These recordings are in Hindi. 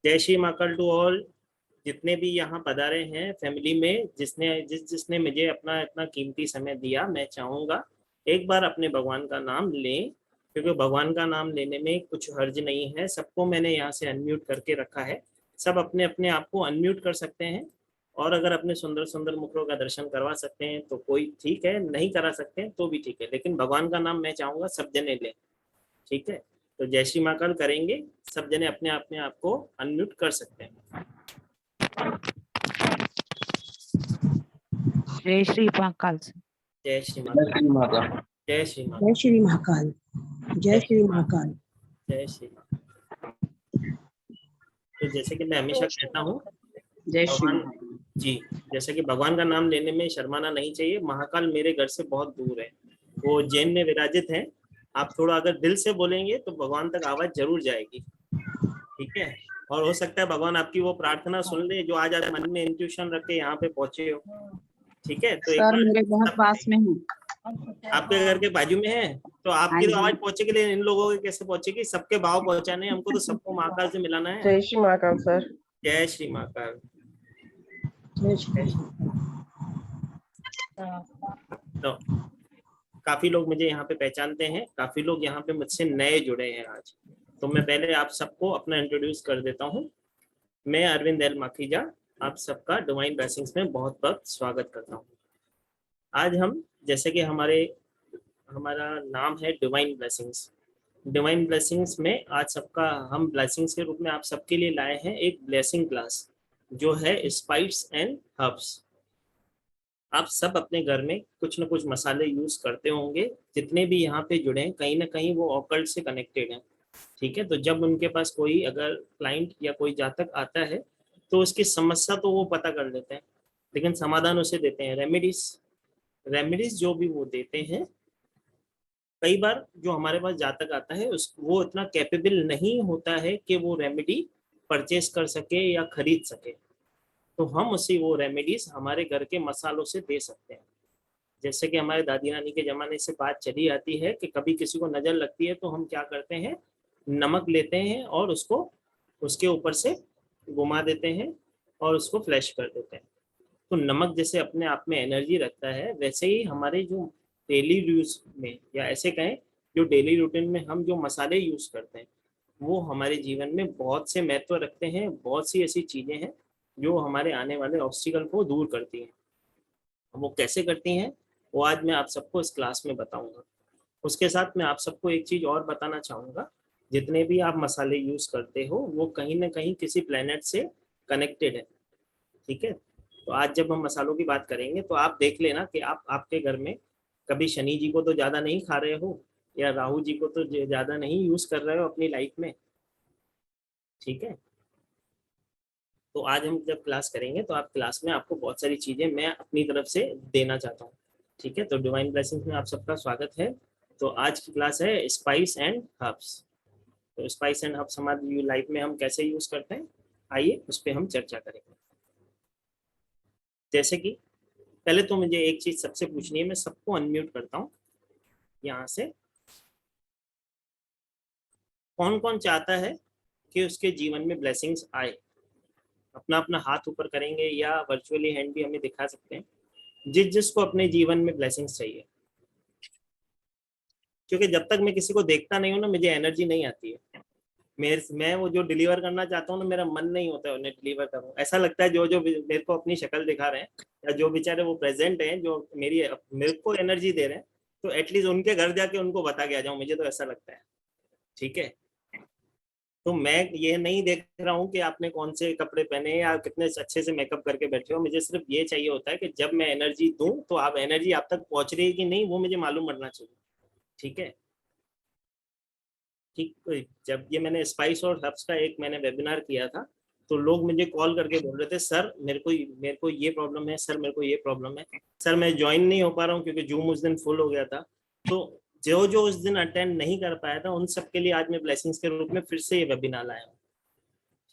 जय श्री महाकाल टू ऑल। जितने भी यहाँ पधारे हैं फैमिली में, जिसने मुझे अपना इतना कीमती समय दिया, मैं चाहूँगा एक बार अपने भगवान का नाम लें, क्योंकि भगवान का नाम लेने में कुछ हर्ज नहीं है। सबको मैंने यहाँ से अनम्यूट करके रखा है, सब अपने अपने आप को अनम्यूट कर सकते हैं, और अगर अपने सुंदर सुंदर मुखों का दर्शन करवा सकते हैं तो कोई ठीक है, नहीं करा सकते हैं तो भी ठीक है, लेकिन भगवान का नाम मैं चाहूँगा सब जने लें। ठीक है, तो जय श्री महाकाल करेंगे, सब जने अपने आप को अनम्यूट कर सकते हैं। जय श्री महाकाल। जय श्री महाकाल। जय श्री महाकाल। जय श्री महाकाल। जय श्री महाकाल। जय श्री महाकाल। तो जैसे कि मैं हमेशा कहता हूँ, जय श्री भगवान जी, जैसे कि भगवान का नाम लेने में शर्माना नहीं चाहिए। महाकाल मेरे घर से बहुत दूर है, वो जैन में विराजित है। आप थोड़ा अगर दिल से बोलेंगे तो भगवान तक आवाज जरूर जाएगी। ठीक है, और हो सकता है भगवान आपकी वो प्रार्थना सुन ले जो आज आप मन में इंट्यूशन रख के यहाँ पे पहुंचे हो। ठीक है, तो सर मेरे बहुत पास में है, आपके घर के बाजू में है, तो आपकी तो आवाज पहुंचे के लिए इन लोगों के कैसे पहुंचेगी? सबके भाव पहुंचाने हमको, तो सबको महाकाल से मिलाना है। जय श्री महाकाल सर। जय श्री महाकाल। जय श्री तो काफी लोग मुझे यहाँ पे पहचानते हैं, काफी लोग यहाँ पे मुझसे नए जुड़े हैं आज। तो मैं पहले आप सबको अपना इंट्रोड्यूस कर देता हूँ। मैं अरविंद एल माखीजा आप सबका डिवाइन ब्लेसिंग्स में बहुत बहुत स्वागत करता हूँ। आज हम, जैसे कि हमारा नाम है डिवाइन ब्लेसिंग्स। डिवाइन ब्लेसिंग्स में आज सबका हम ब्लेसिंग्स के रूप में आप सबके लिए लाए हैं एक ब्लेसिंग क्लास, जो है स्पाइस एंड हर्ब्स। आप सब अपने घर में कुछ न कुछ मसाले यूज करते होंगे। जितने भी यहाँ पे जुड़े हैं कहीं ना कहीं वो ऑकल्ट से कनेक्टेड हैं। ठीक है, तो जब उनके पास कोई अगर क्लाइंट या कोई जातक आता है तो उसकी समस्या तो वो पता कर लेते हैं, लेकिन समाधान उसे देते हैं। रेमेडीज जो भी वो देते हैं, कई बार जो हमारे पास जातक आता है वो इतना कैपेबल नहीं होता है कि वो रेमेडी परचेस कर सके या खरीद सके, तो हम उसे वो रेमेडीज हमारे घर के मसालों से दे सकते हैं। जैसे कि हमारे दादी नानी के ज़माने से बात चली आती है कि कभी किसी को नज़र लगती है तो हम क्या करते हैं, नमक लेते हैं और उसको उसके ऊपर से घुमा देते हैं और उसको फ्लैश कर देते हैं। तो नमक जैसे अपने आप में एनर्जी रखता है, वैसे ही हमारे जो डेली यूज में, या ऐसे कहें जो डेली रूटीन में हम जो मसाले यूज करते हैं, वो हमारे जीवन में बहुत से महत्व रखते हैं। बहुत सी ऐसी चीज़ें हैं जो हमारे आने वाले ऑब्स्टिकल को दूर करती हैं। वो कैसे करती हैं वो आज मैं आप सबको इस क्लास में बताऊंगा। उसके साथ मैं आप सबको एक चीज़ और बताना चाहूँगा, जितने भी आप मसाले यूज़ करते हो वो कहीं ना कहीं किसी प्लेनेट से कनेक्टेड है। ठीक है, तो आज जब हम मसालों की बात करेंगे तो आप देख लेना कि आप आपके घर में कभी शनि जी को तो ज़्यादा नहीं खा रहे हो, या राहु जी को तो ज़्यादा नहीं यूज़ कर रहे हो अपनी लाइफ में। ठीक है, तो आज हम जब क्लास करेंगे तो आप क्लास में आपको बहुत सारी चीज़ें मैं अपनी तरफ से देना चाहता हूँ। ठीक है, तो डिवाइन ब्लेसिंग्स में आप सबका स्वागत है। तो आज की क्लास है स्पाइस एंड हर्ब्स। तो स्पाइस एंड हर्ब्स हमारी लाइफ में हम कैसे यूज़ करते हैं, आइए उस पर हम चर्चा करेंगे। जैसे कि पहले तो मुझे एक चीज़ सबसे पूछनी है, मैं सबको अनम्यूट करता हूँ यहाँ से। कौन कौन चाहता है कि उसके जीवन में ब्लेसिंग्स आए? अपना अपना हाथ ऊपर करेंगे या वर्चुअली हैंड भी हमें दिखा सकते हैं, जिसको अपने जीवन में ब्लेसिंग्स चाहिए। क्योंकि जब तक मैं किसी को देखता नहीं हूँ ना, मुझे एनर्जी नहीं आती है। मैं वो जो डिलीवर करना चाहता हूँ ना, मेरा मन नहीं होता है उन्हें डिलीवर करूँ। ऐसा लगता है जो जो मेरे को अपनी शक्ल दिखा रहे हैं, या जो बेचारे वो प्रेजेंट हैं जो मेरे को एनर्जी दे रहे हैं, तो एटलीस्ट उनके घर जाके उनको बता के आ जाऊँ, मुझे तो ऐसा लगता है। ठीक है, तो मैं ये नहीं देख रहा हूँ कि आपने कौन से कपड़े पहने या कितने अच्छे से मेकअप करके बैठे हो। मुझे सिर्फ ये चाहिए होता है कि जब मैं एनर्जी दूं तो आप एनर्जी आप तक पहुंच रही है कि नहीं, वो मुझे मालूम पड़ना चाहिए। ठीक है, ठीक। जब ये मैंने स्पाइस और हर्ब्स का एक मैंने वेबिनार किया था, तो लोग मुझे कॉल करके बोल रहे थे, सर मेरे को ये प्रॉब्लम है, सर मेरे को ये प्रॉब्लम है, सर मैं ज्वाइन नहीं हो पा रहा हूँ क्योंकि जूम उस दिन फुल हो गया था। तो जो उस दिन अटेंड नहीं कर पाया था उन सब के लिए आज मैं ब्लेसिंग्स के रूप में फिर से ये वेबिनार लाया हूँ।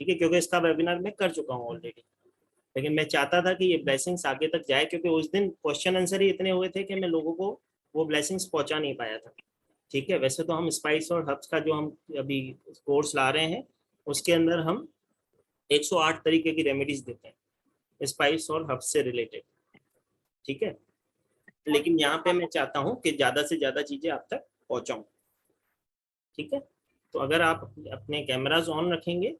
ठीक है, क्योंकि इसका वेबिनार मैं कर चुका हूँ ऑलरेडी, लेकिन मैं चाहता था कि ये ब्लेसिंग्स आगे तक जाए, क्योंकि उस दिन क्वेश्चन आंसर ही इतने हुए थे कि मैं लोगों को वो ब्लेसिंग्स पहुंचा नहीं पाया था। ठीक है, वैसे तो हम स्पाइस और हर्ब्स का जो हम अभी कोर्स ला रहे हैं उसके अंदर हम 108 तरीके की रेमेडीज देते हैं स्पाइस और हर्ब्स से रिलेटेड, ठीक है। लेकिन यहाँ पे मैं चाहता हूँ कि ज्यादा से ज्यादा चीजें आप तक पहुंचाऊं, ठीक है। तो अगर आप अपने कैमरास ऑन रखेंगे,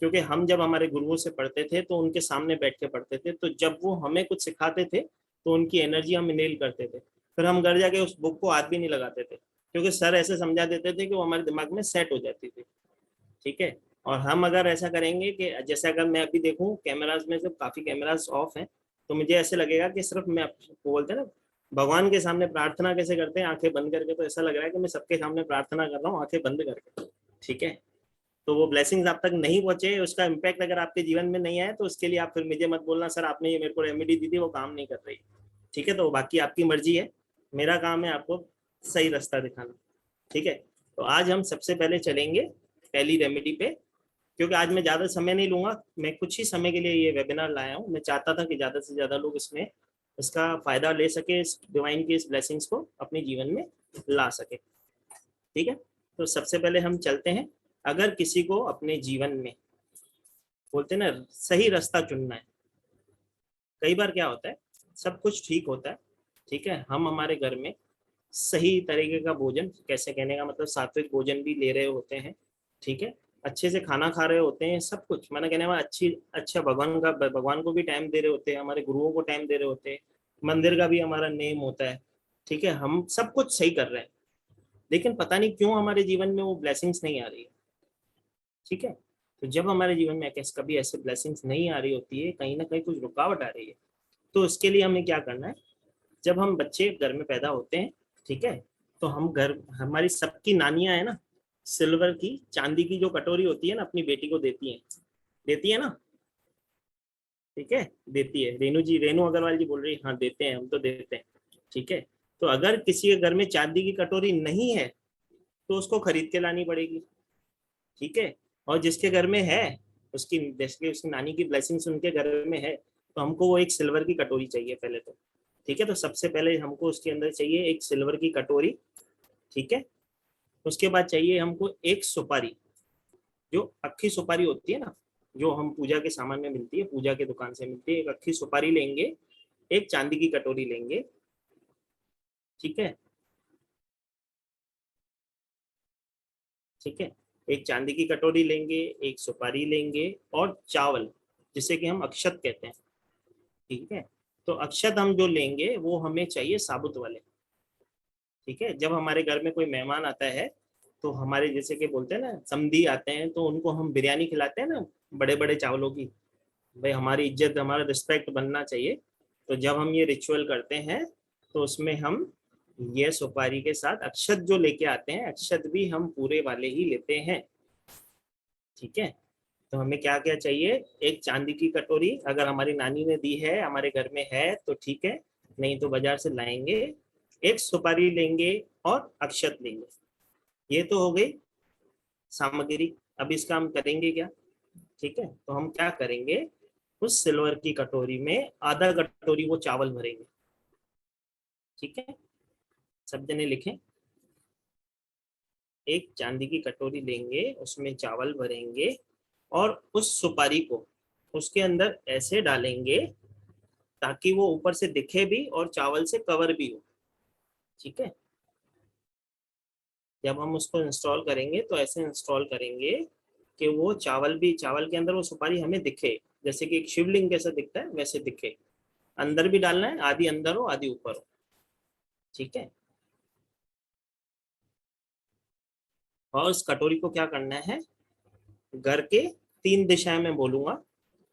क्योंकि हम जब हमारे गुरुओं से पढ़ते थे तो उनके सामने बैठ के पढ़ते थे, तो जब वो हमें कुछ सिखाते थे तो उनकी एनर्जी हम इनहेल करते थे, फिर हम घर जाके उस बुक को हाथ भी नहीं लगाते थे, क्योंकि सर ऐसे समझा देते थे कि वो हमारे दिमाग में सेट हो जाती थी, ठीक है। और हम अगर ऐसा करेंगे कि जैसे अगर मैं अभी देखूं कैमराज में से काफी कैमराज ऑफ हैं, तो मुझे ऐसे लगेगा कि सिर्फ मैं आपको बोलते हैं ना भगवान के सामने प्रार्थना कैसे करते हैं आंखें बंद करके, तो ऐसा लग रहा है कि मैं सबके सामने प्रार्थना कर रहा हूँ आंखें बंद करके, ठीक है। तो वो ब्लेसिंग्स आप तक नहीं पहुंचे, उसका इम्पैक्ट अगर आपके जीवन में नहीं आया, तो उसके लिए आप फिर मुझे मत बोलना सर आपने ये मेरे को रेमेडी दी थी वो काम नहीं कर रही, ठीक है। तो बाकी आपकी मर्जी है, मेरा काम है आपको सही रास्ता दिखाना, ठीक है। तो आज हम सबसे पहले चलेंगे पहली रेमेडी पे, क्योंकि आज मैं ज़्यादा समय नहीं लूंगा, मैं कुछ ही समय के लिए ये वेबिनार लाया हूँ। मैं चाहता था कि ज़्यादा से ज़्यादा लोग इसमें इसका फायदा ले सके, इस डिवाइन की इस ब्लेसिंग्स को अपने जीवन में ला सके, ठीक है। तो सबसे पहले हम चलते हैं, अगर किसी को अपने जीवन में बोलते हैं ना सही रास्ता चुनना है, कई बार क्या होता है सब कुछ ठीक होता है, ठीक है, हम हमारे घर में सही तरीके का भोजन, कैसे कहने का मतलब सात्विक भोजन भी ले रहे होते हैं, ठीक है, अच्छे से खाना खा रहे होते हैं, सब कुछ मैंने कहने में अच्छी अच्छा भगवान को भी टाइम दे रहे होते हैं, हमारे गुरुओं को टाइम दे रहे होते हैं, मंदिर का भी हमारा नेम होता है, ठीक है, हम सब कुछ सही कर रहे हैं, लेकिन पता नहीं क्यों हमारे जीवन में वो ब्लेसिंग्स नहीं आ रही है, ठीक है। तो जब हमारे जीवन में कभी ऐसे ब्लेसिंग्स नहीं आ रही होती है, कहीं ना कहीं कुछ रुकावट आ रही है, तो इसके लिए हमें क्या करना है, जब हम बच्चे घर में पैदा होते हैं, ठीक है, तो हम घर हमारी सबकी नानियां है ना, सिल्वर की चांदी की जो कटोरी होती है ना अपनी बेटी को देती है ना, ठीक है, देती है। रेणु अग्रवाल जी बोल रही है हाँ देते हैं, हम तो देते हैं, ठीक है। तो अगर किसी के घर में चांदी की कटोरी नहीं है तो उसको खरीद के लानी पड़ेगी, ठीक है। और जिसके घर में है, उसकी जैसे उसकी नानी की ब्लेसिंग्स उनके घर में है, तो हमको वो एक सिल्वर की कटोरी चाहिए पहले तो, ठीक है। तो सबसे पहले हमको उसके अंदर चाहिए एक सिल्वर की कटोरी, ठीक है। उसके बाद चाहिए हमको एक सुपारी, जो अक्खी सुपारी होती है ना, जो हम पूजा के सामान में मिलती है, पूजा के दुकान से मिलती है, एक अक्खी सुपारी लेंगे, एक चांदी की कटोरी लेंगे, ठीक है, ठीक है, एक चांदी की कटोरी लेंगे, एक सुपारी लेंगे और चावल, जिसे कि हम अक्षत कहते हैं, ठीक है। तो अक्षत हम जो लेंगे वो हमें चाहिए साबुत वाले, ठीक है। जब हमारे घर में कोई मेहमान आता है, तो हमारे जैसे कि बोलते हैं ना समधी आते हैं, तो उनको हम बिरयानी खिलाते हैं ना बड़े बड़े चावलों की, भाई हमारी इज्जत हमारा रिस्पेक्ट बनना चाहिए। तो जब हम ये रिचुअल करते हैं, तो उसमें हम ये सुपारी के साथ अक्षत जो लेके आते हैं, अक्षत भी हम पूरे वाले ही लेते हैं, ठीक है। तो हमें क्या क्या चाहिए, एक चांदी की कटोरी, अगर हमारी नानी ने दी है हमारे घर में है तो ठीक है, नहीं तो बाजार से लाएंगे, एक सुपारी लेंगे और अक्षत लेंगे, ये तो हो गई सामग्री। अब इसका हम करेंगे क्या, ठीक है। तो हम क्या करेंगे, उस सिल्वर की कटोरी में आधा कटोरी वो चावल भरेंगे, ठीक है, सब जने लिखें। एक चांदी की कटोरी लेंगे, उसमें चावल भरेंगे और उस सुपारी को उसके अंदर ऐसे डालेंगे ताकि वो ऊपर से दिखे भी और चावल से कवर भी हो, ठीक है। जब हम उसको इंस्टॉल करेंगे तो ऐसे इंस्टॉल करेंगे कि वो चावल के अंदर वो सुपारी हमें दिखे, जैसे कि एक शिवलिंग कैसा दिखता है वैसे दिखे। अंदर भी डालना है, आधी अंदर हो आधी ऊपर हो, ठीक है। और उस कटोरी को क्या करना है, घर के 3 दिशाएं में बोलूंगा,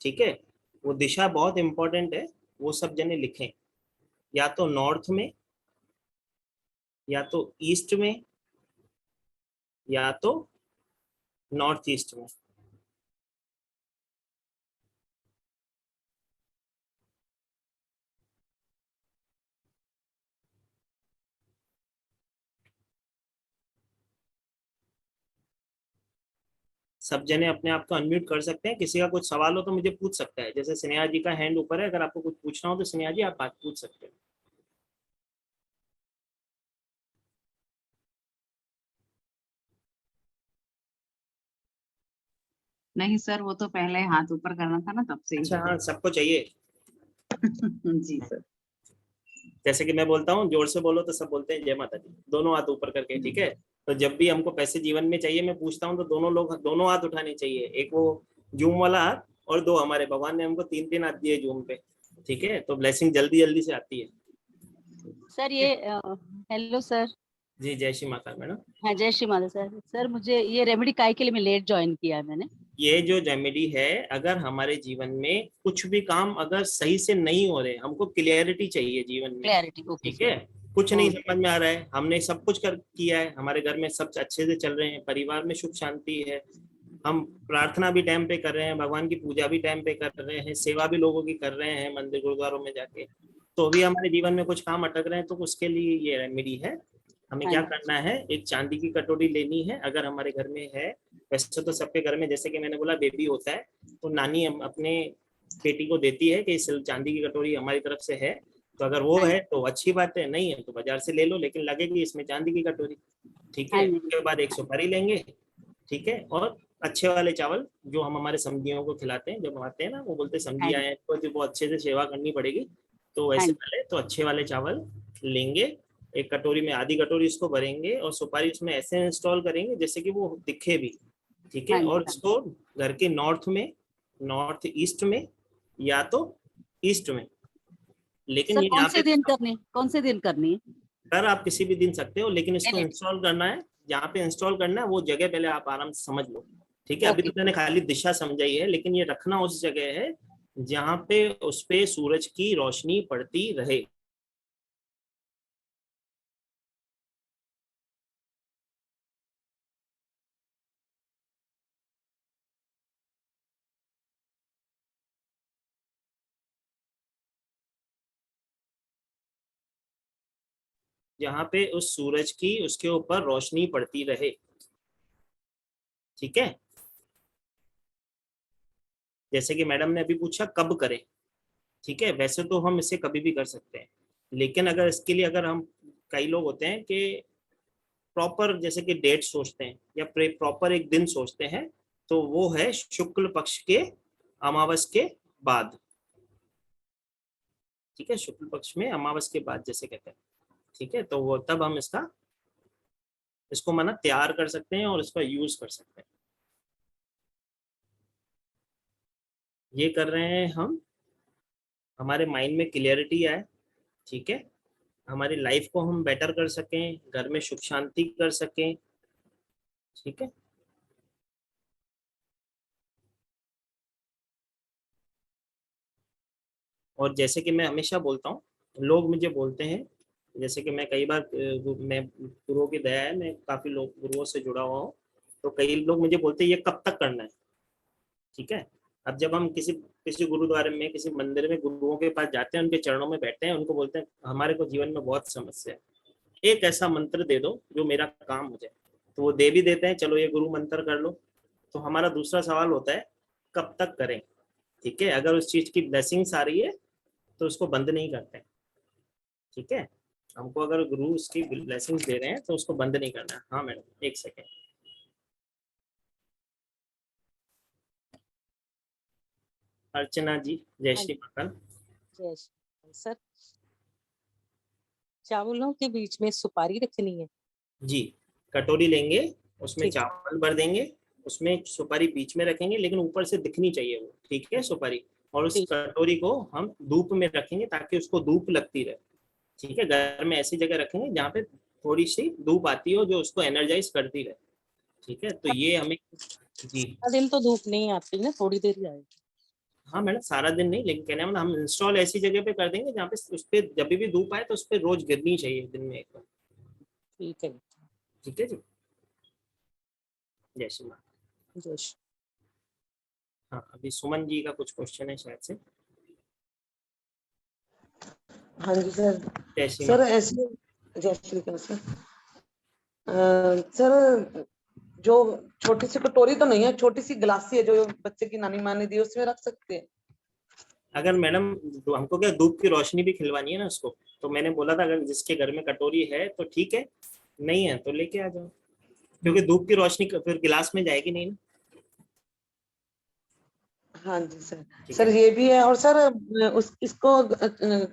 ठीक है, वो दिशा बहुत इंपॉर्टेंट है, वो सब जने लिखें, या तो नॉर्थ में, या तो ईस्ट में, या तो नॉर्थ ईस्ट में। सब जने अपने आप को अनम्यूट कर सकते हैं, किसी का कुछ सवाल हो तो मुझे पूछ सकता है, जैसे स्नेहा जी का हैंड ऊपर है, अगर आपको कुछ पूछना हो तो स्नेहा जी आप बात पूछ सकते हैं। नहीं सर, वो तो पहले हाथ ऊपर करना था ना, तब से अच्छा हाँ, सबको चाहिए। जी सर। जैसे कि मैं बोलता हूँ जोर से बोलो तो सब बोलते हैं जय माता दी, दोनों हाथ ऊपर करके, ठीक है। तो जब भी हमको पैसे जीवन में चाहिए, मैं पूछता हूँ तो दोनों लोग दोनों हाथ उठाने चाहिए, एक वो जूम वाला हाथ, और दो हमारे भगवान ने हमको तीन तीन हाथ दिए जूम पे, ठीक है। तो ब्लेसिंग जल्दी जल्दी से आती है। सर ये हेलो सर। जी जय श्री माता मैडम। हाँ जय श्री माता सर। सर मुझे ये रेमेडी काय के लिए मैं लेट ज्वाइन किया है मैंने। ये जो रेमेडी है, अगर हमारे जीवन में कुछ भी काम अगर सही से नहीं हो रहे, हमको क्लियरिटी चाहिए जीवन में, क्लैरिटी, ओके ठीक सर। है। कुछ नहीं समझ में आ रहा है, हमने सब कुछ कर किया है, हमारे घर में सब अच्छे से चल रहे हैं, परिवार में सुख शांति है, हम प्रार्थना भी टाइम पे कर रहे हैं, भगवान की पूजा भी टाइम पे कर रहे हैं, सेवा भी लोगों की कर रहे हैं मंदिर गुरुद्वारों में जाके, तो भी हमारे जीवन में कुछ काम अटक रहे हैं, तो उसके लिए ये रेमेडी है। हमें क्या करना है, एक चांदी की कटोरी लेनी है, अगर हमारे घर में है, वैसे तो सबके घर में, जैसे कि मैंने बोला बेबी होता है तो नानी अपने बेटी को देती है कि इस चांदी की कटोरी हमारी तरफ से है, तो अगर वो है तो अच्छी बात है, नहीं है तो बाजार से ले लो, लेकिन लगेगी इसमें चांदी की कटोरी, ठीक है। उसके बाद एक सुपारी लेंगे, ठीक है, और अच्छे वाले चावल जो हम हमारे समधियों को खिलाते हैं, जब आते हैं ना वो बोलते हैं समधी आए हैं तो वो अच्छे से सेवा करनी पड़ेगी, तो वैसे पहले तो अच्छे वाले चावल लेंगे, एक कटोरी में आधी कटोरी इसको भरेंगे, और सुपारी उसमें ऐसे इंस्टॉल करेंगे जैसे कि वो दिखे भी, ठीक है। और इसको घर के नॉर्थ ईस्ट में या तो ईस्ट में, लेकिन सर ये यहाँ पे कौन से दिन करनी है? सर आप किसी भी दिन सकते हो, लेकिन इसको इंस्टॉल करना है, जहाँ पे इंस्टॉल करना है वो जगह पहले आप आराम से समझ लो, ठीक है। अभी तो मैंने खाली दिशा समझाई है, लेकिन ये रखना उस जगह है जहाँ पे उस पे सूरज की रोशनी पड़ती रहे। जहाँ पे उस सूरज की उसके ऊपर रोशनी पड़ती रहे, ठीक है। जैसे कि मैडम ने अभी पूछा कब करें, ठीक है, वैसे तो हम इसे कभी भी कर सकते हैं, लेकिन अगर इसके लिए अगर हम, कई लोग होते हैं कि प्रॉपर जैसे कि डेट सोचते हैं या प्रॉपर एक दिन सोचते हैं, तो वो है शुक्ल पक्ष के अमावस के बाद, ठीक है, शुक्ल पक्ष में अमावस के बाद जैसे कहते हैं, ठीक है। तो वो तब हम इसको माना तैयार कर सकते हैं और इसका यूज कर सकते हैं। ये कर रहे हैं हम, हमारे माइंड में क्लियरिटी आए, ठीक है, हमारी लाइफ को हम बेटर कर सकें, घर में सुख शांति कर सकें, ठीक है। और जैसे कि मैं हमेशा बोलता हूँ, लोग मुझे बोलते हैं, जैसे कि मैं कई बार मैं गुरुओं की दया है, मैं काफी लोग गुरुओं से जुड़ा हुआ हूँ, तो कई लोग मुझे बोलते हैं ये कब तक करना है, ठीक है। अब जब हम किसी किसी गुरुद्वारे में, किसी मंदिर में गुरुओं के पास जाते हैं, उनके चरणों में बैठते हैं, उनको बोलते हैं हमारे को जीवन में बहुत समस्या है, एक ऐसा मंत्र दे दो जो मेरा काम हो जाए, तो वो दे भी देते हैं, चलो ये गुरु मंत्र कर लो। तो हमारा दूसरा सवाल होता है कब तक करें, ठीक है। अगर उस चीज की ब्लेसिंग्स आ रही है तो उसको बंद नहीं करते, ठीक है। हमको अगर गुरु उसकी ब्लेसिंग्स दे रहे हैं तो उसको बंद नहीं करना है। हाँ मैडम एक सेकेंड। अर्चना जी जय श्री माता। जय श्री सर, चावलों के बीच में सुपारी रखनी है जी, कटोरी लेंगे, उसमें ठीक है। चावल भर देंगे, उसमें सुपारी बीच में रखेंगे, लेकिन ऊपर से दिखनी चाहिए वो, ठीक है, सुपारी। और उस ठीक। कटोरी को हम धूप में रखेंगे ताकि उसको धूप लगती रहे, ठीक है। घर में ऐसी जगह रखेंगे जहाँ पे थोड़ी सी धूप आती हो जो उसको एनर्जाइज करती रहे, ठीक है। तो ये हमें जी, सारा दिन तो धूप नहीं आती ना, थोड़ी देर ही आएगी। हाँ मैडम सारा दिन नहीं, लेकिन कहने मतलब हम इंस्टॉल ऐसी जगह पे कर देंगे जहाँ पे उस पे जब भी धूप आए तो उस पे रोज गिरनी चाहिए दिन में एक बार, ठीक है। ठीक है जी। जय श्री माँ। जय श्री। हाँ अभी सुमन जी का कुछ क्वेश्चन है शायद से। हाँ जी सर। जय श्री सर माँ। ऐसे, जय श्री कृष्ण सर, जो छोटी सी कटोरी तो नहीं है, छोटी सी गिलासी है जो बच्चे की नानी माँ ने दी, उसमें रख सकते हैं? अगर मैडम हमको क्या धूप की रोशनी भी खिलवानी है ना उसको, तो मैंने बोला था अगर जिसके घर में कटोरी है तो ठीक है, नहीं है तो लेके आ जाओ, क्योंकि धूप की रोशनी फिर गिलास में जाएगी नहीं ना। हाँ जी सर। ठीक सर है। ये भी है, और सर इसको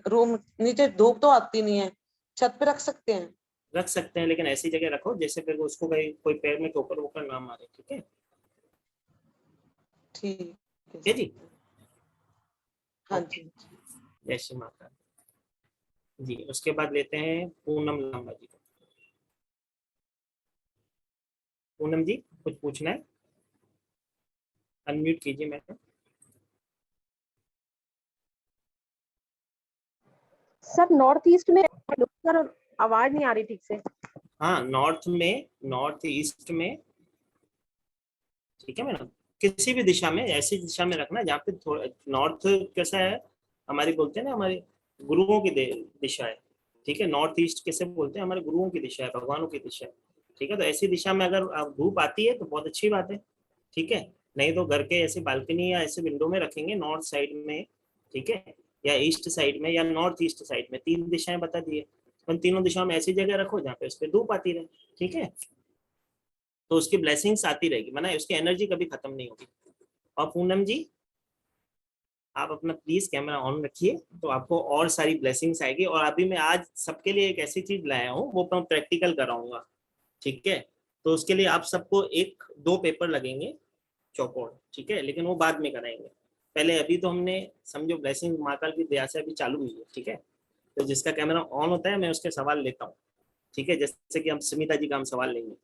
रूम नीचे धूप तो आती नहीं है, छत पे रख सकते हैं? रख सकते हैं, लेकिन ऐसी जगह रखो जैसे फिर उसको कोई पैर में ठोकर वोकर ना मारे। ठीक है। ठीक है ठीक है सर। जी। हाँ ओके। जी। जय श्री माता जी। उसके बाद लेते हैं पूनम लांबा जी को। पूनम जी कुछ पूछना है? अनम्यूट कीजिए मैडम। सर नॉर्थ ईस्ट में सर आवाज नहीं आ रही ठीक से। हाँ, नॉर्थ ईस्ट में। ठीक है मैडम। किसी भी दिशा में, ऐसी दिशा में रखना जहाँ पे थोड़ा नॉर्थ कैसा है, हमारी बोलते हैं ना, हमारे गुरुओं की दिशा है। ठीक है। नॉर्थ ईस्ट कैसे बोलते हैं, हमारे गुरुओं की दिशा है, भगवानों की दिशा है। ठीक है। तो ऐसी दिशा में अगर धूप आती है तो बहुत अच्छी बात है। ठीक है। नहीं तो घर के ऐसे बालकनी या ऐसे विंडो में रखेंगे, नॉर्थ साइड में। ठीक है। या ईस्ट साइड में या नॉर्थ ईस्ट साइड में, 3 दिशाएं बता दिए। उन तीनों दिशाओं में ऐसी जगह रखो जहाँ पे उस पर धूप आती रहे। ठीक है। तो उसकी ब्लेसिंग्स आती रहेगी, माना उसकी एनर्जी कभी खत्म नहीं होगी। और पूनम जी आप अपना प्लीज कैमरा ऑन रखिए, तो आपको और सारी ब्लेसिंग्स आएगी। और अभी मैं आज सबके लिए एक ऐसी चीज लाया हूँ, वो मैं प्रैक्टिकल कराऊंगा। ठीक है। तो उसके लिए आप सबको 1-2 पेपर लगेंगे चौकोर। ठीक है। लेकिन वो बाद में कराएंगे। पहले अभी तो हमने समझो ब्लेसिंग महाकाल की दया से अभी चालू हुई है। ठीक है। तो जिसका कैमरा ऑन होता है मैं उसके सवाल लेता हूँ। ठीक है। जैसे कि हम स्मिता जी का हम सवाल लेंगे।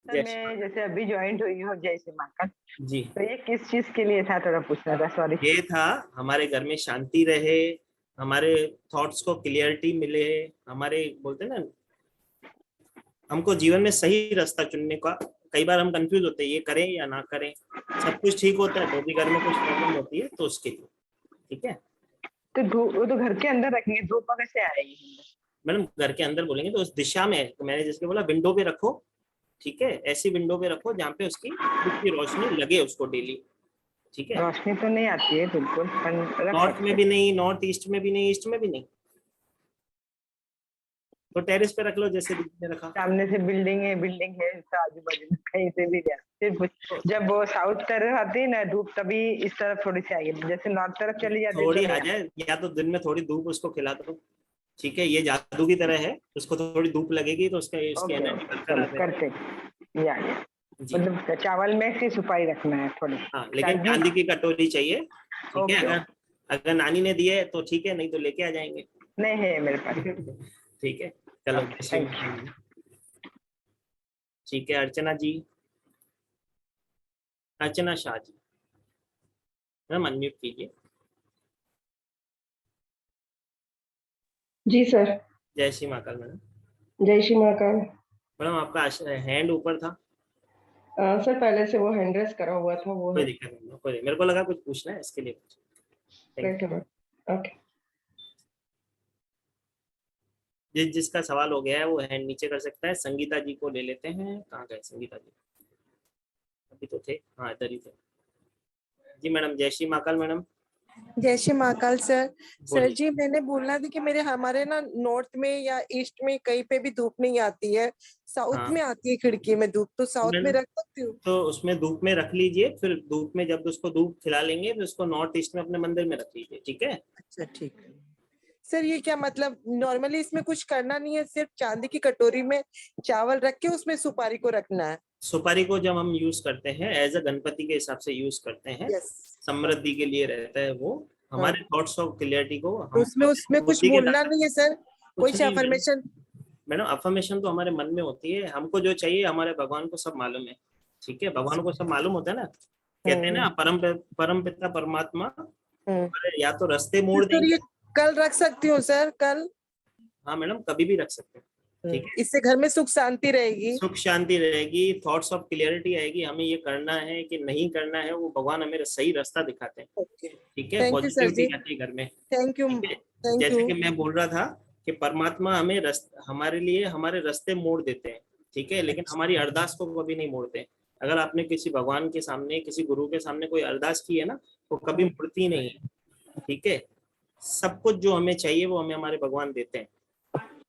सर मैं जैसे अभी ज्वाइंट हुई हूँ जय श्री महाकाल, जी। तो ये किस चीज के लिए था, थोड़ा पूछना था, सॉरी। ये था हमारे घर में शांति रहे, हमारे थॉट्स को क्लियरिटी मिले, हमारे बोलते हैं ना, हमको जीवन में सही रास्ता चुनने का। कई बार हम कंफ्यूज होते हैं ये करें या ना करें, सब कुछ ठीक होता है तो भी घर में कुछ प्रॉब्लम होती है, तो उसके लिए। ठीक है। तो धूप, वो तो घर के अंदर रखेंगे, धूप कैसे आएगी? मैडम घर के अंदर बोलेंगे तो उस दिशा में, तो मैंने जैसे बोला विंडो पे रखो। ठीक है। ऐसी विंडो पे रखो जहाँ पे उसकी रोशनी लगे उसको डेली। ठीक है। रोशनी तो नहीं आती है बिल्कुल, रख नॉर्थ सकते में भी नहीं, नॉर्थ ईस्ट में भी नहीं, ईस्ट में भी नहीं, तो टेरेस पे रख लो जैसे दीदी ने रखा। सामने से बिल्डिंग है तो आजू बाजू में कहीं से भी सिर्फ जब वो साउथ तरफ आती है ना धूप, तभी इस तरफ थोड़ी सी आएगी, जैसे नॉर्थ तरफ चली जाती है थोड़ी तो आ नहीं जाए, या तो दिन में थोड़ी धूप उसको खिला दो। ठीक है। ये जादू की तरह है, उसको थोड़ी धूप लगेगी तो उसका इसकी ओके एनर्जी ओके, बरकरार चलो रहेगी। करते या जी। मतलब चावल में से सुपारी रखना है थोड़ी। हाँ, लेकिन चांदी की कटोरी चाहिए। ठीक है। ओके अगर अगर नानी ने दिए तो ठीक है, नहीं तो लेके आ जाएंगे। नहीं है मेरे पास। ठीक है। चलो ओके, जय थैंक श्री माता जी। ठीक है। अर्चना जी, अर्चना शाह जी, मैम अनम्यूट कीजिए। जी सर। जय श्री महाकाल मैडम। जय श्री महाकाल। मैडम आपका हैंड ऊपर था। सर पहले से वो हैंड रेस करा हुआ था, वो कोई है। दिक्कत नहीं, कोई नहीं। मेरे को लगा कुछ पूछना है इसके लिए। Thank you. ओके। जिसका सवाल हो गया है वो हैंड नीचे कर सकता है। संगीता जी को ले लेते हैं, कहाँ गए संगीता जी? अभी तो थे, हाँ इधर ही थे। जी मैडम, जय श्री महाकाल मैडम। जय श्री महाकाल सर। सर बोलिए। जी मैंने बोलना था कि हमारे ना नॉर्थ में या ईस्ट में कहीं पे भी धूप नहीं आती है, साउथ हाँ में आती है खिड़की में धूप, तो साउथ में मैडम, रख सकती हूँ? तो उसमें धूप में रख लीजिए, फिर धूप में जब उसको धूप खिला लेंगे तो उसको नॉर्थ ईस्ट में अपने मंदिर में रख लीजिए। ठीक है। अच्छा ठीक है सर। ये क्या मतलब नॉर्मली इसमें कुछ करना नहीं है, सिर्फ चांदी की कटोरी में चावल रख के उसमें सुपारी को रखना है? सुपारी को जब हम यूज करते हैं एज अ गणपति के हिसाब से यूज करते हैं, यस। समृद्धि के लिए रहता है वो, हमारे थॉट्स ऑफ क्लियरिटी को तो हम उसमें कुछ बुद्धि के बोलना द्वारा। नहीं है सर, कोई कुछ नहीं अफर्मेशन? मैडम, अफर्मेशन तो हमारे मन में होती है, हमको जो चाहिए हमारे भगवान को सब मालूम है। ठीक है। भगवान को सब मालूम होता है ना, कहते हैं ना परम पिता परमात्मा या तो रास्ते मोड़ सर ये देंगे। कल रख सकती हूँ सर, कल? हाँ मैडम, कभी भी रख सकते हैं। ठीक है। इससे घर में सुख शांति रहेगी। सुख शांति रहेगी, थॉट्स ऑफ क्लियरिटी आएगी, हमें ये करना है कि नहीं करना है, वो भगवान हमें सही रास्ता दिखाते हैं। ओके, ठीक है। Thank you sir ji. Positivity आती है घर में। थैंक यू, ठीक है। थैंक जैसे यू। कि मैं बोल रहा था कि परमात्मा हमें हमारे लिए हमारे रास्ते मोड़ देते हैं। ठीक है। लेकिन हमारी अरदास को कभी नहीं मोड़ते। अगर आपने किसी भगवान के सामने, किसी गुरु के सामने कोई अरदास की है ना, वो कभी मुड़ती नहीं है। ठीक है। सब कुछ जो हमें चाहिए वो हमें हमारे भगवान देते हैं।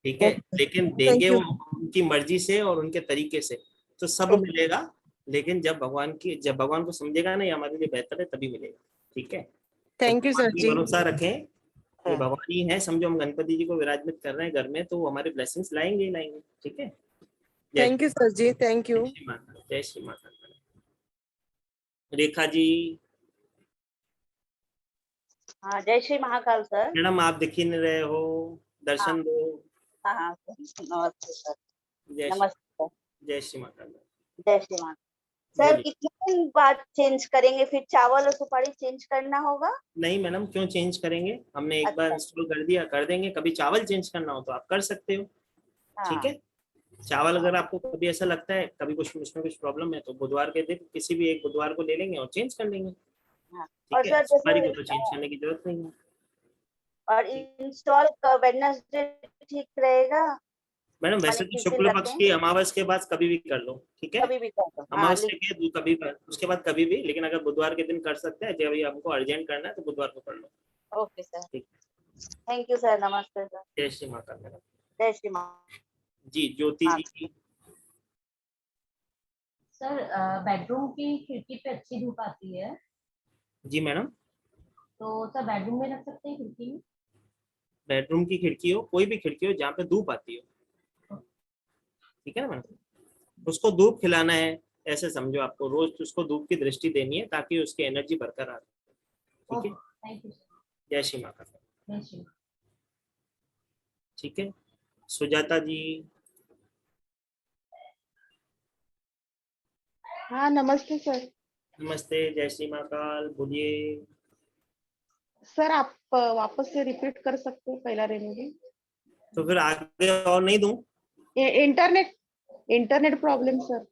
ठीक है। लेकिन देंगे थैंक वो यू। उनकी मर्जी से और उनके तरीके से, तो सब मिलेगा। लेकिन जब भगवान को समझेगा ना ये हमारे लिए बेहतर है तभी मिलेगा। ठीक है, थैंक यू भगवान सर पे जी। भरोसा रखें, ये हाँ। भगवान ही है। समझो हम गणपति जी को विराजमान कर रहे हैं घर में, तो वो हमारे ब्लेसिंग्स लाएंगे ही लाएंगे। ठीक है, जय thank you sir ji, thank you. Shri Mata, जय श्री माता। रेखा जी, हाँ, जय श्री महाकाल सर। मैडम आप दिख ही नहीं रहे हो, दर्शन दो। हाँ हाँ सर, नमस्ते सर। जय नमस्ते सर। जय श्री माता। जय श्री महाकाल सर। बोलिए। कितने दिन बाद चेंज करेंगे फिर? चावल और सुपारी चेंज करना होगा? नहीं मैडम, क्यों चेंज करेंगे, हमने एक बार अच्छा। इंस्टॉल कर दिया, कर देंगे। कभी चावल चेंज करना हो तो आप कर सकते हो। ठीक हाँ। है, चावल अगर आपको कभी ऐसा लगता है कभी कुछ उसमें कुछ प्रॉब्लम है तो बुधवार के दिन किसी भी एक बुधवार को ले लेंगे और चेंज कर लेंगे। हाँ। और ठीक है, सर सुपारी को जैसे तो चेंज करने की जरूरत नहीं है। और इंस्टॉल वेडनेसडे ठीक रहेगा? मैडम माने वैसे तो किस दिन शुक्ल रखें? पक्ष की अमावस के बाद कभी भी कर लो। ठीक है, कभी भी कर दो। हाँ, अमावस्या के कभी कर, उसके बाद कभी भी, लेकिन अगर बुधवार के दिन कर सकते हैं, जब अभी हमको अर्जेंट करना है तो बुधवार को कर लो। Okay sir. ठीक। Thank you sir. नमस्ते सर। जय श्री माता। मैडम जय श्री माता। जी, ज्योति जी की। सर बेडरूम की खिड़की पे अच्छी धूप आती है, जी मैडम, तो सर बेडरूम में रख सकते हैं खिड़की में? बेडरूम की खिड़की हो, कोई भी खिड़की हो जहाँ पे धूप आती हो। ठीक है ना मैडम, उसको धूप खिलाना है, ऐसे समझो। आपको रोज उसको धूप की दृष्टि देनी है ताकि उसकी एनर्जी बरकरार रहे। ठीक है, थैंक यू सर। जय श्री माता। जय श्री। ठीक है, सुजाता जी। हाँ नमस्ते सर। नमस्ते, जय श्री महाकाल। बोलिए। सर आप वापस से रिपीट कर सकते हैं पहला रेमेडी? तो फिर आगे और नहीं दूं? Internet problem sir.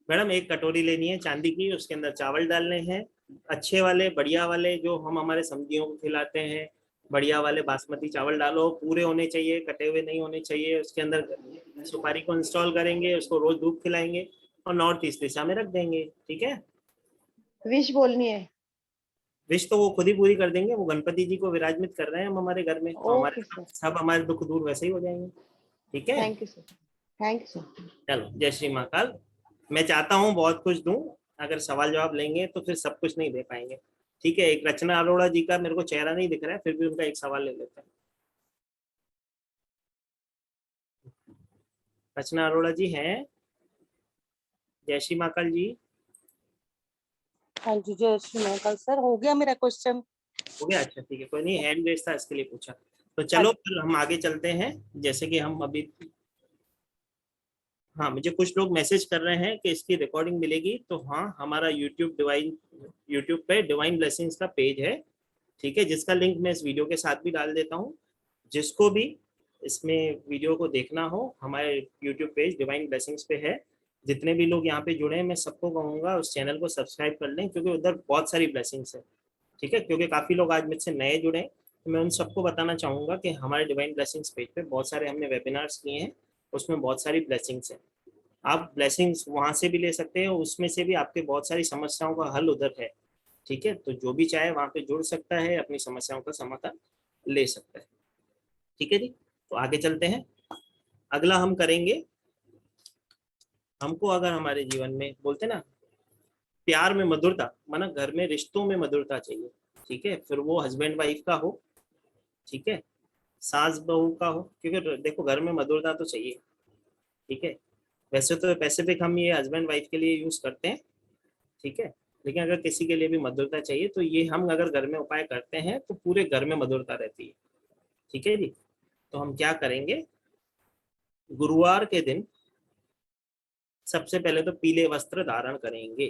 मैडम एक कटोरी लेनी है चांदी की, उसके अंदर चावल डालने हैं, अच्छे वाले बढ़िया वाले जो हम हमारे सब्जियों को खिलाते हैं, बढ़िया वाले बासमती चावल डालो, पूरे होने चाहिए, कटे हुए नहीं होने चाहिए। उसके अंदर सुपारी को इंस्टॉल करेंगे, उसको रोज धूप खिलाएंगे और नॉर्थ ईस्ट दिशा में रख देंगे। ठीक है, विश बोलनी है? विश तो वो खुद ही पूरी कर देंगे, वो गणपति जी को विराजमान कर रहे हैं हम हमारे घर में, तो हमारे सब हमारे दुख दूर वैसे ही हो जाएंगे। ठीक है, thank you sir. Thank you sir. चलो, जय श्री महाकाल। मैं चाहता हूँ बहुत कुछ दूं, अगर सवाल जवाब लेंगे तो फिर सब कुछ नहीं दे पाएंगे। ठीक है, एक रचना अरोड़ा जी का मेरे को चेहरा नहीं दिख रहा है, फिर भी उनका एक सवाल ले लेते हैं। रचना अरोड़ा जी हैं? जय श्री महाकाल जी। हाँ जी, जय श्री महाकाल सर। हो गया मेरा क्वेश्चन। हो गया, अच्छा ठीक है, कोई नहीं, हैंड रेस था इसके लिए पूछा। तो चलो फिर हम आगे चलते हैं। जैसे कि हम अभी, हाँ मुझे कुछ लोग मैसेज कर रहे हैं कि इसकी रिकॉर्डिंग मिलेगी, तो हाँ हमारा यूट्यूब पे डिवाइन ब्लेसिंग्स का पेज है। ठीक है, जिसका लिंक मैं इस वीडियो के साथ भी डाल देता हूँ। जिसको भी इसमें वीडियो को देखना हो, हमारे यूट्यूब पेज डिवाइन ब्लेसिंग्स पे है। जितने भी लोग यहाँ पे जुड़े हैं, मैं सबको कहूँगा उस चैनल को सब्सक्राइब कर लें, क्योंकि उधर बहुत सारी ब्लेसिंग्स है। ठीक है, क्योंकि काफ़ी लोग आज मुझसे नए जुड़े हैं, तो मैं उन सबको बताना चाहूँगा कि हमारे डिवाइन ब्लेसिंग्स पेज पे बहुत सारे हमने वेबिनार्स किए हैं, उसमें बहुत सारी ब्लेसिंग्स हैं। आप ब्लेसिंग्स वहाँ से भी ले सकते हैं, उसमें से भी आपके बहुत सारी समस्याओं का हल उधर है। ठीक है, तो जो भी चाहे वहाँ पे जुड़ सकता है, अपनी समस्याओं का समाधान ले सकता है। ठीक है जी, तो आगे चलते हैं। अगला हम करेंगे, हमको अगर हमारे जीवन में बोलते ना प्यार में मधुरता, माना घर में रिश्तों में मधुरता चाहिए। ठीक है, फिर वो हस्बैंड वाइफ का हो, ठीक है, सास बहू का हो, क्योंकि देखो घर में मधुरता तो चाहिए। ठीक है, वैसे तो पैसिफिक हम ये हस्बैंड वाइफ के लिए यूज करते हैं। ठीक है, लेकिन अगर किसी के लिए भी मधुरता चाहिए तो ये हम अगर घर में उपाय करते हैं तो पूरे घर में मधुरता रहती है। ठीक है जी, तो हम क्या करेंगे, गुरुवार के दिन सबसे पहले तो पीले वस्त्र धारण करेंगे।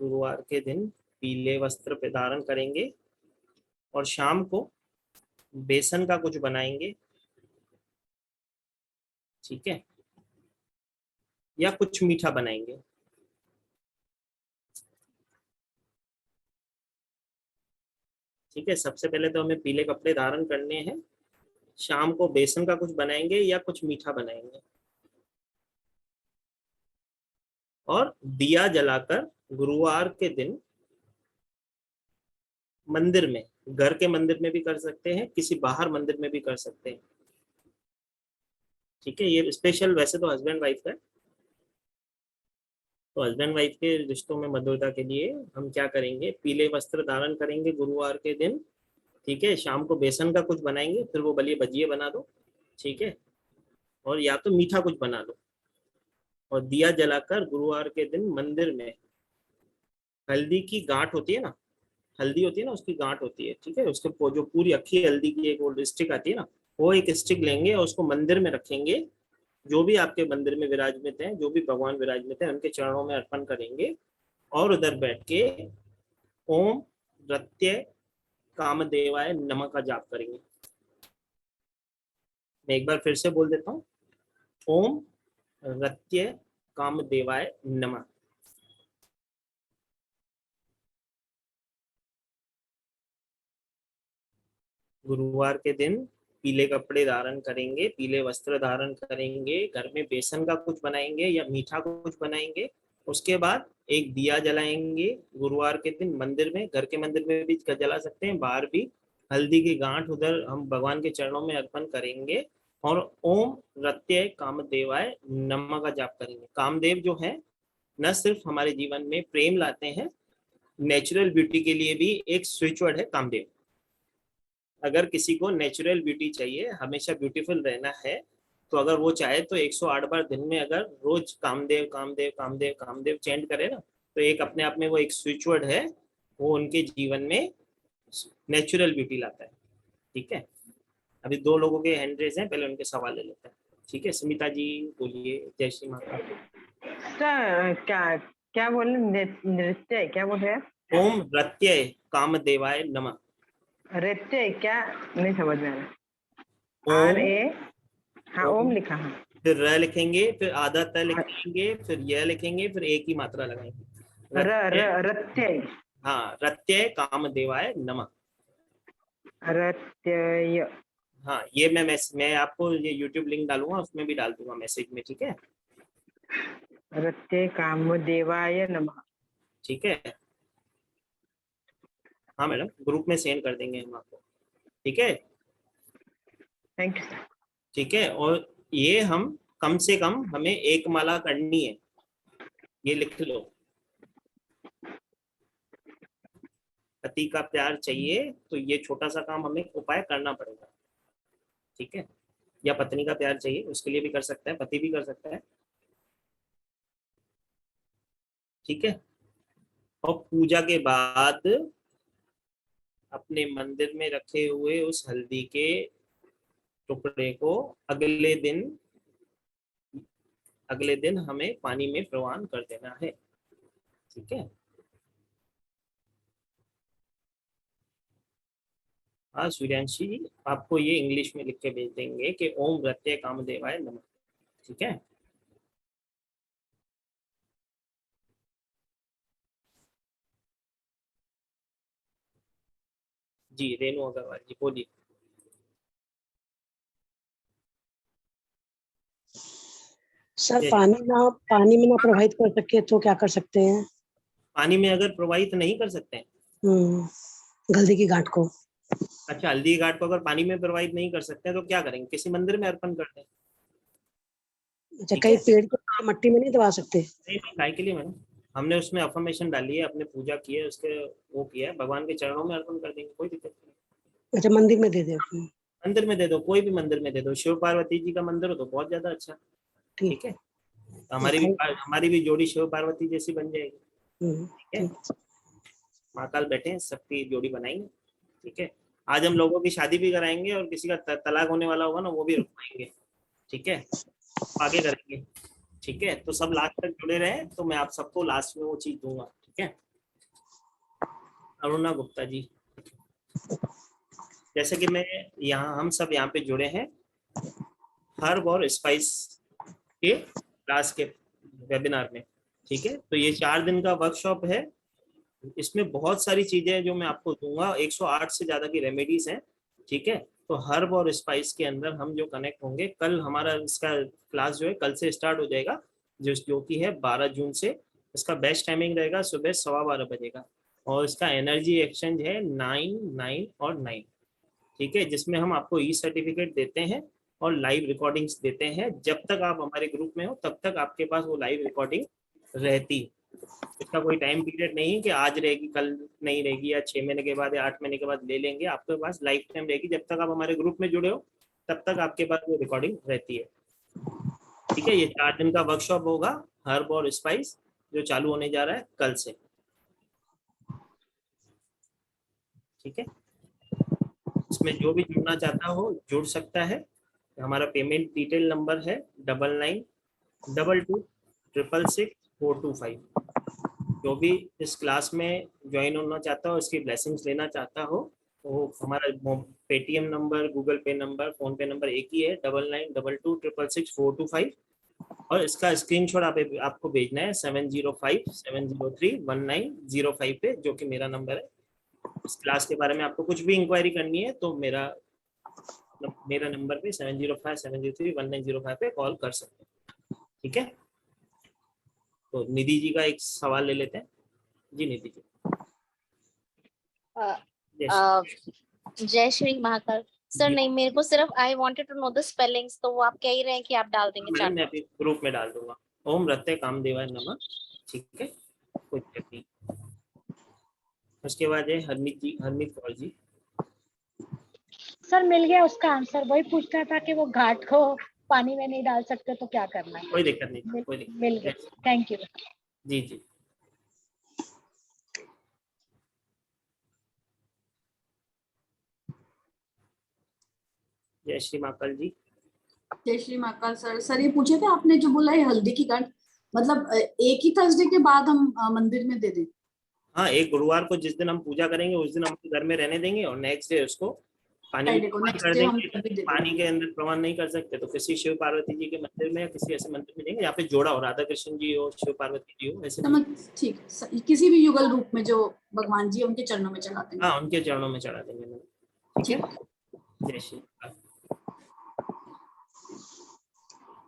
गुरुवार के दिन पीले वस्त्र पे धारण करेंगे और शाम को बेसन का कुछ बनाएंगे। ठीक है, या कुछ मीठा बनाएंगे। ठीक है, सबसे पहले तो हमें पीले कपड़े धारण करने हैं, शाम को बेसन का कुछ बनाएंगे या कुछ मीठा बनाएंगे, और दिया जलाकर गुरुवार के दिन मंदिर में घर के मंदिर में भी कर सकते हैं, किसी बाहर मंदिर में भी कर सकते हैं। ठीक है, ये स्पेशल वैसे तो हस्बैंड वाइफ का है। तो हस्बैंड वाइफ के रिश्तों में मधुरता के लिए हम क्या करेंगे, पीले वस्त्र धारण करेंगे गुरुवार के दिन। ठीक है, शाम को बेसन का कुछ बनाएंगे, फिर वो बलिए भजिए बना दो। ठीक है, और या तो मीठा कुछ बना लो, और दिया जलाकर गुरुवार के दिन मंदिर में हल्दी की गांठ होती है ना, हल्दी होती है ना, उसकी गांठ होती है। ठीक है, उसके जो पूरी अक्खी हल्दी की एक स्टिक आती है ना, वो एक स्टिक लेंगे और उसको मंदिर में रखेंगे। जो भी आपके मंदिर में विराजमित हैं, जो भी भगवान विराजमित हैं, उनके चरणों में अर्पण करेंगे और उधर बैठ के ओम रत्य कामदेवाय नमः का जाप करेंगे। मैं एक बार फिर से बोल देता हूँ, ओम रत्य कामदेवाय नमः। गुरुवार के दिन पीले कपड़े धारण करेंगे, पीले वस्त्र धारण करेंगे, घर में बेसन का कुछ बनाएंगे या मीठा कुछ बनाएंगे। उसके बाद एक दिया जलाएंगे गुरुवार के दिन मंदिर में, घर के मंदिर में भी जला सकते हैं, बाहर भी। हल्दी की गांठ उधर हम भगवान के चरणों में अर्पण करेंगे और ओम रत्य कामदेवाय नमः का जाप करेंगे। कामदेव जो है न सिर्फ हमारे जीवन में प्रेम लाते हैं, नेचुरल ब्यूटी के लिए भी एक स्विच वर्ड है कामदेव। अगर किसी को नेचुरल ब्यूटी चाहिए, हमेशा ब्यूटीफुल रहना है, तो अगर वो चाहे तो 108 बार दिन में अगर रोज कामदेव कामदेव कामदेव कामदेव चैंट करे ना, तो एक अपने आप में वो एक स्विच वर्ड है, वो उनके जीवन में नेचुरल ब्यूटी लाता है। ठीक है, अभी 2 लोगों के हैंड रेज हैं, पहले उनके सवाल ले लेते हैं। ठीक है, स्मिता जी बोलिए। जय श्री माता। क्या क्या बोल नृत्य क्या बोल रहे हैं? ओम रत्य कामदेवाय नमः। नृत्य क्या, नहीं समझ में आ रहा। ओम, आर ए, हाँ ओम लिखा है, फिर र लिखेंगे, फिर आधा त लिखेंगे, फिर य लिखेंगे, फिर एक ही मात्रा लगाएंगे। रत्य। हाँ, रत्य कामदेवाय नमः। रत्य। हाँ, ये मैं आपको ये YouTube लिंक डालूंगा, उसमें भी डाल दूंगा मैसेज में। ठीक है, रत्य कामदेवाय नमः। ठीक है, हाँ मैडम, ग्रुप में सेंड कर देंगे हम आपको। ठीक है, थैंक यू सर। ठीक है, और ये हम कम से कम हमें 1 माला करनी है, ये लिख लो। पति का प्यार चाहिए तो ये छोटा सा काम हमें उपाय करना पड़ेगा। ठीक है, या पत्नी का प्यार चाहिए, उसके लिए भी कर सकता है, पति भी कर सकता है। ठीक है, और पूजा के बाद अपने मंदिर में रखे हुए उस हल्दी के टुकड़े को अगले दिन हमें पानी में प्रवान कर देना है। ठीक है, हाँ सूर्यांशी जी, आपको ये इंग्लिश में लिख के भेज देंगे कि ओम रत्य कामदेवाय नमः। ठीक है, जी रेणु अग्रवाल जी बोलिए। सर पानी में ना प्रवाहित कर सके तो क्या कर सकते हैं? पानी में अगर प्रवाहित नहीं कर सकते हैं, हल्दी की गांठ को। अच्छा, हल्दी घाट को अगर पानी में प्रवाहित नहीं कर सकते हैं तो क्या करेंगे, किसी मंदिर में अर्पण करते हैं। अच्छा, कई पेड़ को मट्टी में नहीं दबा सकते? नहीं, काय के लिए मैडम, हमने उसमें अफर्मेशन डाली है, अपने पूजा की है, उसके वो किया है, भगवान के चरणों में अर्पण कर देंगे, कोई दिक्कत नहीं। अच्छा, मंदिर में दे दे? मंदिर में दे दो, कोई भी मंदिर में दे दो, शिव पार्वती जी का मंदिर हो तो बहुत ज्यादा अच्छा। ठीक है, तो हमारी भी जोड़ी शिव पार्वती जैसी बन जाएगी। ठीक है, महाकाल बैठे हैं, सबकी जोड़ी बनाएंगे। ठीक है, आज हम लोगों की शादी भी कराएंगे और किसी का तलाक होने वाला होगा ना, वो भी रुकवाएंगे। ठीक है, आगे करेंगे। ठीक है, तो सब लास्ट तक जुड़े रहे, तो मैं आप सबको लास्ट में वो चीज दूंगा। ठीक है, अरुणा गुप्ता जी, जैसे कि मैं हम सब यहाँ पे जुड़े हैं हर्ब और स्पाइस के क्लास के वेबिनार में। ठीक है, तो ये 4 दिन का वर्कशॉप है, इसमें बहुत सारी चीजें जो मैं आपको दूंगा, 108 से ज्यादा की रेमेडीज हैं। ठीक है, तो हर्ब और स्पाइस के अंदर हम जो कनेक्ट होंगे, कल हमारा इसका क्लास जो है कल से स्टार्ट हो जाएगा, जो कि है 12 जून से। इसका बेस्ट टाइमिंग रहेगा सुबह 12:15 बजे का, और इसका एनर्जी एक्सचेंज है 9, 9 और 9, ठीक है, जिसमें हम आपको ई सर्टिफिकेट देते हैं और लाइव रिकॉर्डिंग्स देते हैं। जब तक आप हमारे ग्रुप में हो तब तक आपके पास वो लाइव रिकॉर्डिंग रहती है। इसका कोई टाइम पीरियड नहीं है कि आज रहेगी कल नहीं रहेगी, या 6 महीने के बाद या 8 महीने के बाद ले लेंगे। आपके पास लाइफ टाइम रहेगी, जब तक आप हमारे ग्रुप में जुड़े हो तब तक आपके पास वो रिकॉर्डिंग रहती है, ठीक है। ये 4 दिन का वर्कशॉप होगा हर्ब और स्पाइस, जो चालू होने जा रहा है कल से, ठीक है। इसमें जो भी जुड़ना चाहता हो जुड़ सकता है। हमारा पेमेंट डिटेल नंबर है 9922666425। जो भी इस क्लास में ज्वाइन होना चाहता हो, इसकी ब्लेसिंग्स लेना चाहता हो, तो हमारा पेटीएम नंबर, गूगल पे नंबर, फोन पे नंबर एक ही है 9922666425, और इसका स्क्रीनशॉट आपको भेजना है 7057031905 पे, जो कि मेरा नंबर है। इस क्लास के बारे में आपको कुछ भी इंक्वायरी करनी है तो मेरा नंबर पे 7057031905 पे कॉल कर सकते हैं, ठीक है। तो निधि जी का एक सवाल ले लेते हैं। जी निधि जी। जय श्री महाकाल सर। नहीं, मेरे को सिर्फ I wanted to know the spellings, तो वो आप कह ही रहे हैं कि आप डाल देंगे। मैं अभी ग्रुप में डाल दूंगा। ओम रत्ते कामदेवाय नमः, ठीक है, कोई दिक्कत नहीं। उसके बाद है हरमीत कौर जी। सर मिल गया उसका आंसर, वही पूछना था कि वो घाट को पानी में नहीं डाल सकते तो क्या करना है। कोई दिक्कत नहीं, कोई दिक्कत। मिल गया, थैंक यू। जी जी। जय श्री महाकाल जी। जय श्री महाकाल सर। सर ये पूछे थे आपने जो बोला है हल्दी की गांठ, मतलब एक ही थर्सडे के बाद हम मंदिर में दे दें? हाँ, एक गुरुवार को जिस दिन हम पूजा करेंगे उस दिन हम घर में रहने देंगे, और नेक्स्ट डे उसको पानी में कर देंगे। पानी के अंदर प्रवान नहीं कर सकते तो किसी शिव पार्वती जी के मंदिर में या किसी ऐसे मंदिर में देंगे यहाँ पे जोड़ा हो, राधा कृष्ण जी हो, शिव पार्वती जी हो, ऐसे। ठीक, किसी भी युगल रूप में जो भगवान जी उनके चरणों में चढ़ाते हैं। हाँ, उनके चरणों में चढ़ा देंगे, ठीक है। जय श्री।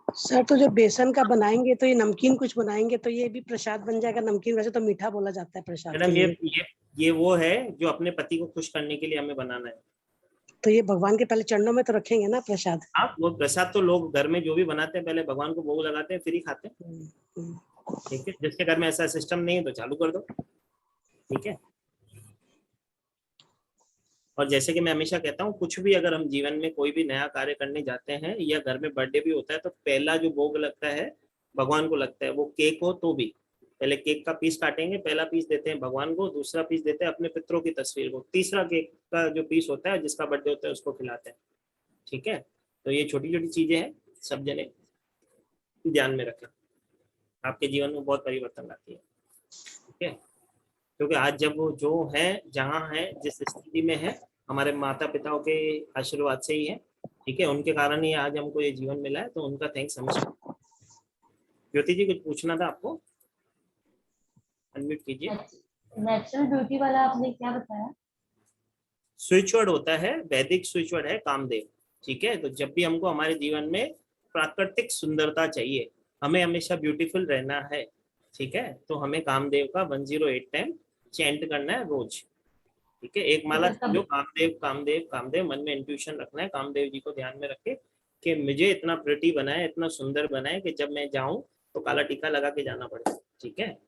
सर तो जो बेसन का बनाएंगे तो ये नमकीन कुछ बनाएंगे तो ये भी प्रसाद बन जाएगा नमकीन? वैसे तो मीठा बोला जाता है प्रसाद। मैडम ये वो है जो अपने पति को खुश करने के लिए हमें बनाना है। तो ये भगवान के पहले चरणों में तो रखेंगे ना प्रसाद? हाँ, वो प्रसाद तो लोग घर में जो भी बनाते हैं पहले भगवान को भोग लगाते हैं फिर ही खाते हैं, ठीक है। जिसके घर में ऐसा सिस्टम नहीं है तो चालू कर दो, ठीक है। और जैसे कि मैं हमेशा कहता हूँ, कुछ भी अगर हम जीवन में कोई भी नया कार्य करने जाते हैं या घर में बर्थडे भी होता है तो पहला जो भोग लगता है भगवान को लगता है, वो केक हो तो भी पहले केक का पीस काटेंगे, पहला पीस देते हैं भगवान को, दूसरा पीस देते हैं अपने पितरों की तस्वीर को, तीसरा केक का जो पीस होता है जिसका बर्थडे होता है उसको खिलाते हैं, ठीक है। तो ये छोटी छोटी चीजें हैं, सब जने ध्यान में रखें, आपके जीवन में बहुत परिवर्तन लाती है, ठीक है। क्योंकि आज जब वो जो है जहाँ है जिस स्थिति में है हमारे माता पिताओं के आशीर्वाद से ही है, ठीक है। उनके कारण ही आज हमको ये जीवन मिला है, तो उनका थैंक्स हमेशा। ज्योति जी कुछ पूछना था आपको, अनम्यूट कीजिए। नेचुरल ब्यूटी वाला आपने क्या बताया? स्विच वर्ड होता है, वैदिक स्विच वर्ड है कामदेव, ठीक है। तो जब भी हमको हमारे जीवन में प्राकृतिक सुंदरता चाहिए, हमें हमेशा ब्यूटीफुल रहना है, ठीक है, तो हमें कामदेव का 108 टाइम चैंट करना है रोज, ठीक है। एक माला जो कामदेव कामदेव कामदेव, मन में इंट्यूशन रखना है, कामदेव जी को ध्यान में रखे कि मुझे इतना प्रिटी बनाए, इतना सुंदर बनाए कि जब मैं जाऊं तो काला टीका लगा के जाना पड़े, ठीक है।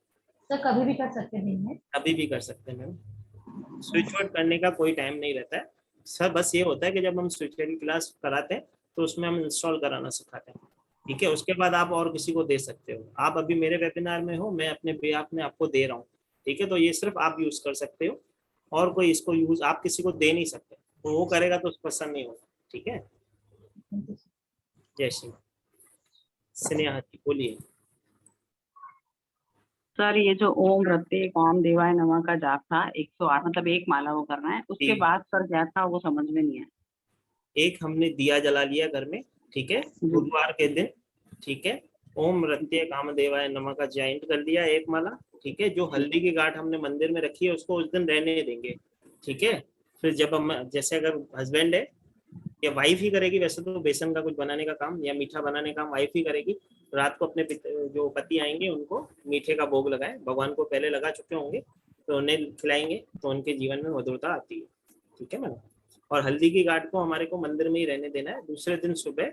सर कभी भी कर सकते हैं? कभी भी कर सकते हैं मैम, स्विच वर्ड करने का कोई टाइम नहीं रहता है सर। बस ये होता है कि जब हम स्विच वर्ड की क्लास कराते हैं तो उसमें हम इंस्टॉल कराना सिखाते हैं, ठीक है। उसके बाद आप और किसी को दे सकते हो। आप अभी मेरे वेबिनार में हो, मैं अपने बेआप में आपको दे रहा हूँ, ठीक है। तो ये सिर्फ आप यूज कर सकते हो और कोई इसको यूज आप किसी को दे नहीं सकते, तो वो करेगा तो उसको पसंद नहीं होगा, ठीक है। जय श्री। स्नेहा जी बोलिए। सर ये जो ओम रत्ते काम देवाय नमः का जाप था 108, मतलब एक माला वो करना है, उसके बाद सर क्या था वो समझ में नहीं आया। एक हमने दिया जला लिया घर में, ठीक है, बुधवार के दिन, ठीक है। ओम रत्ते कामदेवाय नमः का जॉइंट कर लिया एक माला, ठीक है। जो हल्दी की गांठ हमने मंदिर में रखी है उसको उस दिन रहने देंगे, ठीक है। फिर जब हम जैसे अगर हस्बैंड है या वाइफ ही करेगी, वैसे तो बेसन का कुछ बनाने का काम या मीठा बनाने का काम वाइफ ही करेगी, रात को अपने जो पति आएंगे उनको मीठे का भोग लगाए, भगवान को पहले लगा चुके होंगे, तो उन्हें खिलाएंगे तो उनके जीवन में मधुरता आती है। ठीक है मैडम। और हल्दी की घाट को हमारे को मंदिर में ही रहने देना है। दूसरे दिन सुबह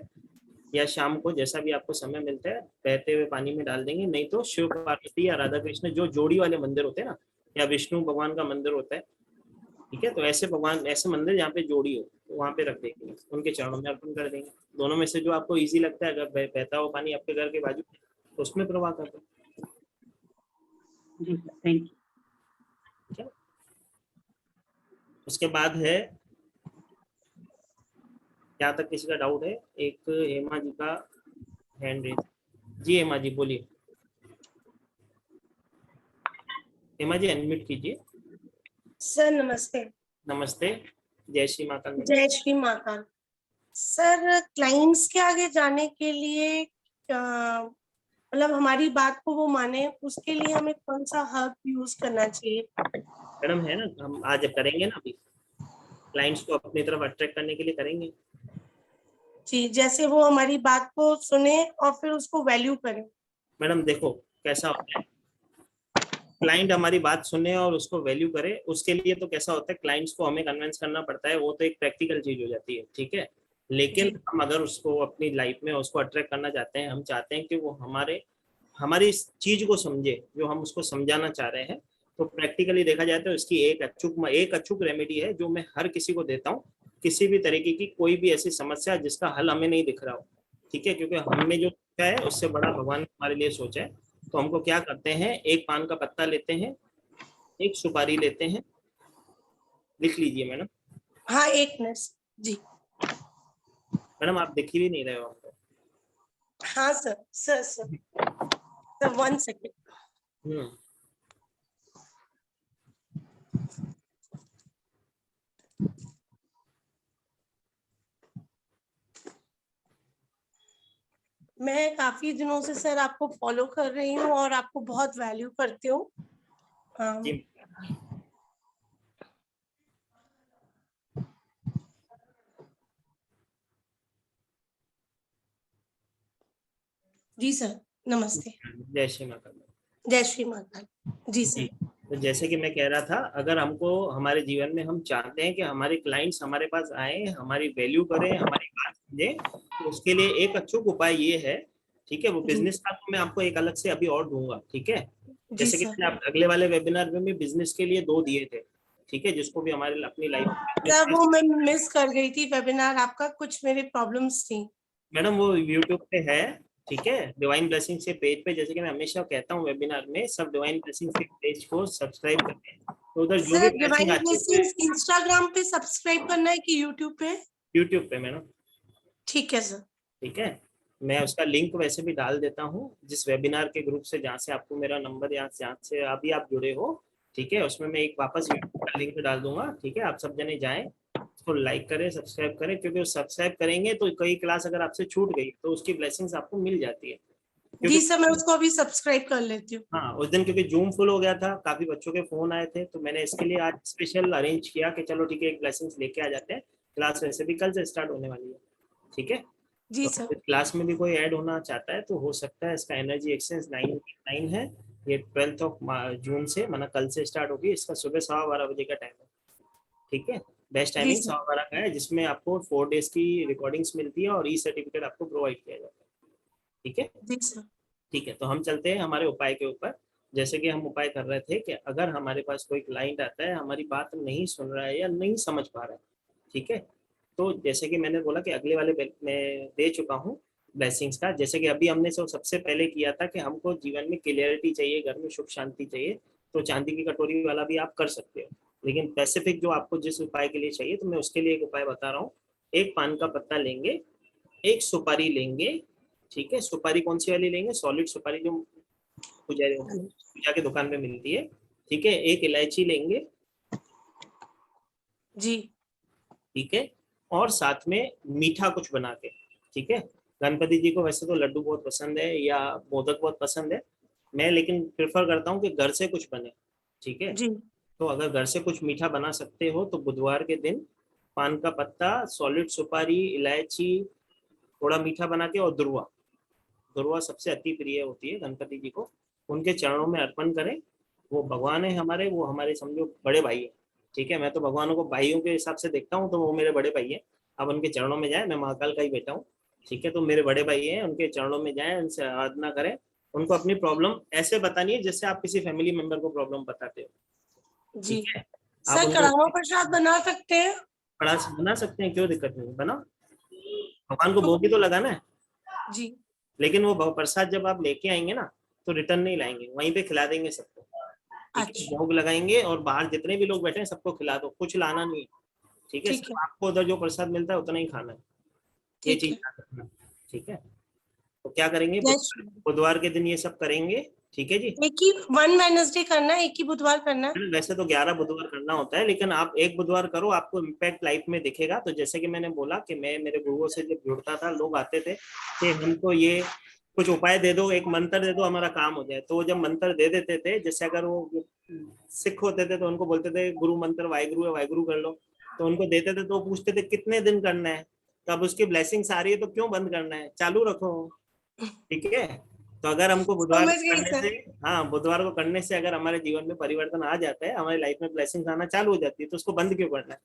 या शाम को जैसा भी आपको समय मिलता है बहते हुए पानी में डाल देंगे, नहीं तो शिव पार्वती या राधा कृष्ण जो जोड़ी वाले मंदिर होते हैं ना, या विष्णु भगवान का मंदिर होता है, ठीक है, तो ऐसे भगवान ऐसे मंदिर जहाँ पे जोड़ी हो तो वहाँ पे रख देंगे, उनके चरणों में अर्पण कर देंगे। दोनों में से जो आपको इजी लगता है, अगर बहता हुआ पानी आपके घर के बाजू तो उसमें प्रवाह कर दो। जी सर, थैंक यू। उसके बाद है, यहाँ तक किसी का डाउट है? एक हेमा जी का हैंड रेज। जी हेमा जी बोलिए। हेमा जी अनम्यूट कीजिए। सर नमस्ते। नमस्ते, जय श्री महाकाल। जय श्री महाकाल। सर क्लाइंट्स के आगे जाने के लिए मतलब हमारी बात को वो माने, उसके लिए हमें कौन सा हर्ब यूज करना चाहिए? मैडम है ना, हम आज करेंगे ना, अभी क्लाइंट्स को अपनी तरफ अट्रैक्ट करने के लिए करेंगे जी, जैसे वो हमारी बात को सुने और फिर उसको वैल्यू करें। मैडम देखो कैसा होता है, क्लाइंट हमारी बात सुने और उसको वैल्यू करे, उसके लिए तो कैसा होता है, क्लाइंट्स को हमें कन्विंस करना पड़ता है, वो तो एक प्रैक्टिकल चीज हो जाती है। ठीक है, लेकिन हम अगर उसको अपनी लाइफ में उसको अट्रैक्ट करना चाहते हैं, हम चाहते हैं कि वो हमारी इस चीज को समझे जो हम उसको समझाना चाह रहे हैं, तो प्रैक्टिकली देखा जाए तो इसकी एक अचूक रेमेडी है जो मैं हर किसी को देता हूँ, किसी भी तरीके की कोई भी ऐसी समस्या जिसका हल हमें नहीं दिख रहा हो। ठीक है, क्योंकि हमने जो सोचा है उससे बड़ा भगवान ने हमारे लिए सोचा है। तो हमको क्या करते हैं, एक पान का पत्ता लेते हैं, एक सुपारी लेते हैं, लिख लीजिए मैडम। हाँ, एक मिनट जी। मैडम आप दिख ही नहीं रहे हो हमको। हाँ सर 1 सेकेंड। मैं काफी दिनों से सर आपको फॉलो कर रही हूँ और आपको बहुत वैल्यू करती हूँ। जी सर नमस्ते। जय श्री महाकाल। जय श्री महाकाल। जी सर। तो जैसे कि मैं कह रहा था, अगर हमको हमारे जीवन में हम चाहते हैं कि हमारे क्लाइंट्स हमारे पास आए, हमारी वैल्यू करें, हमारी बात समझे, तो उसके लिए एक अचूक उपाय ये है। ठीक है, वो बिजनेस का तो मैं आपको एक अलग से अभी और दूंगा। ठीक है, जैसे कि मैंने अगले वाले वेबिनार में भी बिजनेस के लिए 2 दिए थे। ठीक है, जिसको भी हमारे अपनी लाइफ में वो मैं मिस कर गई थी वेबिनार आपका, कुछ मेरे प्रॉब्लम्स थी। मैडम वो यूट्यूब पे है। ठीक है, डिवाइन ब्लेसिंग से पेज पे, जैसे कि मैं हमेशा कहता हूँ वेबिनार में, सब डिवाइन ब्लेसिंग के पेज को सब्सक्राइब करें, तो उधर जो भी ब्लेसिंग आती है। इंस्टाग्राम पे सब्सक्राइब करना है कि यूट्यूब पे? यूट्यूब पे मैडम। ठीक है सर। ठीक है, मैं उसका लिंक वैसे भी डाल देता हूँ जिस वेबिनार के ग्रुप से, जहाँ से आपको मेरा नंबर या जहाँ से अभी आप जुड़े हो। ठीक है, उसमें मैं एक वापस यूट्यूब का लिंक डाल दूंगा। ठीक है, आप सब जने जाएं, उसको लाइक करें, सब्सक्राइब करें, क्योंकि सब्सक्राइब करेंगे तो कई क्लास अगर आपसे छूट गई तो उसकी ब्लेसिंग्स आपको मिल जाती है। जी सर, मैं उसको अभी सब्सक्राइब कर लेती हूँ। हाँ, उस दिन क्योंकि जूम फुल हो गया था, काफी बच्चों के फोन आए थे, तो मैंने इसके लिए आज स्पेशल अरेंज किया कि चलो ठीक है, एक ब्लेसिंग्स लेके आ जाते हैं। क्लास वैसे भी कल से स्टार्ट होने वाली है। ठीक है जी तो सर। क्लास में भी कोई ऐड होना चाहता है तो हो सकता है। इसका एनर्जी एक्सचेंज 9 है। ये 12 जून से, माना कल से स्टार्ट होगी। इसका सुबह 12:15 बजे का टाइम है। ठीक है, बेस्ट टाइमिंग 12:15 का है, जिसमें आपको 4 डेज की रिकॉर्डिंग्स मिलती है और ई सर्टिफिकेट आपको प्रोवाइड किया जाता है। ठीक है जी सर। ठीक है, तो हम चलते हैं हमारे उपाय के ऊपर। जैसे कि हम उपाय कर रहे थे कि अगर हमारे पास कोई क्लाइंट आता है, हमारी बात नहीं सुन रहा है या नहीं समझ पा रहा है, ठीक है, तो जैसे कि मैंने बोला कि अगले वाले में दे चुका हूँ ब्लेसिंग्स का। जैसे कि अभी हमने सबसे पहले किया था कि हमको जीवन में क्लियरिटी चाहिए, घर में सुख शांति चाहिए, तो चांदी की कटोरी वाला भी आप कर सकते हो। लेकिन स्पेसिफिक जो आपको जिस उपाय के लिए चाहिए, तो मैं उसके लिए एक उपाय बता रहा हूँ। एक पान का पत्ता लेंगे, एक सुपारी लेंगे। ठीक है, सुपारी कौन सी वाली लेंगे? सॉलिड सुपारी जो पूजा की दुकान पे मिलती है। ठीक है, एक इलायची लेंगे जी। ठीक है, और साथ में मीठा कुछ बना के। ठीक है, गणपति जी को वैसे तो लड्डू बहुत पसंद है या मोदक बहुत पसंद है, मैं लेकिन प्रेफर करता हूँ कि घर से कुछ बने। ठीक है जी। तो अगर घर से कुछ मीठा बना सकते हो तो बुधवार के दिन पान का पत्ता, सॉलिड सुपारी, इलायची, थोड़ा मीठा बना के, और दुर्वा सबसे अति प्रिय होती है गणपति जी को, उनके चरणों में अर्पण करें। वो भगवान है हमारे, वो हमारे समझो बड़े भाई है। ठीक है, मैं तो भगवानों को भाइयों के हिसाब से देखता हूँ, तो वो मेरे बड़े भाई है। अब उनके चरणों में जाए, मैं महाकाल का ही बेटा हूँ। ठीक है, तो मेरे बड़े भाई हैं, उनके चरणों में जाए, उनसे आराधना करें, उनको अपनी प्रॉब्लम ऐसे बतानी है जैसे आप किसी फैमिली मेंबर को प्रॉब्लम बताते हो। जी ठीक है, आप सर, उनको कड़ावा प्रसाद बना सकते हैं? बना सकते हैं, क्यों दिक्कत नहीं, बना। भगवान को भोग ही तो लगाना है। जी लेकिन वो प्रसाद जब आप लेके आएंगे ना, तो रिटर्न नहीं लाएंगे, वहीं पे खिला देंगे सबको। ठीक है, अच्छा भोग लगाएंगे और बाहर जितने भी लोग बैठे हैं सबको खिला दो, कुछ लाना नहीं है। ठीक है, ठीक सिर्फ है आपको उधर जो प्रसाद मिलता है उतना ही खाना है, ये ठीक चीज है। याद रखना। ठीक है, तो क्या करेंगे, जय श्री बुधवार के दिन ये सब करेंगे। ठीक है जी। एक ही 1 वेडनेसडे करना है, एक ही बुधवार करना है? वैसे तो 11 बुधवार करना होता है, लेकिन आप एक बुधवार करो, आपको इम्पैक्ट लाइफ में दिखेगा। तो जैसे कि मैंने बोला कि मैं मेरे गुरुओं से जब जुड़ता था, लोग आते थे कि हमको ये कुछ उपाय दे दो, एक मंत्र दे दो, हमारा काम हो जाए। तो वो जब मंत्र दे देते थे, जैसे अगर वो सिख होते थे तो उनको बोलते थे गुरु मंत्र वाहिगुरु है, वाहिगुरु कर लो, तो उनको देते थे, तो वो पूछते थे कितने दिन करना है, तो अब उसकी ब्लेसिंग्स आ रही है तो क्यों बंद करना है, चालू रखो। ठीक है, तो अगर हमको बुधवार समझ को गई करने सर। से, हाँ, बुधवार को करने से अगर हमारे जीवन में परिवर्तन आ जाता है, हमारी लाइफ में ब्लेसिंग्स आना चालू हो जाती है, तो उसको बंद क्यों करना है।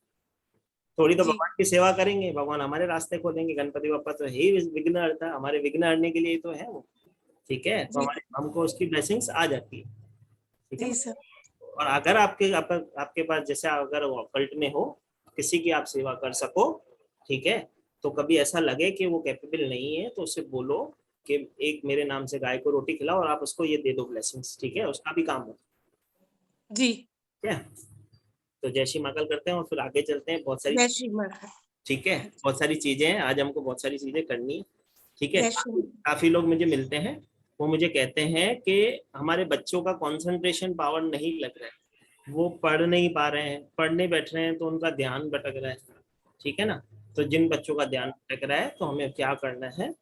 थोड़ी तो जी भगवान की सेवा करेंगे, भगवान हमारे रास्ते खोलेंगे। गणपति बप्पा तो है ही विघ्नहर्ता, हमारे विघ्न हरने के लिए तो है वो। ठीक है, तो जी हमारे हमको उसकी ब्लेसिंग्स आ जाती है। ठीक है जी ना? सर। और अगर आपके पास जैसे अगर ऑकल्ट में हो, किसी की आप सेवा कर सको, ठीक है, तो कभी ऐसा लगे कि वो कैपेबल नहीं है, तो उससे बोलो कि एक मेरे नाम से गाय को रोटी खिलाओ और आप उसको ये दे दो ब्लेसिंग्स। ठीक है, उसका भी काम हो। जी ठीक है, तो जय श्री महाकाल करते हैं और फिर आगे चलते हैं। बहुत सारी, जय श्री महाकाल। ठीक है, बहुत सारी चीजें हैं आज, हमको बहुत सारी चीजें करनी है। ठीक है, जय श्री काफी लोग मुझे मिलते हैं, वो मुझे कहते हैं कि हमारे बच्चों का कंसंट्रेशन पावर नहीं लग रहा है, वो पढ़ नहीं पा रहे हैं, पढ़ने बैठ रहे हैं तो उनका ध्यान भटक रहा है। ठीक है ना, तो जिन बच्चों का ध्यान भटक रहा है, तो हमें क्या करना है,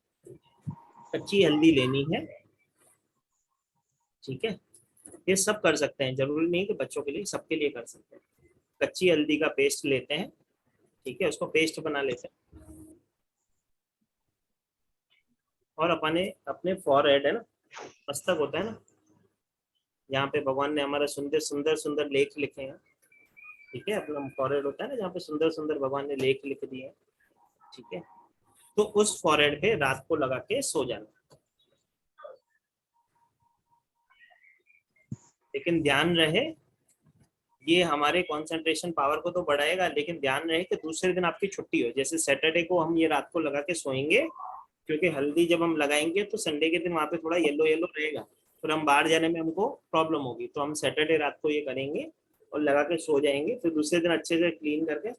कच्ची हल्दी लेनी है। ठीक है, ये सब कर सकते हैं, जरूरी नहीं कि बच्चों के लिए, सबके लिए कर सकते हैं। कच्ची हल्दी का पेस्ट लेते हैं। ठीक है, उसको पेस्ट बना लेते हैं और अपने अपने फॉरहेड है ना, मस्तक होता है ना, यहाँ पे भगवान ने हमारा सुंदर सुंदर सुंदर लेख लिखे हैं। ठीक है, अपना फॉरहेड होता है ना, जहाँ पे सुंदर सुंदर भगवान ने लेख लिख दिए हैं। ठीक है, तो उस फॉरहेड पे रात को लगा के सो जाना। लेकिन ध्यान रहे, ये हमारे कंसंट्रेशन पावर को तो बढ़ाएगा, लेकिन ध्यान रहे कि दूसरे दिन आपकी छुट्टी हो। जैसे सैटरडे को हम ये रात को लगा के सोएंगे, क्योंकि हल्दी जब हम लगाएंगे तो संडे के दिन वहां पे थोड़ा येलो येलो रहेगा, फिर हम बाहर जाने में हमको प्रॉब्लम होगी। तो हम सैटरडे रात को ये करेंगे और लगा के सो जाएंगे, फिर दूसरे दिन अच्छे से क्लीन करके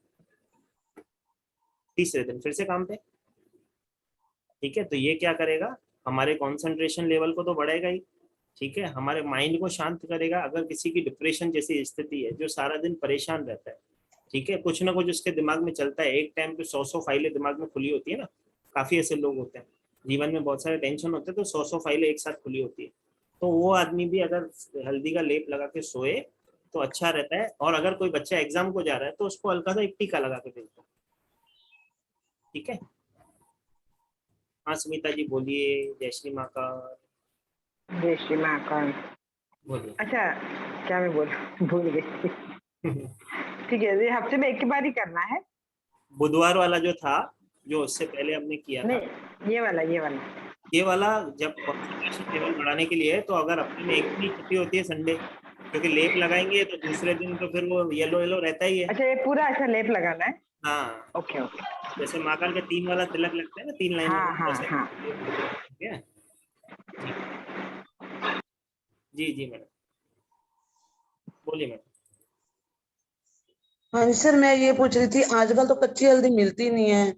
तीसरे दिन फिर से काम पे। ठीक है, तो ये क्या करेगा, हमारे कंसंट्रेशन लेवल को तो बढ़ाएगा ही। ठीक है, हमारे माइंड को शांत करेगा। अगर किसी की डिप्रेशन जैसी स्थिति है, जो सारा दिन परेशान रहता है, ठीक है, कुछ ना कुछ उसके दिमाग में चलता है, एक टाइम पे 100 फाइलें दिमाग में खुली होती है ना, काफी ऐसे लोग होते हैं जीवन में, बहुत सारे टेंशन होते हैं, तो 100 फाइलें एक साथ खुली होती है। तो वो आदमी भी अगर हल्दी का लेप लगा के सोए तो अच्छा रहता है। और अगर कोई बच्चा एग्जाम को जा रहा है तो उसको हल्का सा एक टीका लगा के भेज दो। ठीक है, हाँ सुमिता जी बोलिए। जय श्री महाकाल। जय श्री महाकाल। बोलिए। अच्छा, क्या मैं भूल गई। ठीक है, ये हफ्ते में एक ही बार ही करना है? बुधवार वाला जो था, जो उससे पहले हमने किया था, नहीं, ये वाला जब कंसंट्रेशन लेवल बढ़ाने के लिए, तो अगर हफ्ते में एक दिन ही छुट्टी होती है संडे, क्योंकि लेप लगाएंगे तो दूसरे दिन तो फिर वो येलो येलो रहता ही है। अच्छा, ये पूरा अच्छा लेप लगाना है? हाँ, ओके ओके। जैसे महाकाल के 3 वाला तिलक लगता है ना, 3 लाइन हाँ हाँ हाँ। ठीक है जी। जी मैडम बोलिए मैडम। हाँ जी सर, मैं ये पूछ रही थी, आजकल तो कच्ची हल्दी मिलती नहीं है,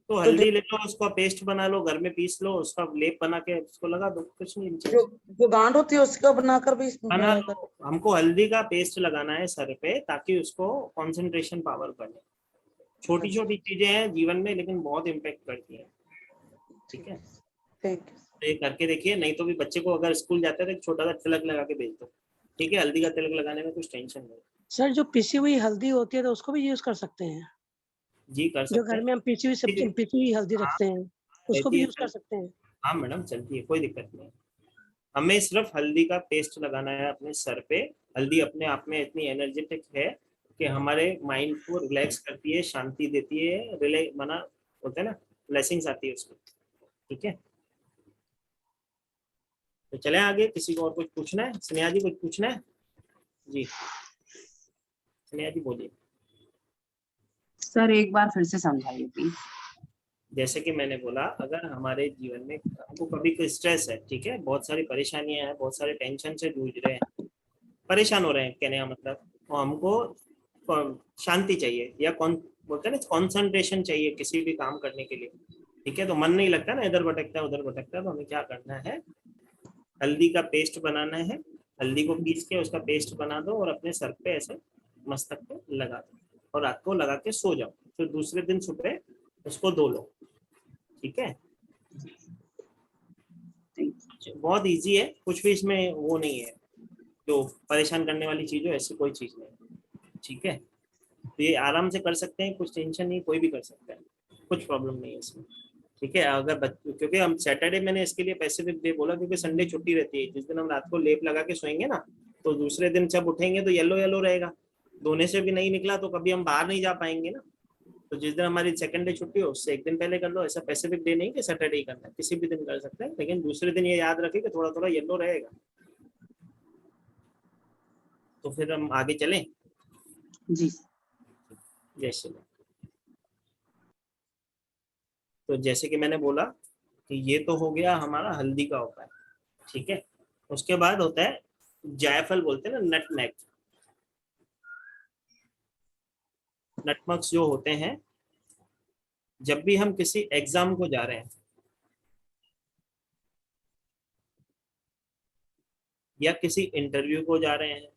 तो हल्दी ले लो, उसका पेस्ट बना लो, घर में पीस लो, उसका लेप बना के उसको लगा दो, कुछ नहीं। जो गांठ होती है उसका बनाकर भी बना लो। हमको हल्दी का पेस्ट लगाना है सर पे, ताकि उसको कंसंट्रेशन पावर बढ़े। छोटी छोटी चीजें हैं जीवन में, लेकिन बहुत इम्पेक्ट करती हैं। ठीक है, तो ये करके देखिए। नहीं तो भी बच्चे को अगर स्कूल जाते हैं तो छोटा सा तिलक लगा के भेज दो। ठीक है, हल्दी का तिलक लगाने में कुछ टेंशन नहीं। सर जो पिसी हुई हल्दी होती है तो उसको भी यूज कर सकते हैं? जी कर सकते जो घर में हम पिसी हुई सब्जी, पिसी हुई हल्दी रखते हैं, उसको भी यूज कर सकते हैं? हाँ मैडम, चलती है, कोई दिक्कत नहीं। हमें सिर्फ हल्दी का पेस्ट लगाना है अपने सर पे। हल्दी अपने आप में इतनी एनर्जेटिक है कि हमारे माइंड को रिलैक्स करती है, शांति देती है, रिलैक्स मना होता है ना, ब्लेसिंग्स आती है उसमें। ठीक है, तो चले आगे। किसी को और कुछ पूछना है? स्नेहा जी कुछ पूछना है? जी स्नेहा जी बोलिए। सर एक बार फिर से समझाइए प्लीज। जैसे कि मैंने बोला, अगर हमारे जीवन में हमको कभी कोई स्ट्रेस है, ठीक है, बहुत सारी परेशानियां हैं, बहुत सारे टेंशन से जूझ रहे हैं, परेशान हो रहे हैं, कहने का मतलब, तो हमको शांति चाहिए, या कौन बोलते हैं ना, कॉन्सेंट्रेशन चाहिए किसी भी काम करने के लिए। ठीक है, तो मन नहीं लगता ना, इधर भटकता है उधर भटकता है, तो हमें क्या करना है, हल्दी का पेस्ट बनाना है। हल्दी को पीस के उसका पेस्ट बना दो और अपने सर पे ऐसे मस्तक पे लगा दो, और रात को लगा के सो जाओ। फिर दूसरे दिन सुबह उसको धो लो। ठीक है, बहुत इजी है, कुछ भी इसमें वो नहीं है जो परेशान करने वाली चीज हो, ऐसी कोई चीज नहीं। ठीक है, तो ये आराम से कर सकते हैं, कुछ टेंशन नहीं, कोई भी कर सकता है, कुछ प्रॉब्लम नहीं है इसमें। ठीक है, अगर क्योंकि हम सैटरडे, मैंने इसके लिए पैसिफिक डे बोला क्योंकि संडे छुट्टी रहती है। जिस दिन हम रात को लेप लगा के सोएंगे ना, तो दूसरे दिन जब उठेंगे तो येलो येलो रहेगा, धोने से भी नहीं निकला तो कभी हम बाहर नहीं जा पाएंगे ना। तो जिस दिन हमारी सेकंड डे छुट्टी हो उससे एक दिन पहले कर लो। ऐसा पैसिफिक डे नहीं कि सैटरडे ही करना है, किसी भी दिन कर सकते हैं, लेकिन दूसरे दिन ये याद रखें कि थोड़ा थोड़ा येलो रहेगा। तो फिर हम आगे चलें। जी जय श्री राम। तो जैसे कि मैंने बोला कि ये तो हो गया हमारा हल्दी का उपाय। ठीक है, उसके बाद होता है जायफल, बोलते हैं ना, नटमेग। नटमग्स जो होते हैं, जब भी हम किसी एग्जाम को जा रहे हैं या किसी इंटरव्यू को जा रहे हैं,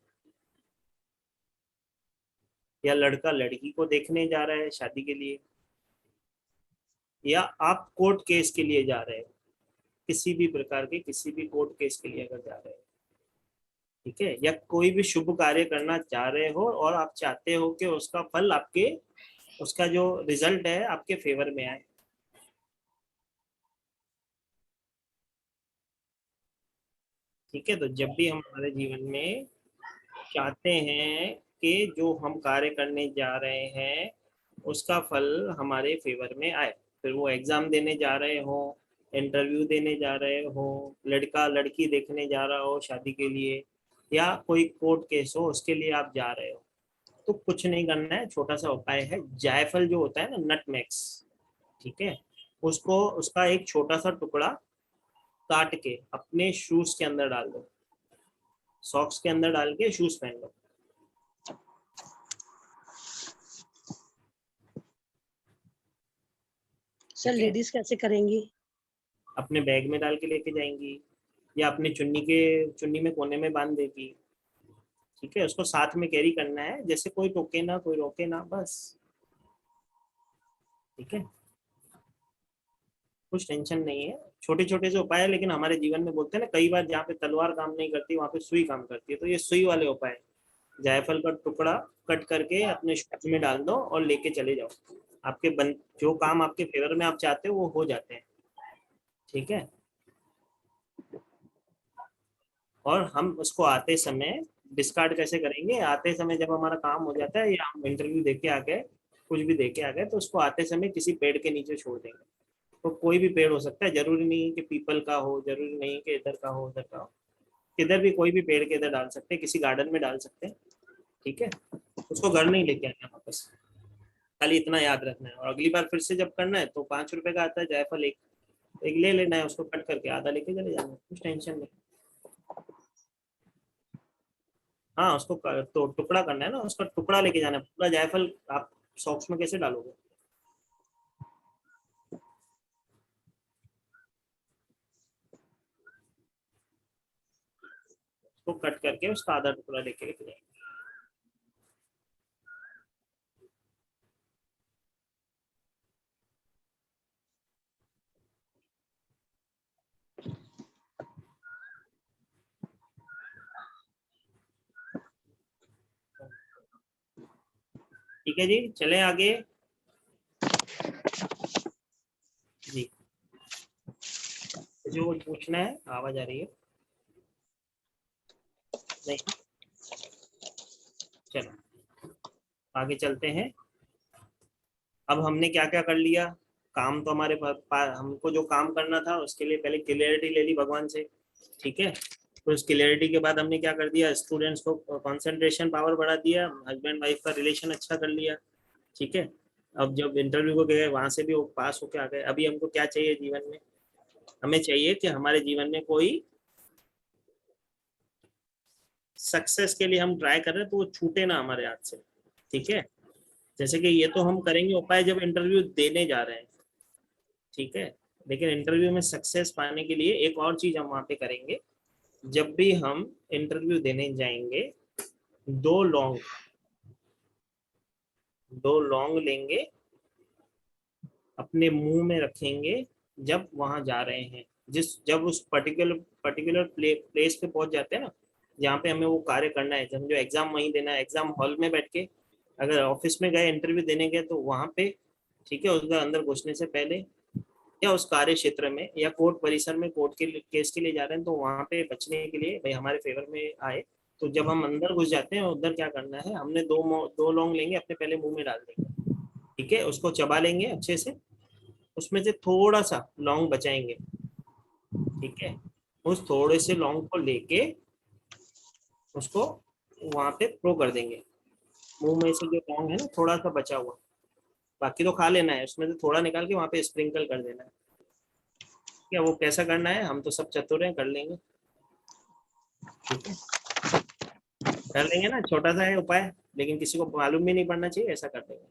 या लड़का लड़की को देखने जा रहा है शादी के लिए, या आप कोर्ट केस के लिए जा रहे हो, किसी भी प्रकार के किसी भी कोर्ट केस के लिए अगर जा रहे हो, ठीक है, या कोई भी शुभ कार्य करना चाह रहे हो और आप चाहते हो कि उसका फल आपके, उसका जो रिजल्ट है आपके फेवर में आए। ठीक है, तो जब भी हम हमारे जीवन में चाहते हैं कि जो हम कार्य करने जा रहे हैं उसका फल हमारे फेवर में आए, फिर वो एग्जाम देने जा रहे हो, इंटरव्यू देने जा रहे हो, लड़का लड़की देखने जा रहा हो शादी के लिए, या कोई कोर्ट केस हो उसके लिए आप जा रहे हो, तो कुछ नहीं करना है, छोटा सा उपाय है। जायफल जो होता है ना, नटमेग्स, ठीक है, उसको, उसका एक छोटा सा टुकड़ा काट के अपने शूज के अंदर डाल दो, सॉक्स के अंदर डाल के शूज पहन लो। सर लेडीज कैसे करेंगी? अपने बैग में डाल के लेके जाएंगी, या अपनी चुन्नी में कोने में बांध देगी। ठीक है, उसको साथ में कैरी करना है, जैसे कोई टोके ना कोई रोके ना, बस। ठीक है, कुछ टेंशन नहीं है, छोटे छोटे से उपाय है, लेकिन हमारे जीवन में बोलते हैं ना, कई बार जहाँ पे तलवार काम नहीं करती वहां पे सुई काम करती है, तो ये सुई वाले उपाय। जायफल का टुकड़ा कट करके अपने शूज में डाल दो और लेके चले जाओ, आपके जो काम आपके फेवर में आप चाहते हो वो हो जाते हैं। ठीक है, और हम उसको आते समय डिस्कार्ड कैसे करेंगे, आते समय जब हमारा काम हो जाता है या हम इंटरव्यू दे के आ गए, कुछ भी दे के आ गए, तो उसको आते समय किसी पेड़ के नीचे छोड़ देंगे। तो कोई भी पेड़ हो सकता है, जरूरी नहीं कि पीपल का हो, जरूरी नहीं कि इधर का हो उधर का हो, किधर भी कोई भी पेड़ के इधर डाल सकते हैं, किसी गार्डन में डाल सकते हैं। ठीक है, उसको घर नहीं लेके आना वापस, खाली इतना याद रखना है। और अगली बार फिर से जब करना है तो 5 रुपए का आता है जायफल, एक ले लेना है, उसको कट करके आधा लेके चले जाना, कुछ टेंशन नहीं। हाँ, उसको तो टुकड़ा करना है ना, उसका टुकड़ा लेके जाना है, पूरा जायफल आप सॉक्स में कैसे डालोगे? उसको कट करके उसका आधा टुकड़ा लेके जाएंगे। ठीक है जी, चलें आगे। जी, जो पूछना है, आवाज आ रही है? नहीं, चलो आगे चलते हैं। अब हमने क्या क्या कर लिया, काम तो हमारे हमको जो काम करना था उसके लिए पहले क्लियरिटी ले ली भगवान से, ठीक है। तो उस क्लियरिटी के बाद हमने क्या कर दिया, स्टूडेंट्स को कंसंट्रेशन पावर बढ़ा दिया, हस्बैंड वाइफ का रिलेशन अच्छा कर लिया, ठीक है। अब जब इंटरव्यू को गए वहां से भी वो पास होके आ गए। अभी हमको क्या चाहिए जीवन में, हमें चाहिए कि हमारे जीवन में कोई सक्सेस के लिए हम ट्राई कर रहे हैं तो वो छूटे ना हमारे हाथ से, ठीक है। जैसे कि ये तो हम करेंगे उपाय जब इंटरव्यू देने जा रहे हैं, ठीक है। लेकिन इंटरव्यू में सक्सेस पाने के लिए एक और चीज हम वहां पे करेंगे। जब भी हम इंटरव्यू देने जाएंगे, दो लौंग लेंगे, अपने मुंह में रखेंगे जब वहां जा रहे हैं। जब उस पर्टिकुलर प्लेस पे पहुंच जाते हैं ना, जहाँ पे हमें वो कार्य करना है, जब जो एग्जाम वहीं देना है, एग्जाम हॉल में बैठ के, अगर ऑफिस में गए इंटरव्यू देने गए तो वहां पे, ठीक है, उसका अंदर घुसने से पहले या उस कार्य क्षेत्र में या कोर्ट परिसर में कोर्ट के केस के लिए जा रहे हैं तो वहां पे बचने के लिए भाई हमारे फेवर में आए, तो जब हम अंदर घुस जाते हैं उधर क्या करना है, हमने दो लौंग लेंगे, अपने पहले मुंह में डाल देंगे, ठीक है, उसको चबा लेंगे अच्छे से, उसमें से थोड़ा सा लौंग बचाएंगे, ठीक है। उस थोड़े से लौंग को लेके उसको वहां पे थ्रो कर देंगे, मुंह में से जो लौंग है ना थोड़ा सा बचा हुआ, बाकी तो खा लेना है, उसमें से थोड़ा निकाल के वहां पे स्प्रिंकल कर देना है। क्या वो कैसा करना है, हम तो सब चतुर हैं, कर लेंगे, ठीक है, कर लेंगे ना, छोटा सा है उपाय, लेकिन किसी को मालूम भी नहीं पड़ना चाहिए, ऐसा कर देंगे।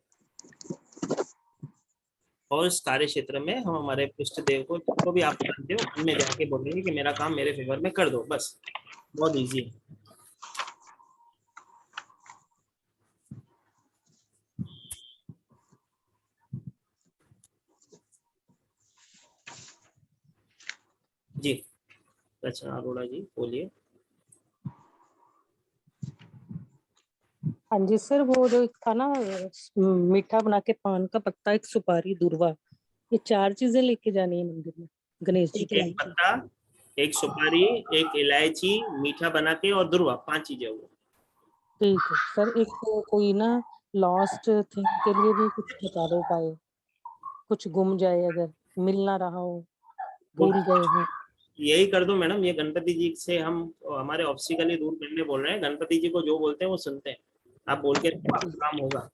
और इस कार्य क्षेत्र में हम हमारे इष्ट देव को, जिसको भी आप जानते हो, उनमें जाके बोलेंगे कि मेरा काम मेरे फेवर में कर दो, बस, बहुत ईजी है। जी रचना अरोड़ा जी बोलिए। हाँ जी सर, वो जो एक था ना मीठा बना के, पान का पत्ता, एक सुपारी, दूर्वा, ये 4 चीजें लेके जानी है मंदिर में गणेश जी के एक लिए। पत्ता, एक सुपारी, एक इलायची, मीठा बना के और दुर्वा, 5 चीजें हुई। ठीक है सर, एक कोई ना लॉस्ट थिंग के लिए भी कुछ बता दो पाए, कुछ गुम जाए अगर, मिल ना रहा हो, भूल गए हो। यही कर दो मैडम, ये गणपति जी से हम हमारे ऑब्स्टिकल दूर करने बोल रहे हैं, गणपति जी को जो बोलते हैं वो सुनते हैं, आप बोल के आपका काम होगा,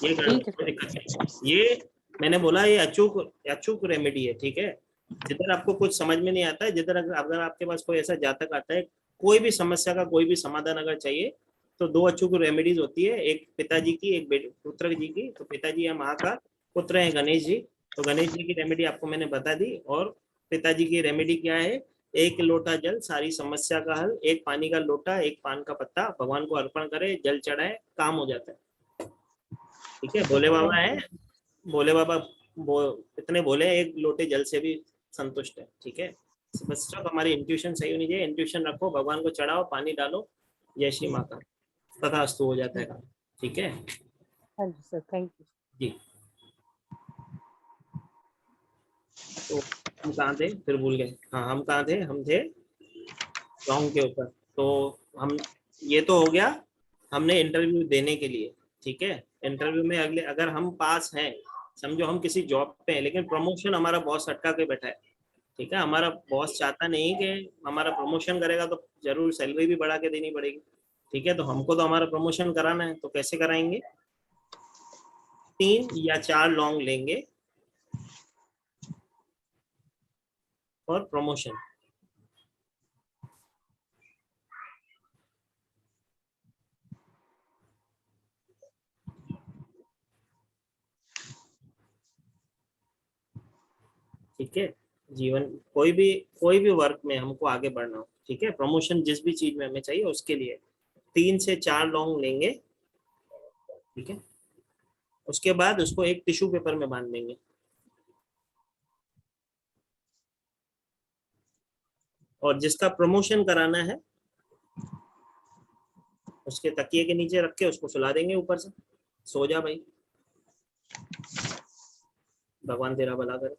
ये कर दो, कोई दिक्कत नहीं। ये मैंने बोला ये अचूक रेमेडी है, ठीक है। जिधर आपको कुछ समझ में नहीं आता है, जिधर अगर आपके पास कोई ऐसा जातक आता है, कोई भी समस्या का कोई भी समाधान अगर चाहिए, तो 2 अचूक रेमेडीज होती है, एक पिताजी की, एक पुत्र जी की। तो पिताजी है माँ का, पुत्र है गणेश जी, तो गणेश जी की रेमेडी आपको मैंने बता दी। और पिताजी की रेमेडी क्या है, 1 लोटा जल सारी समस्या का हल, 1 पानी का लोटा, 1 पान का पत्ता, भगवान को अर्पण करे, जल चढ़ाए, काम हो जाता है, ठीक है। भोले बाबा है, भोले बाबा इतने भोले, 1 लोटे जल से भी संतुष्ट है, ठीक है। बस सब हमारी इंट्यूशन सही होनी चाहिए, इंट्यूशन रखो, भगवान को चढ़ाओ, पानी डालो, जय श्री माता, तथास्तु हो जाता है काम, ठीक है। हाँ जी सर, थैंक यू जी। तो हम कहाँ थे, फिर भूल गए, हाँ हम कहाँ थे, हम थे लॉन्ग के ऊपर। तो हम, ये तो हो गया हमने इंटरव्यू देने के लिए, ठीक है। इंटरव्यू में अगले अगर हम पास हैं, समझो हम किसी जॉब पे हैं, लेकिन प्रमोशन हमारा बॉस अटका के बैठा है, ठीक है। हमारा बॉस चाहता नहीं कि हमारा प्रमोशन करेगा, तो जरूर सैलरी भी बढ़ा के देनी पड़ेगी, ठीक है। तो हमको तो हमारा प्रमोशन कराना है, तो कैसे कराएंगे, 3 या 4 लॉन्ग लेंगे और प्रमोशन, ठीक है। जीवन कोई भी वर्क में हमको आगे बढ़ना हो, ठीक है, प्रमोशन जिस भी चीज में हमें चाहिए उसके लिए 3 से 4 लॉन्ग लेंगे, ठीक है। उसके बाद उसको एक टिश्यू पेपर में बांध देंगे, और जिसका प्रमोशन कराना है उसके तकिए के नीचे रख के उसको सुला देंगे ऊपर से, सो जा भाई, भगवान तेरा भला करे।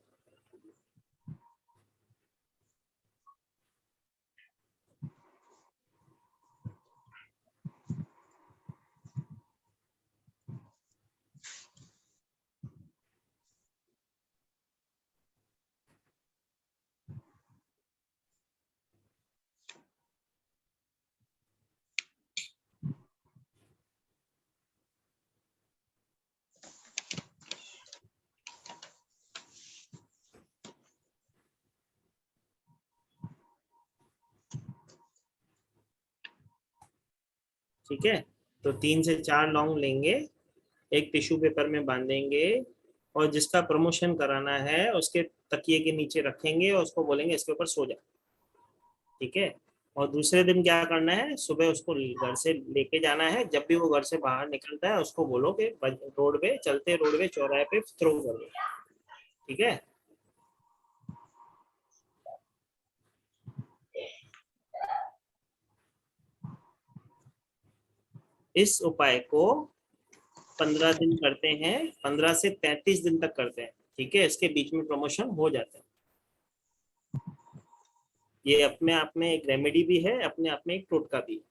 ठीक है, तो 3 से 4 लौंग लेंगे, एक टिश्यू पेपर में बांधेंगे और जिसका प्रमोशन कराना है उसके तकिए के नीचे रखेंगे और उसको बोलेंगे इसके ऊपर सो जा। ठीक है, और दूसरे दिन क्या करना है, सुबह उसको घर से लेके जाना है। जब भी वो घर से बाहर निकलता है उसको बोलो कि रोड पे चलते, रोड पे चौराहे पे थ्रो कर दो। ठीक है, इस उपाय को 15 दिन करते हैं, 15 से 33 दिन तक करते हैं। ठीक है, इसके बीच में प्रमोशन हो जाता है। ये अपने आप में एक रेमेडी भी है, अपने आप में एक टोटका भी है।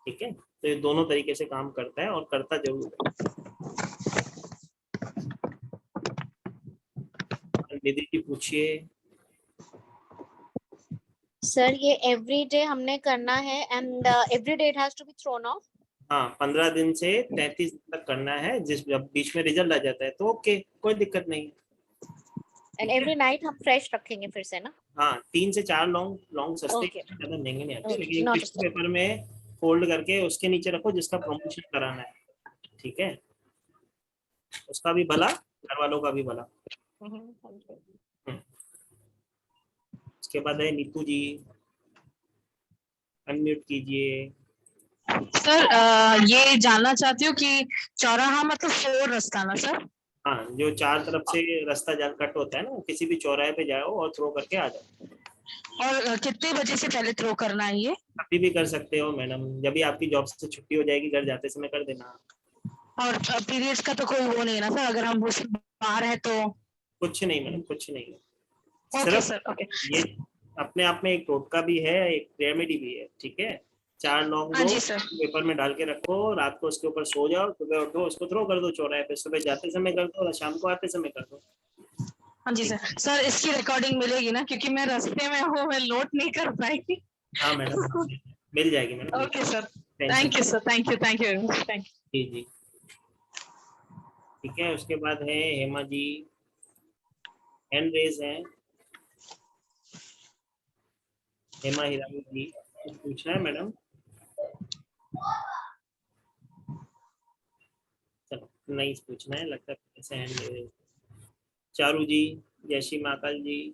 ठीक है, तो ये दोनों तरीके से काम करता है और करता जरूर है। निधि जी पूछिए। सर ये एवरी डे हमने करना है and every day it has to be thrown off. हाँ, 15 दिन से 33 दिन तक करना है। जिस जब बीच में रिजल्ट आ जाता है तो ओके, कोई दिक्कत नहीं है। एंड एवरी नाइट हम फ्रेश रखेंगे फिर से ना? हाँ, 3 से 4 लॉन्ग सस्ते ज्यादा महंगे नहीं आते, लेकिन टिश्यू पेपर में फोल्ड करके उसके नीचे रखो जिसका प्रमोशन कराना है। ठीक है, उसका भी भला, घर वालों का भी भला। उसके बाद है नीतू जी, अनम्यूट कीजिए। सर ये जानना चाहती हूँ कि चौराहा मतलब 4 रास्ता ना सर? हाँ, जो 4 तरफ से रास्ता जाल कट होता है ना, किसी भी चौराहे पे जाओ और थ्रो करके आ जाओ। और कितने बजे से पहले थ्रो करना है ये? अभी भी कर सकते हो मैडम, जब भी आपकी जॉब से छुट्टी हो जाएगी घर जाते समय कर देना। और पीरियड्स का तो कोई वो नहीं है ना सर, अगर हम बाहर है तो? कुछ नहीं मैडम, कुछ नहीं। Okay sir, okay. ये अपने आप में एक टोटका भी है, एक रेमेडी भी है। ठीक है, 4 लौंग हाँ दो, जी सर। पेपर में डाल के रखो, रात को उसके ऊपर सो जाओ, सुबह उठो उसको थ्रो कर दो चौराहे पे। सुबह जाते समय कर दो और शाम को आते समय कर दो। हाँ जी सर। सर इसकी रिकॉर्डिंग मिलेगी ना, क्योंकि मैं रास्ते में हूँ, मैं नोट नहीं कर पाई। हाँ मैडम, मिल जाएगी madam. Okay sir, thank you sir, thank you very much, thank you जी। ठीक है, उसके बाद है हेमा जी, हैंड रेज है। हेमा हिरानी जी, कुछ पूछना है मैडम? चलो, नहीं पूछना है लगता है, ऐसे हैंड रेज। चारू जी, जय श्री महाकाल जी।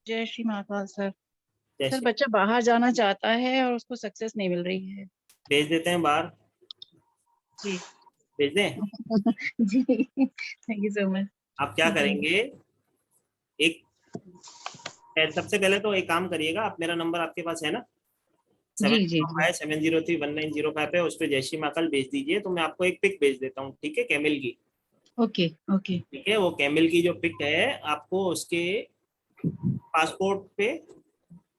जय श्री महाकाल सर। जय सर श्री, बच्चा बाहर जाना चाहता है और उसको सक्सेस नहीं मिल रही है। भेज देते हैं बाहर। जी भेज दें? जी, थैंक यू सो मच। आप क्या करेंगे, एक सबसे पहले तो एक काम करिएगा, आप मेरा नंबर आपके पास है ना? जी जी 7031905 पे, उस पर जय श्री महाकाल भेज दीजिए, तो मैं आपको एक पिक भेज देता हूँ। ठीक है, कैमल की। ओके ओके ठीक है, वो कैमल की जो पिक है आपको उसके पासपोर्ट पे,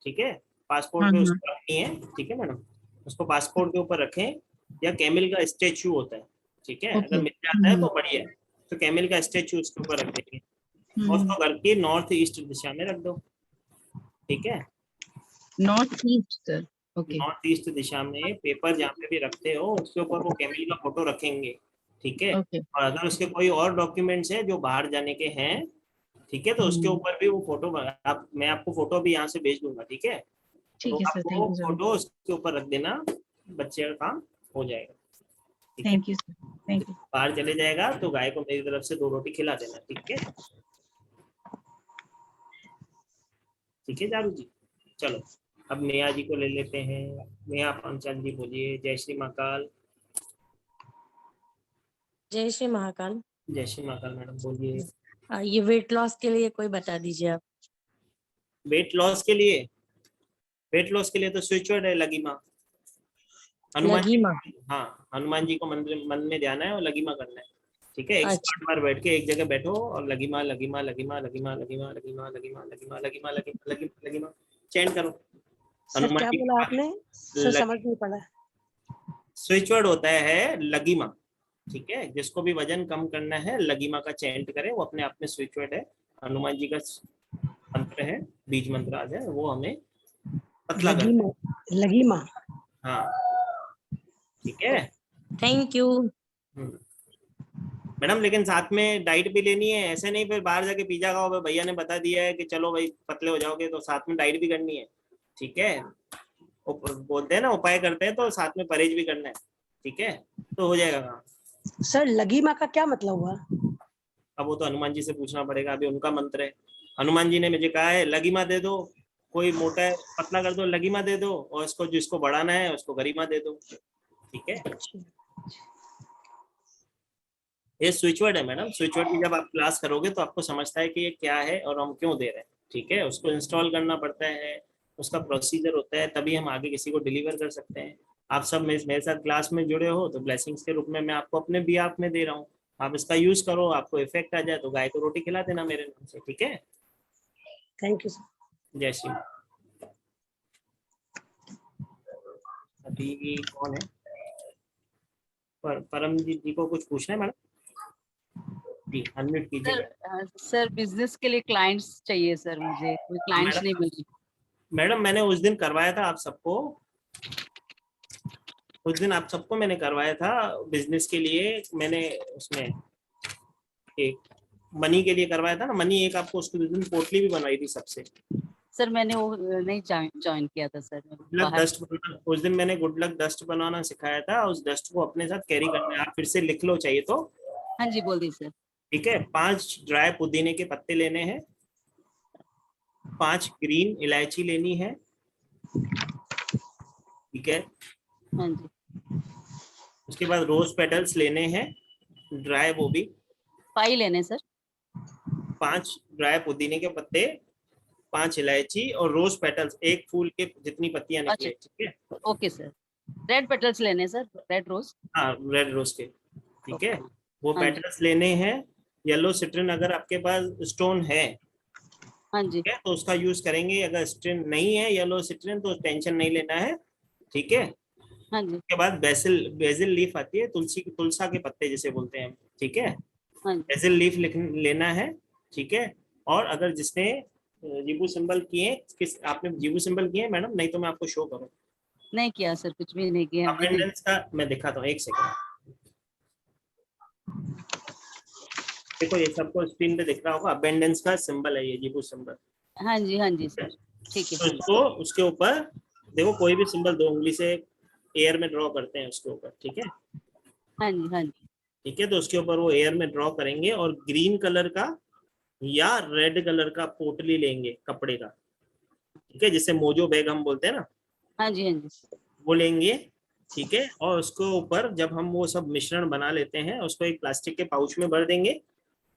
ठीक है, पासपोर्ट पे उसको रखनी है। ठीक है मैडम, उसको पासपोर्ट के ऊपर रखें, या कैमल का स्टेच्यू होता है। ठीक है, अगर मिल जाता है तो बढ़िया है, तो कैमल का स्टेच्यू उसके ऊपर रख देंगे और उसको घर के नॉर्थ ईस्ट दिशा में रख दो। ठीक है, north east sir. Okay, north east दिशा में पेपर जहाँ पे भी रखते हो उसके ऊपर वो कैमल का फोटो रखेंगे। ठीक है, और अगर उसके कोई और डॉक्यूमेंट्स हैं जो बाहर जाने के हैं, ठीक है, तो उसके ऊपर भी वो फोटो मैं आपको फोटो भी यहाँ से भेज दूंगा। ठीक है, तो सर, आप वो फोटो उसके ऊपर रख देना, बच्चे का काम हो जाएगा। Thank you sir, thank you. बाहर चले जाएगा तो गाय को मेरी तरफ से 2 रोटी खिला देना। ठीक है, ठीक है चारू जी। चलो, अब नेहा जी को ले लेते हैं। नेहा पांचाल जी बोलिए। जय श्री महाकाल। जय श्री महाकाल। जय श्री महाकाल मैडम, बोलिए। ये वेट लॉस के लिए कोई बता दीजिए आप। वेट लॉस के लिए? वेट लॉस के लिए तो स्विच वर्ड है लगिमा। लगिमा? हाँ, हनुमान जी को मन में ध्यान है और लगिमा करना है। ठीक है, 108 बार बैठ के एक जगह बैठो और लगिमा लगिमा लगिमा लगिमा लगिमा लगिमा लगिमा लगिमा लगिमा लगिमा लगिमा लगिमा चैंट करो। सर क्या बोला आपने? सर समझ नहीं पड़ा। स्विच वर्ड होता है लगिमा। ठीक है, जिसको भी वजन कम करना है लगिमा का चैंट करे, वो अपने आप में स्विच वर्ड है। हनुमान जी का मंत्र है, बीज मंत्र आज है, वो हमें पतला करना है। लगिमा। हाँ, ठीक है, थैंक यू मैडम। लेकिन साथ में डाइट भी लेनी है, ऐसे नहीं फिर बाहर जाके पिज्जा खाओ। भैया ने बता दिया है कि चलो भाई पतले हो जाओगे, तो साथ में डाइट भी करनी है। ठीक है, बोलते हैं ना उपाय करते हैं तो साथ में परहेज भी करना है, ठीक है, तो हो जाएगा काम। सर लगी माँ का क्या मतलब हुआ? अब वो तो हनुमान जी से पूछना पड़ेगा, अभी उनका मंत्र है। हनुमान जी ने मुझे कहा है लगिमा दे दो, कोई मोटा है पतला कर दो लगिमा दे दो, और इसको जिसको बढ़ाना है उसको गरिमा दे दो, ठीक है। ये स्विच वर्ड है मैडम, स्विच वर्ड की जब आप क्लास करोगे तो आपको समझता है कि ये क्या है और हम क्यों दे रहे हैं, ठीक है। उसको इंस्टॉल करना पड़ता है, उसका प्रोसीजर होता है, तभी हम आगे किसी को डिलीवर कर सकते हैं। आप सब मेरे साथ क्लास में जुड़े हो तो ब्लेसिंग्स के रूप में मैं आपको अपने बिहाफ में दे रहा हूँ, आप इसका यूज करो, आपको इफेक्ट आ जाए तो गाय को रोटी खिला देना मेरे नाम से, ठीक है। Thank you sir. जय श्री। अभी कौन है? परमजीत जी को कुछ पूछना है मैडम? जी अनम्यूट कीजिए। सर बिजनेस के लिए क्लाइंट्स चाहिए सर, मुझे कोई क्लाइंट्स नहीं मिल रही। मैडम मैंने उस दिन करवाया था आप सबको, उस दिन आप सबको मैंने करवाया था बिजनेस के लिए, मैंने उसमें एक मनी के लिए करवाया था ना, मनी एक आपको उसके दिन पोटली भी बनवाई थी सबसे। सर मैंने वो नहीं ज्वाइन किया था सर। डस्ट, उस दिन मैंने गुड लक डस्ट बनाना सिखाया था, उस डस्ट को अपने साथ कैरी करना है, आप फिर से लिख लो चाहिए तो। हाँ जी बोल दी सर। ठीक है, 5 ड्राई पुदीने के पत्ते लेने हैं, 5 ग्रीन इलायची लेनी है, ठीक है। हाँ जी। उसके बाद रोज पेटल्स लेने हैं ड्राई, वो भी 5 लेने सर। 5 ड्राई पुदीने के पत्ते, 5 इलायची और रोज पेटल्स, एक फूल के जितनी पत्तियां निकले, ठीक है। Okay sir. रेड पेटल्स लेने सर, रेड रोज। हाँ रेड रोज के, ठीक है। वो हाँ जी। पेटल्स लेने हैं। येलो सिट्रिन अगर आपके पास स्टोन है, हाँ जी, ठीक है, तो उसका यूज करेंगे, अगर स्ट्रिन नहीं है येलो सिट्रिन तो टेंशन नहीं लेना है, ठीक है। हाँ जी। उसके बाद बेसिल लीफ आती है, तुलसा के पत्ते जिसे बोलते हैं, ठीक है। हाँ जी। बेसिल लीफ लेना है, ठीक है। और अगर जिसने जीबू सिंबल किए, किस आपने जीबू सिंबल किए मैडम? नहीं तो मैं आपको शो करूं। नहीं किया सर, कुछ भी नहीं किया। अबेंडेंस का मैं दिखाता हूँ, एक सेकंड। देखो ये सबको स्क्रीन पे दिख रहा होगा, अबेंडेंस का सिंबल है ये जीबू सिंबल। हाँ जी सर, ठीक है। तो उसको उसके ऊपर देखो, कोई भी सिंबल 2 उंगली से एयर में ड्रॉ करते हैं उसके ऊपर, ठीक है। हाँ जी। ठीक है, तो उसके ऊपर वो एयर में ड्रॉ करेंगे और ग्रीन कलर का या रेड कलर का पोटली लेंगे कपड़े का, ठीक है, जिसे मोजो बैग हम बोलते हैं ना। हाँ जी वो लेंगे, ठीक है। और उसके ऊपर जब हम वो सब मिश्रण बना लेते हैं, उसको एक प्लास्टिक के पाउच में भर देंगे,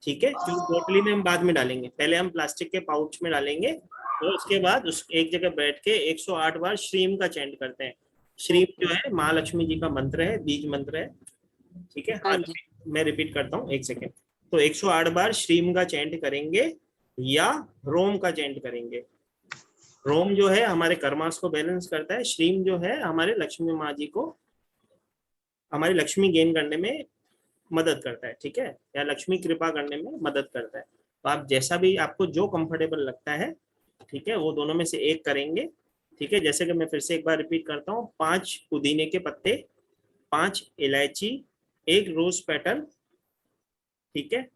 ठीक है, क्योंकि पोटली में हम बाद में डालेंगे, पहले हम प्लास्टिक के पाउच में डालेंगे। तो उसके बाद उस एक जगह बैठ के 108 बार श्रीम का चैंट करते हैं। श्रीम जो है महालक्ष्मी जी का मंत्र है, बीज मंत्र है, ठीक है। हाँ, मैं रिपीट करता हूँ, एक सेकेंड। तो 108 बार श्रीम का चैंट करेंगे या रोम का चैंट करेंगे। रोम जो है हमारे कर्मास को बैलेंस करता है, श्रीम जो है हमारे लक्ष्मी माँ जी को, हमारी लक्ष्मी गेन करने में मदद करता है, ठीक है, या लक्ष्मी कृपा करने में मदद करता है। तो आप जैसा भी आपको जो कंफर्टेबल लगता है, ठीक है, वो दोनों में से एक करेंगे, ठीक है। जैसे कि मैं फिर से एक बार रिपीट करता हूँ, 5 पुदीने के पत्ते, 5 इलायची, 1 रोज पेटल, ठीक है,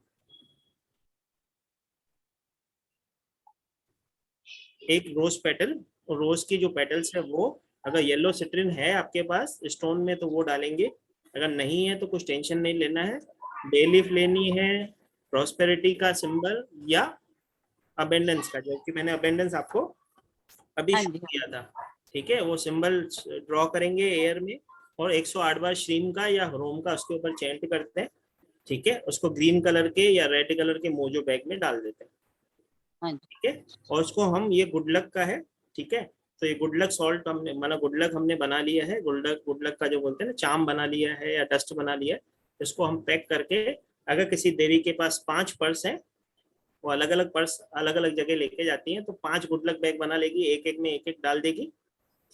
1 रोज पेटल। और रोज की जो पेटल्स है वो, अगर येलो सिट्रिन है आपके पास स्टोन में तो वो डालेंगे, अगर नहीं है तो कुछ टेंशन नहीं लेना है। डे लीफ लेनी है, प्रॉस्पेरिटी का सिंबल या अबेंडेंस का, जबकि मैंने अबेंडेंस आपको अभी शो किया था, ठीक है। वो सिंबल ड्रॉ करेंगे एयर में और 108 बार श्रीम का या रोम का उसके ऊपर चैंट करते हैं, ठीक है। उसको ग्रीन कलर के या रेड कलर के मोजो बैग में डाल देते हैं, ठीक है। और उसको हम, ये गुड लक का है, ठीक है, तो ये गुड लक सॉल्ट हमने, माना गुड लक हमने बना लिया है, गुड लक का जो बोलते हैं ना चाम बना लिया है या डस्ट बना लिया है, इसको हम पैक करके, अगर किसी देवी के पास 5 पर्स हैं, वो अलग अलग पर्स अलग अलग जगह लेके जाती हैं, तो 5 गुड लक बैग बना लेगी, एक एक में एक एक डाल देगी,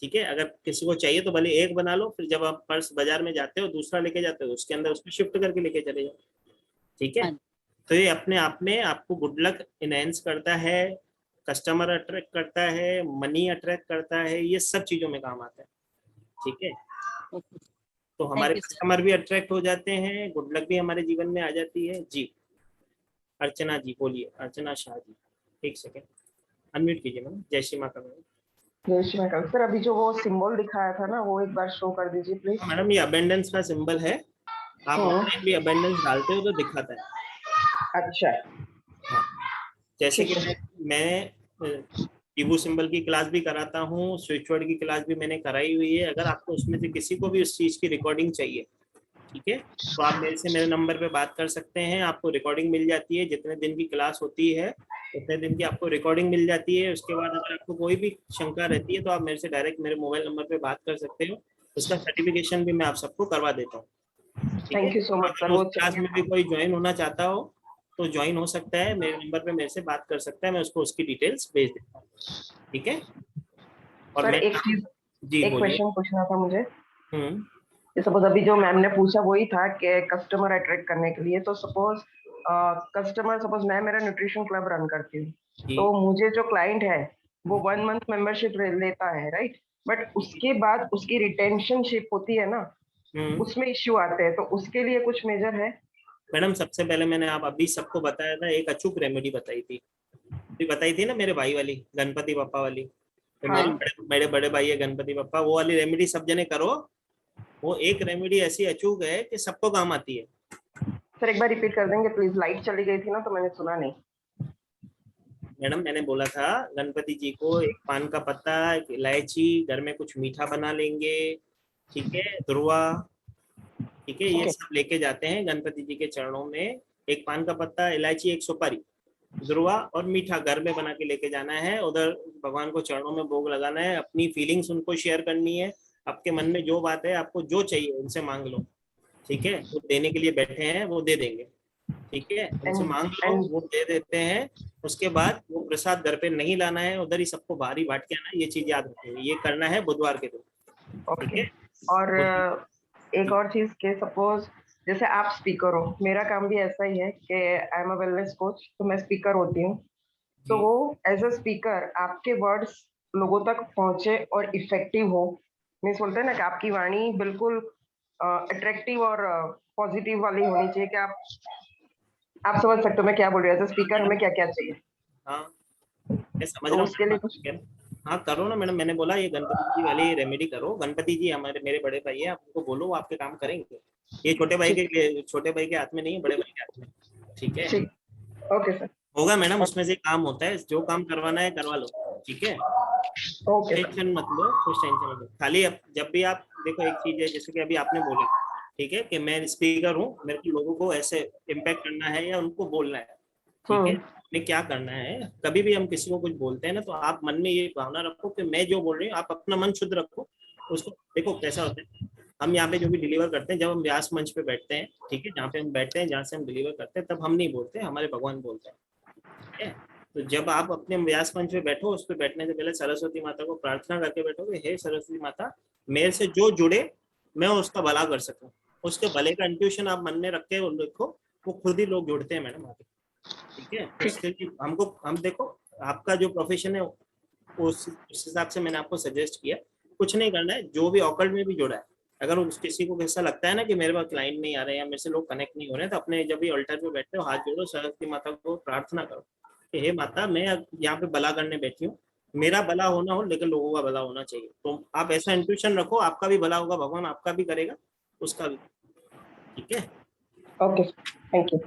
ठीक है। अगर किसी को चाहिए तो भले एक बना लो, फिर जब आप पर्स बाजार में जाते हो दूसरा लेके जाते हो, उसके अंदर उसको शिफ्ट करके लेके चले जाओ, ठीक है। तो ये अपने आप में आपको गुड लक इनहेंस करता है, कस्टमर अट्रैक्ट करता है, मनी अट्रैक्ट करता है, ये सब चीजों में काम आता है, ठीक है। तो हमारे कस्टमर भी अट्रैक्ट हो जाते हैं, गुड लक भी हमारे जीवन में आ जाती है। जी अर्चना जी बोलिए, अर्चना शाह जी, एक सेकेंड अनम्यूट कीजिए मैडम। जय श्री माता मैडम। जय श्री महाकाल। सर अभी जो वो सिंबल दिखाया था ना, वो एक बार शो कर दीजिए प्लीज। मैडम ये अबेंडेंस का सिंबल है, आप ऑनलाइन भी अबेंडेंस डालते हो तो दिखाता है। अच्छा, जैसे कि मैं टीबू सिंबल की क्लास भी कराता हूँ, स्विच वर्ड की क्लास भी मैंने कराई हुई है। अगर आपको उसमें से किसी को भी उस चीज की रिकॉर्डिंग चाहिए, ठीक है, तो आप मेरे से मेरे नंबर पे बात कर सकते हैं, आपको रिकॉर्डिंग मिल जाती है। जितने दिन की क्लास होती है उतने दिन की आपको रिकॉर्डिंग मिल जाती है। उसके बाद अगर आपको कोई भी शंका रहती है तो आप मेरे से डायरेक्ट मेरे मोबाइल नंबर पे बात कर सकते हो। उसका सर्टिफिकेशन भी मैं आप सबको करवा देता हूँ। Thank you so much sir. उस क्लास में भी कोई ज्वाइन होना चाहता हो तो ज्वाइन हो सकता है, मेरे नंबर पे मेरे से बात कर सकता है, मैं उसको उसकी डिटेल्स भेज देता हूँ, ठीक है। और सर मैं एक चीज, जी एक बोलिए। क्वेश्चन पूछना था मुझे। सपोज अभी जो मैम ने पूछा वही था कि कस्टमर अट्रैक्ट करने के लिए, तो सपोज कस्टमर, सपोज मैं मेरा न्यूट्रिशन क्लब रन करती हूँ, तो मुझे जो क्लाइंट है वो 1 मंथ मेंबरशिप लेता है, राइट, बट उसके बाद उसकी रिटेंशनशिप होती है ना, उसमें इश्यू आते हैं, तो उसके लिए कुछ मेजर है? मैडम सबसे पहले मैंने आप अभी सबको बताया था, एक अचूक रेमेडी बताई थी ना, मेरे भाई वाली, गणपति बप्पा वाली। तो मेरे बड़े भाई है गणपति बप्पा, वो वाली रेमेडी सब जने करो। वो एक रेमेडी ऐसी अचूक है कि सबको काम आती है। सर एक बार रिपीट कर देंगे प्लीज, लाइट चली गई थी ना तो मैंने सुना नहीं। मैडम मैंने बोला था गणपति जी को एक पान का पत्ता, एक इलायची, घर में कुछ मीठा बना लेंगे, ठीक है, दुर्वा, ठीक है, ये सब लेके जाते हैं गणपति जी के चरणों में। एक पान का पत्ता, इलायची, एक सुपारी, दुर्वा और मीठा घर में बना के लेके जाना है, उधर भगवान को चरणों में भोग लगाना है। अपनी फीलिंग्स उनको शेयर करनी है, आपके मन में जो बात है, आपको जो चाहिए उनसे मांग लो, ठीक है। वो देने के लिए बैठे हैं, वो दे देंगे, ठीक है, उनसे मांग लो, वो दे देते हैं। उसके बाद वो प्रसाद घर पे नहीं लाना है, उधर ही सबको बाहरी बांट के आना है। ये चीज याद रखेंगे, ये करना है बुधवार के दिन, ठीक है। और एक और चीज के सपोज जैसे आप स्पीकर हो, मेरा काम भी ऐसा ही है कि I am a wellness coach, तो मैं स्पीकर होती हूँ, तो वो एज अ स्पीकर आपके वर्ड्स लोगों तक पहुंचे और इफेक्टिव हो, मीन्स बोलते हैं ना कि आपकी वाणी बिल्कुल अट्रैक्टिव और पॉजिटिव वाली होनी चाहिए, कि आप समझ सकते हो मैं क्या बोल रही हूँ, एज अ स्पीकर हमें क्या क्या चाहिए। हाँ मैं समझ रहा हूँ, उसके लिए कुछ हाँ करो ना मैडम। मैंने बोला ये गणपति जी वाली रेमेडी करो। गणपति जी हमारे मेरे बड़े भाई है, आप उनको बोलो, वो आपके काम करेंगे। ये छोटे भाई के हाथ में नहीं है, बड़े भाई के हाथ में, ठीक है। ओके सर, होगा मैडम, उसमें से काम होता है, जो काम करवाना है करवा लो, ठीक है। टेंशन मत लो, कुछ टेंशन मत लो। खाली जब भी आप देखो, एक चीज है जैसे कि अभी आपने बोला, ठीक है, कि मैं स्पीकर हूँ, मेरे को लोगों को ऐसे इम्पैक्ट करना है या उनको बोलना है, ठीक है, हमें क्या करना है। कभी भी हम किसी को कुछ बोलते हैं ना, तो आप मन में ये भावना रखो कि मैं जो बोल रही हूँ, आप अपना मन शुद्ध रखो उसको। देखो कैसा होता है, हम यहाँ पे जो भी डिलीवर करते हैं, जब हम व्यास मंच पे बैठते हैं, ठीक है, जहाँ पे हम बैठते हैं, जहाँ से हम डिलीवर करते हैं, तब हम नहीं बोलते, हमारे भगवान बोलते हैं, ठीक है। तो जब आप अपने व्यास मंच पे बैठो, उस पर बैठने से पहले सरस्वती माता को प्रार्थना करके बैठोगे, हे सरस्वती माता, मेरे से जो जुड़े मैं उसका भला कर सकूं। उसके भले का इंट्यूशन आप मन में रख के देखो, वो खुद ही लोग जुड़ते हैं मैडम आगे, ठीक है। उसके लिए हम देखो, आपका जो प्रोफेशन है उस हिसाब से मैंने आपको सजेस्ट किया। कुछ नहीं करना है, जो भी ऑकल्ट में भी जुड़ा है, अगर किसी को ऐसा लगता है ना कि मेरे पास क्लाइंट नहीं आ रहे हैं या मेरे से लोग कनेक्ट नहीं हो रहे हैं, तो अपने जब भी अल्टर पे बैठते हो, हाथ जोड़ो, सरस्वती माता को प्रार्थना करो कि हे माता, मैं यहाँ पे भला करने बैठी हूँ, मेरा भला होना हो लेकिन लोगों का भला होना चाहिए। तो आप ऐसा इंट्यूशन रखो, आपका भी भला होगा, भगवान आपका भी करेगा, उसका भी, ठीक है। Okay, thank you.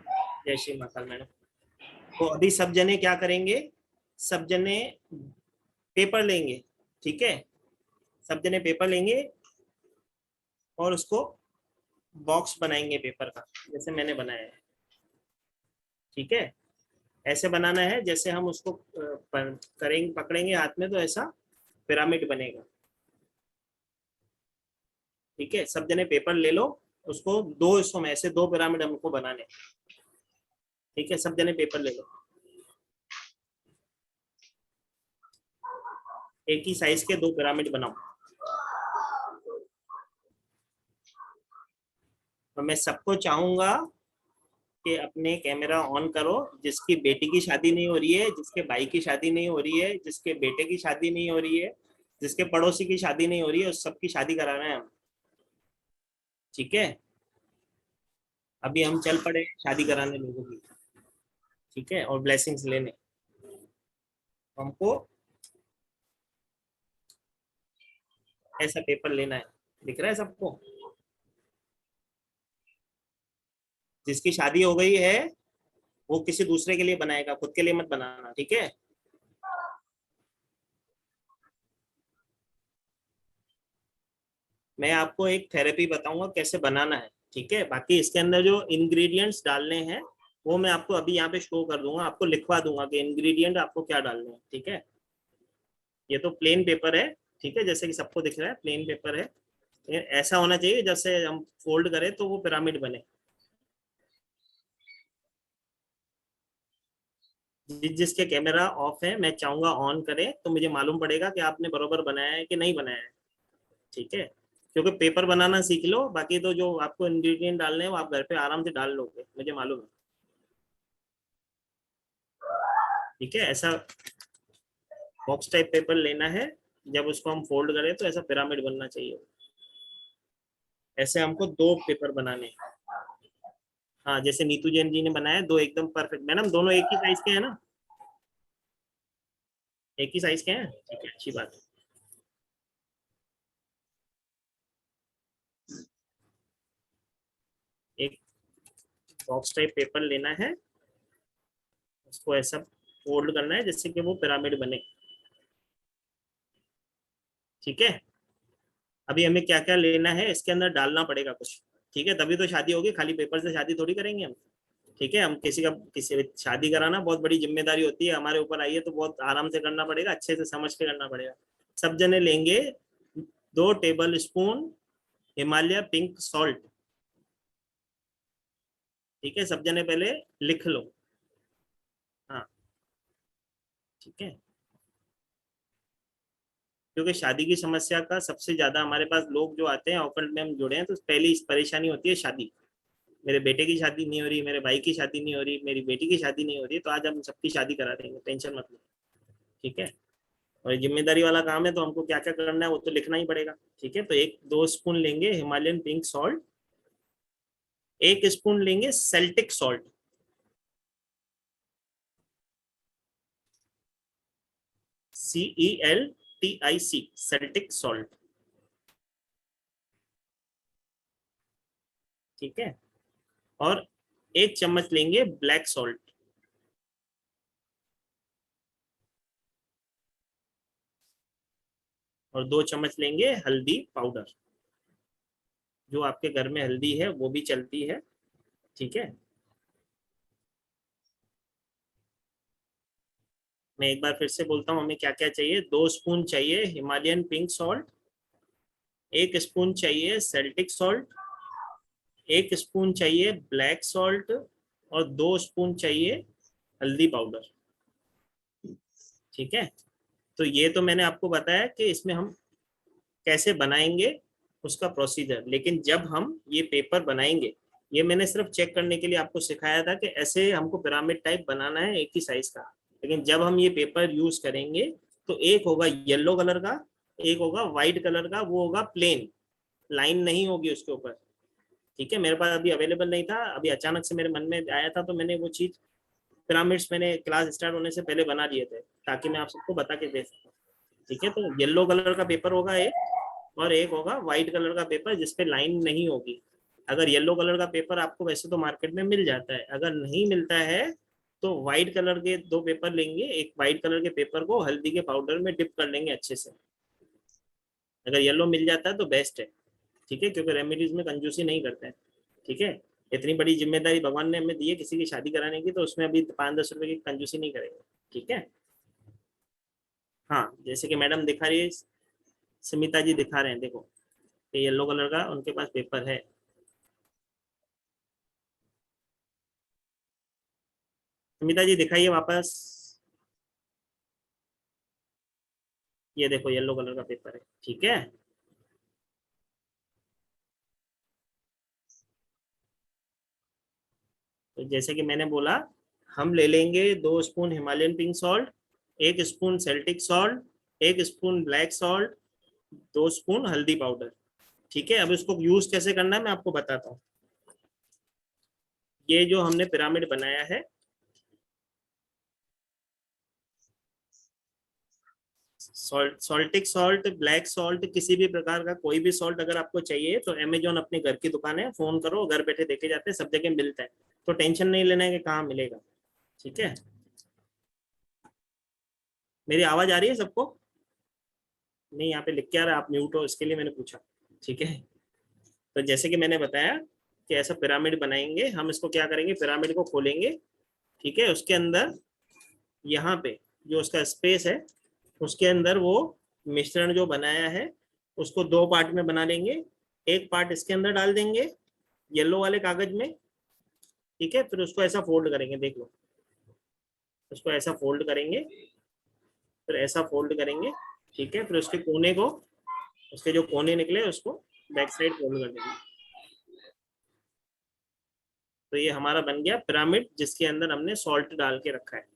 जय श्री माता मैडम। तो अभी सब जने क्या करेंगे, सब जने पेपर लेंगे, ठीक है, सब जने पेपर लेंगे और उसको बॉक्स बनाएंगे पेपर का, जैसे मैंने बनाया है, ठीक है। ऐसे बनाना है जैसे हम उसको करेंगे, पकड़ेंगे हाथ में तो ऐसा पिरामिड बनेगा, ठीक है। सब जने पेपर ले लो, उसको 2 हिस्सों में ऐसे 2 पिरामिड हमको बनाने, ठीक है। सब जने पेपर ले लो, एक ही साइज के 2 पिरामिड बनाओ। तो मैं सबको चाहूंगा कि अपने कैमरा ऑन करो, जिसकी बेटी की शादी नहीं हो रही है, जिसके भाई की शादी नहीं हो रही है, जिसके बेटे की शादी नहीं हो रही है, जिसके पड़ोसी की शादी नहीं हो रही है, उस सबकी शादी करा रहे हैं हम, ठीक है। अभी हम चल पड़े शादी कराने लोगों की, ठीक है, और ब्लेसिंग्स लेने। हमको ऐसा पेपर लेना है, दिख रहा है सबको? जिसकी शादी हो गई है वो किसी दूसरे के लिए बनाएगा, खुद के लिए मत बनाना, ठीक है? मैं आपको एक थेरेपी बताऊंगा कैसे बनाना है, ठीक है? बाकी इसके अंदर जो इंग्रेडिएंट्स डालने हैं वो मैं आपको अभी यहाँ पे शो कर दूंगा, आपको लिखवा दूंगा कि इंग्रेडिएंट आपको क्या डालने हैं, ठीक है? ये तो प्लेन पेपर है, ठीक है, जैसे कि सबको दिख रहा है प्लेन पेपर है। ये ऐसा होना चाहिए जैसे हम फोल्ड करें तो वो पिरामिड बने। जिसके कैमरा ऑफ है मैं चाहूंगा ऑन करें, तो मुझे मालूम पड़ेगा कि आपने बरोबर बनाया है कि नहीं बनाया है, ठीक है? क्योंकि पेपर बनाना सीख लो, बाकी तो जो आपको इंग्रेडिएंट डालने हैं वो आप घर पे आराम से डाल लोगे, मुझे मालूम है, ठीक है? ऐसा बॉक्स टाइप पेपर लेना है, जब उसको हम फोल्ड करें तो ऐसा पिरामिड बनना चाहिए। ऐसे हमको 2 पेपर बनाने हैं। हाँ, जैसे नीतू जैन जी ने बनाया 2 एकदम परफेक्ट। मैडम दोनों एक ही साइज के हैं ना? एक ही साइज के हैं, ठीक है, अच्छी बात है। एक बॉक्स टाइप पेपर लेना है, उसको ऐसा फोल्ड करना है जिससे कि वो पिरामिड बने, ठीक है? अभी हमें क्या क्या लेना है इसके अंदर डालना पड़ेगा कुछ, ठीक है? तभी तो शादी होगी, खाली पेपर से शादी थोड़ी करेंगे हम, ठीक है? हम किसी शादी कराना बहुत बड़ी जिम्मेदारी होती है, हमारे ऊपर आई है तो बहुत आराम से करना पड़ेगा, अच्छे से समझ के करना पड़ेगा। सब जने लेंगे 2 table spoon Himalaya pink salt, ठीक है? सब जने पहले लिख लो, हाँ, ठीक है? क्योंकि शादी की समस्या का सबसे ज्यादा हमारे पास लोग जो आते हैं ऑफर में हम जुड़े हैं, तो पहली परेशानी होती है शादी। मेरे बेटे की शादी नहीं हो रही, मेरे भाई की शादी नहीं हो रही, मेरी बेटी की शादी नहीं हो रही, तो आज हम सबकी शादी करा देंगे, टेंशन मत लो, ठीक है? और जिम्मेदारी वाला काम है तो हमको क्या क्या करना है वो तो लिखना ही पड़ेगा, ठीक है? तो 1-2 स्पून लेंगे हिमालयन पिंक सॉल्ट, 1 स्पून लेंगे Celtic salt, CELTIC, Celtic salt, ठीक है? और 1 चम्मच लेंगे ब्लैक सॉल्ट, और 2 चम्मच लेंगे हल्दी पाउडर, जो आपके घर में हल्दी है वो भी चलती है, ठीक है? मैं एक बार फिर से बोलता हूँ हमें क्या क्या चाहिए। 2 स्पून चाहिए हिमालयन पिंक सॉल्ट, 1 स्पून चाहिए सेल्टिक सॉल्ट, 1 स्पून चाहिए ब्लैक सॉल्ट, और 2 स्पून चाहिए हल्दी पाउडर, ठीक है? तो ये तो मैंने आपको बताया कि इसमें हम कैसे बनाएंगे उसका प्रोसीजर, लेकिन जब हम ये पेपर बनाएंगे, ये मैंने सिर्फ चेक करने के लिए आपको सिखाया था कि ऐसे हमको पिरामिड टाइप बनाना है एक ही साइज का, लेकिन जब हम ये पेपर यूज करेंगे तो एक होगा येलो कलर का, एक होगा व्हाइट कलर का, वो होगा प्लेन, लाइन नहीं होगी उसके ऊपर, ठीक है? मेरे पास अभी अवेलेबल नहीं था, अभी अचानक से मेरे मन में आया था, तो मैंने वो चीज पिरामिड्स मैंने क्लास स्टार्ट होने से पहले बना लिए थे ताकि मैं आप सबको बता के दे सकूं, ठीक है? तो येलो कलर का पेपर होगा एक, और एक होगा व्हाइट कलर का पेपर जिसपे लाइन नहीं होगी। अगर येलो कलर का पेपर आपको वैसे तो मार्केट में मिल जाता है, अगर नहीं मिलता है तो व्हाइट कलर के 2 पेपर लेंगे, एक व्हाइट कलर के पेपर को हल्दी के पाउडर में डिप कर लेंगे अच्छे से। अगर येलो मिल जाता है तो बेस्ट है, ठीक है? क्योंकि रेमेडीज में कंजूसी नहीं करते हैं, ठीक है? इतनी बड़ी जिम्मेदारी भगवान ने हमें दी है किसी की शादी कराने की, तो उसमें अभी 5-10 रुपए की कंजूसी नहीं करेंगे, ठीक है? हाँ, जैसे कि मैडम दिखा रही है, स्मिता जी दिखा रहे हैं, देखो ये येलो कलर का उनके पास पेपर है, स्मिता जी दिखाइए वापस, ये देखो येलो कलर का पेपर है, ठीक है? तो जैसे कि मैंने बोला, हम ले लेंगे 2 spoon Himalayan pink salt, 1 spoon Celtic salt, 1 spoon black salt, 2 spoon हल्दी पाउडर, ठीक है? अब इसको यूज कैसे करना है मैं आपको बताता हूँ। ये जो हमने पिरामिड बनाया है, सॉल्टिक सॉल्ट, ब्लैक सॉल्ट, किसी भी प्रकार का कोई भी सॉल्ट अगर आपको चाहिए तो अमेजोन अपने घर की दुकान है, फोन करो, घर बैठे देखे जाते हैं, सब जगह मिलता है, तो टेंशन नहीं लेना है कि कहाँ मिलेगा। ठीक है, मेरी आवाज आ रही है सबको? नहीं, यहाँ पे लिख के आ रहा है आप म्यूट हो, इसके लिए मैंने पूछा। ठीक है, तो जैसे कि मैंने बताया कि ऐसा पिरामिड बनाएंगे हम, इसको क्या करेंगे, पिरामिड को खोलेंगे। ठीक है, उसके अंदर यहाँ पे जो उसका स्पेस है उसके अंदर वो मिश्रण जो बनाया है उसको 2 पार्ट में बना लेंगे। एक पार्ट इसके अंदर डाल देंगे येलो वाले कागज में। ठीक है, फिर उसको ऐसा फोल्ड करेंगे, देख लो, उसको ऐसा फोल्ड करेंगे, फिर ऐसा फोल्ड करेंगे। ठीक है, फिर उसके कोने को, उसके जो कोने निकले उसको बैक साइड फोल्ड कर देंगे। तो ये हमारा बन गया पिरामिड, जिसके अंदर हमने सॉल्ट डाल के रखा है।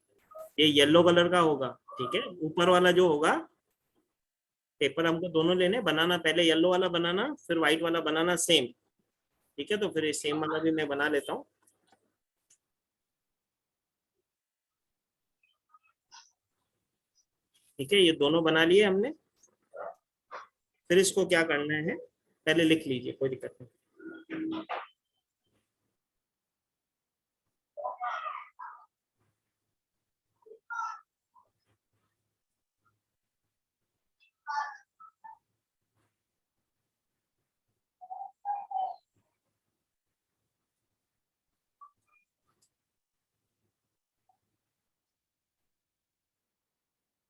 ये येलो कलर का होगा। ठीक है, ऊपर वाला जो होगा, पेपर हमको दोनों लेने, बनाना पहले येलो वाला बनाना, फिर व्हाइट वाला बनाना सेम। ठीक है, तो फिर ये सेम वाला भी मैं बना लेता हूँ। ठीक है, ये दोनों बना लिए हमने। फिर इसको क्या करना है, पहले लिख लीजिए, कोई दिक्कत नहीं।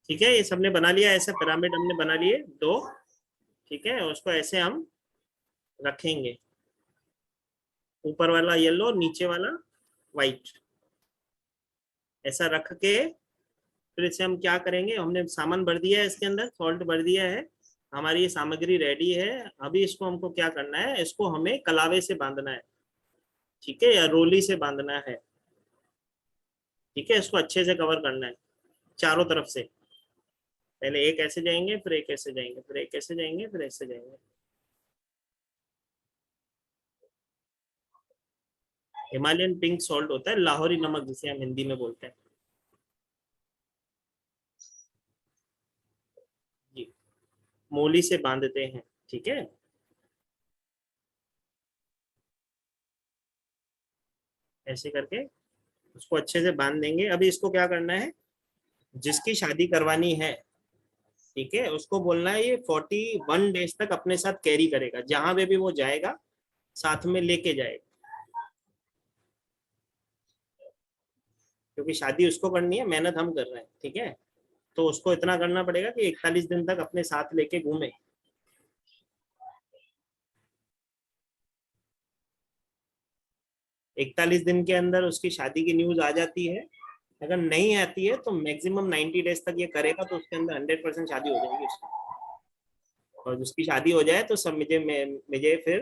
ठीक है, ये सबने बना लिया, ऐसा पिरामिड हमने बना लिए 2। ठीक है, उसको ऐसे हम रखेंगे, ऊपर वाला येलो, नीचे वाला व्हाइट, ऐसा रख के फिर इसे हम क्या करेंगे, हमने सामान भर दिया है, इसके अंदर सॉल्ट भर दिया है, हमारी ये सामग्री रेडी है। अभी इसको हमको क्या करना है, इसको हमें कलावे से बांधना है। ठीक है, या रोली से बांधना है। ठीक है, इसको अच्छे से कवर करना है चारों तरफ से। पहले एक ऐसे जाएंगे, फिर एक ऐसे जाएंगे, फिर एक ऐसे जाएंगे, फिर ऐसे जाएंगे। हिमालयन पिंक सॉल्ट होता है, लाहौरी नमक जिसे हम हिंदी में बोलते हैं जी। मोली से बांधते हैं। ठीक है, ऐसे करके उसको अच्छे से बांध देंगे। अभी इसको क्या करना है, जिसकी शादी करवानी है, ठीक है, उसको बोलना है ये 41 डेज तक अपने साथ कैरी करेगा, जहां पे भी वो जाएगा साथ में लेके जाएगा, क्योंकि शादी उसको करनी है, मेहनत हम कर रहे हैं। ठीक है, तो उसको इतना करना पड़ेगा कि 41 दिन तक अपने साथ लेके घूमे। इकतालीस दिन के अंदर उसकी शादी की न्यूज आ जाती है, अगर नहीं आती है तो मैक्सिमम 90 डेज तक ये करेगा, तो उसके अंदर 100% शादी हो जाएगी उसकी। और उसकी शादी हो जाए तो सब मुझे फिर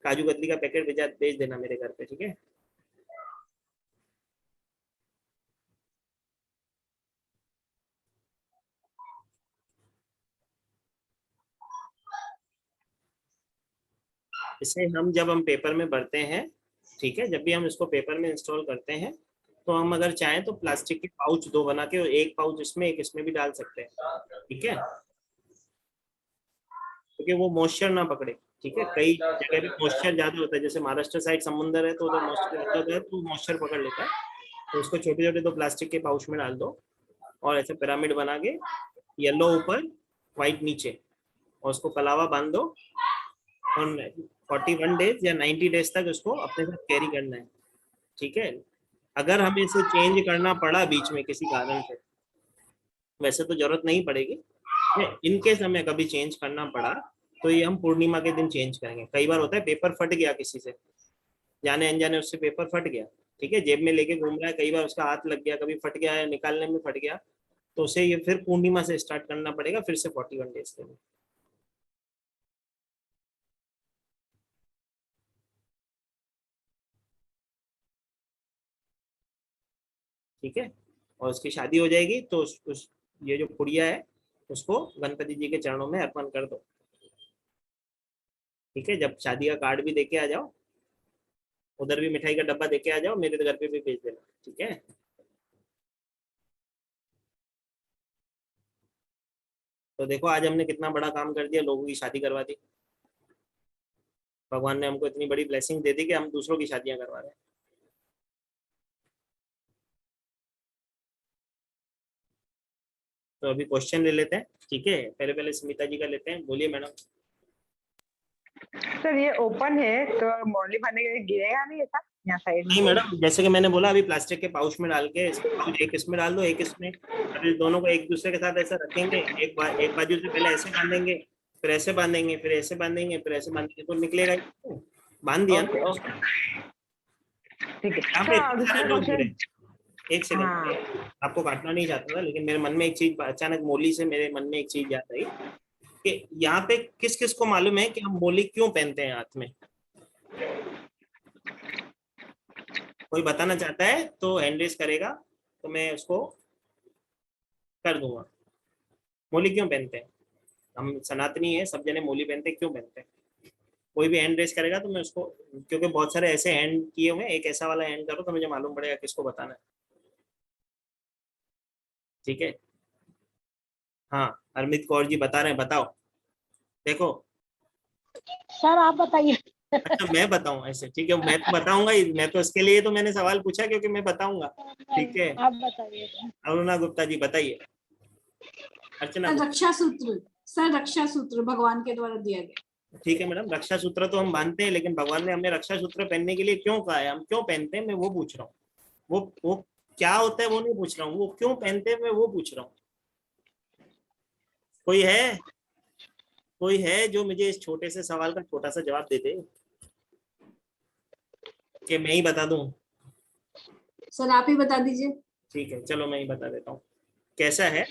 काजू कतली का पैकेट भेज देना मेरे घर पे। ठीक है, इसे हम जब हम पेपर में भरते हैं, ठीक है, जब भी हम इसको पेपर में इंस्टॉल करते हैं तो हम अगर चाहें तो प्लास्टिक के पाउच 2 बना के, एक पाउच इसमें एक इसमें भी डाल सकते हैं। ठीक है, क्योंकि वो मॉइस्चर ना पकड़े। ठीक है, कई जगह पे मॉइस्चर ज्यादा होता है, जैसे महाराष्ट्र साइड समुंदर है तो उधर मॉइस्चर ज्यादा होता है, तो मॉइस्चर पकड़ लेता है। तो उसको छोटे छोटे 2 प्लास्टिक के पाउच में डाल दो और ऐसे पिरामिड बना के, येलो ऊपर व्हाइट नीचे, और उसको कलावा बांध दो और 41 डेज या 90 डेज तक उसको अपने साथ कैरी करना है। ठीक है, अगर हमें इसे चेंज करना पड़ा बीच में किसी कारण से, वैसे तो जरूरत नहीं पड़ेगी, इनकेस हमें कभी चेंज करना पड़ा तो ये हम पूर्णिमा के दिन चेंज करेंगे। कई बार होता है पेपर फट गया किसी से, जाने अनजाने उससे पेपर फट गया, ठीक है, जेब में लेके घूम रहा है, कई बार उसका हाथ लग गया, कभी फट गया है, निकालने में फट गया, तो उसे ये फिर पूर्णिमा से स्टार्ट करना पड़ेगा, फिर से 41 डेज के लिए। ठीक है, और उसकी शादी हो जाएगी तो ये जो पुड़िया है उसको गणपति जी के चरणों में अर्पण कर दो। ठीक है, जब शादी का कार्ड भी देके आ जाओ, उधर भी मिठाई का डब्बा देके आ जाओ, मेरे घर पे भी भेज देना। ठीक है। तो देखो आज हमने कितना बड़ा काम कर दिया, लोगों की शादी करवा दी। भगवान ने हमको इतनी बड़ी ब्लेसिंग दे दी कि हम दूसरों की शादियां करवा रहे हैं। तो अभी क्वेश्चन ले लेते हैं, ठीक है। पहले स्मिता जी का लेते हैं, बोलिए मैडम। सर ये ओपन है तो मौली भरने के लिए गिरेगा नहीं ऐसा यहाँ साइड में? नहीं मैडम, जैसे कि मैंने बोला अभी प्लास्टिक के पाउच में डाल के, एक इसमें डाल दो, एक इसमें, फिर दोनों को एक दूसरे के साथ ऐसा रखेंगे, एक बाजू से पहले ऐसे बांधेंगे, फिर ऐसे बांधेंगे, फिर ऐसे बांधेंगे, फिर ऐसे बांधेंगे, तो निकलेगा ही। बांध दिया ना। ठीक है। यहाँ पे सारे लोग गिरे। एक सेकंड, आपको काटना नहीं चाहता था, लेकिन मेरे मन में एक चीज अचानक मोली से मेरे मन में एक चीज याद आई कि यहाँ पे किस किस को मालूम है कि हम मोली क्यों पहनते हैं हाथ में? कोई बताना चाहता है तो हैंड रेज करेगा तो मैं उसको कर दूंगा। मोली क्यों पहनते हैं? हम सनातनी है, सब जने मोली पहनते हैं, क्यों पहनते हैं? कोई भी हैंड रेज करेगा तो मैं उसको, क्योंकि बहुत सारे ऐसे हैंड किए हुए, एक ऐसा वाला हैंड करो तो मुझे मालूम पड़ेगा किसको बताना है। ठीक है, हाँ हरमीत कौर जी बता रहे हैं, बताओ। देखो सर आप बताइए। अच्छा मैं बताऊं ऐसे? ठीक है, मैं तो बताऊंगा ही, मैं तो इसके लिए तो मैंने सवाल पूछा क्योंकि मैं बताऊंगा। ठीक है, आप बताइए। अरुणा गुप्ता जी बताइए। अर्चना, रक्षा सूत्र सर, रक्षा सूत्र भगवान के द्वारा दिया गया। ठीक है मैडम, रक्षा सूत्र तो हम बांधते हैं, लेकिन भगवान ने हमें रक्षा सूत्र पहनने के लिए क्यों कहा है, हम क्यों पहनते हैं, मैं वो पूछ रहा हूँ। वो क्या होता है वो नहीं पूछ रहा हूँ, वो क्यों पहनते हैं मैं वो पूछ रहा हूँ। कोई है जो मुझे इस छोटे से सवाल का छोटा सा जवाब दे दे कि मैं ही बता दूं? सर आप ही बता दीजिए। ठीक है, चलो मैं ही बता देता हूँ। कैसा है,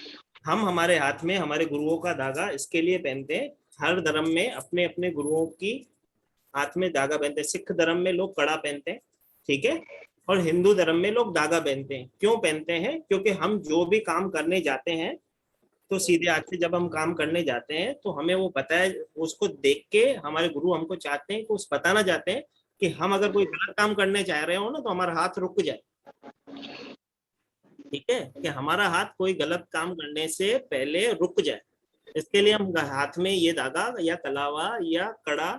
हम हमारे हाथ में हमारे गुरुओं का धागा इसके लिए पहनते हैं, हर धर्म में अपने अपने गुरुओं की हाथ में धागा पहनते हैं। सिख धर्म में लोग कड़ा पहनते हैं, ठीक है, और हिंदू धर्म में लोग धागा पहनते हैं। क्यों पहनते हैं? क्योंकि हम जो भी काम करने जाते हैं तो सीधे हाथ से जब हम काम करने जाते हैं तो हमें वो पता है, उसको देख के हमारे गुरु हमको चाहते हैं, उस बताना चाहते हैं कि हम अगर कोई गलत काम करने चाह रहे हो ना तो हमारा हाथ रुक जाए। ठीक है, कि हमारा हाथ कोई गलत काम करने से पहले रुक जाए, इसके लिए हम हाथ में ये धागा या कलावा या कड़ा,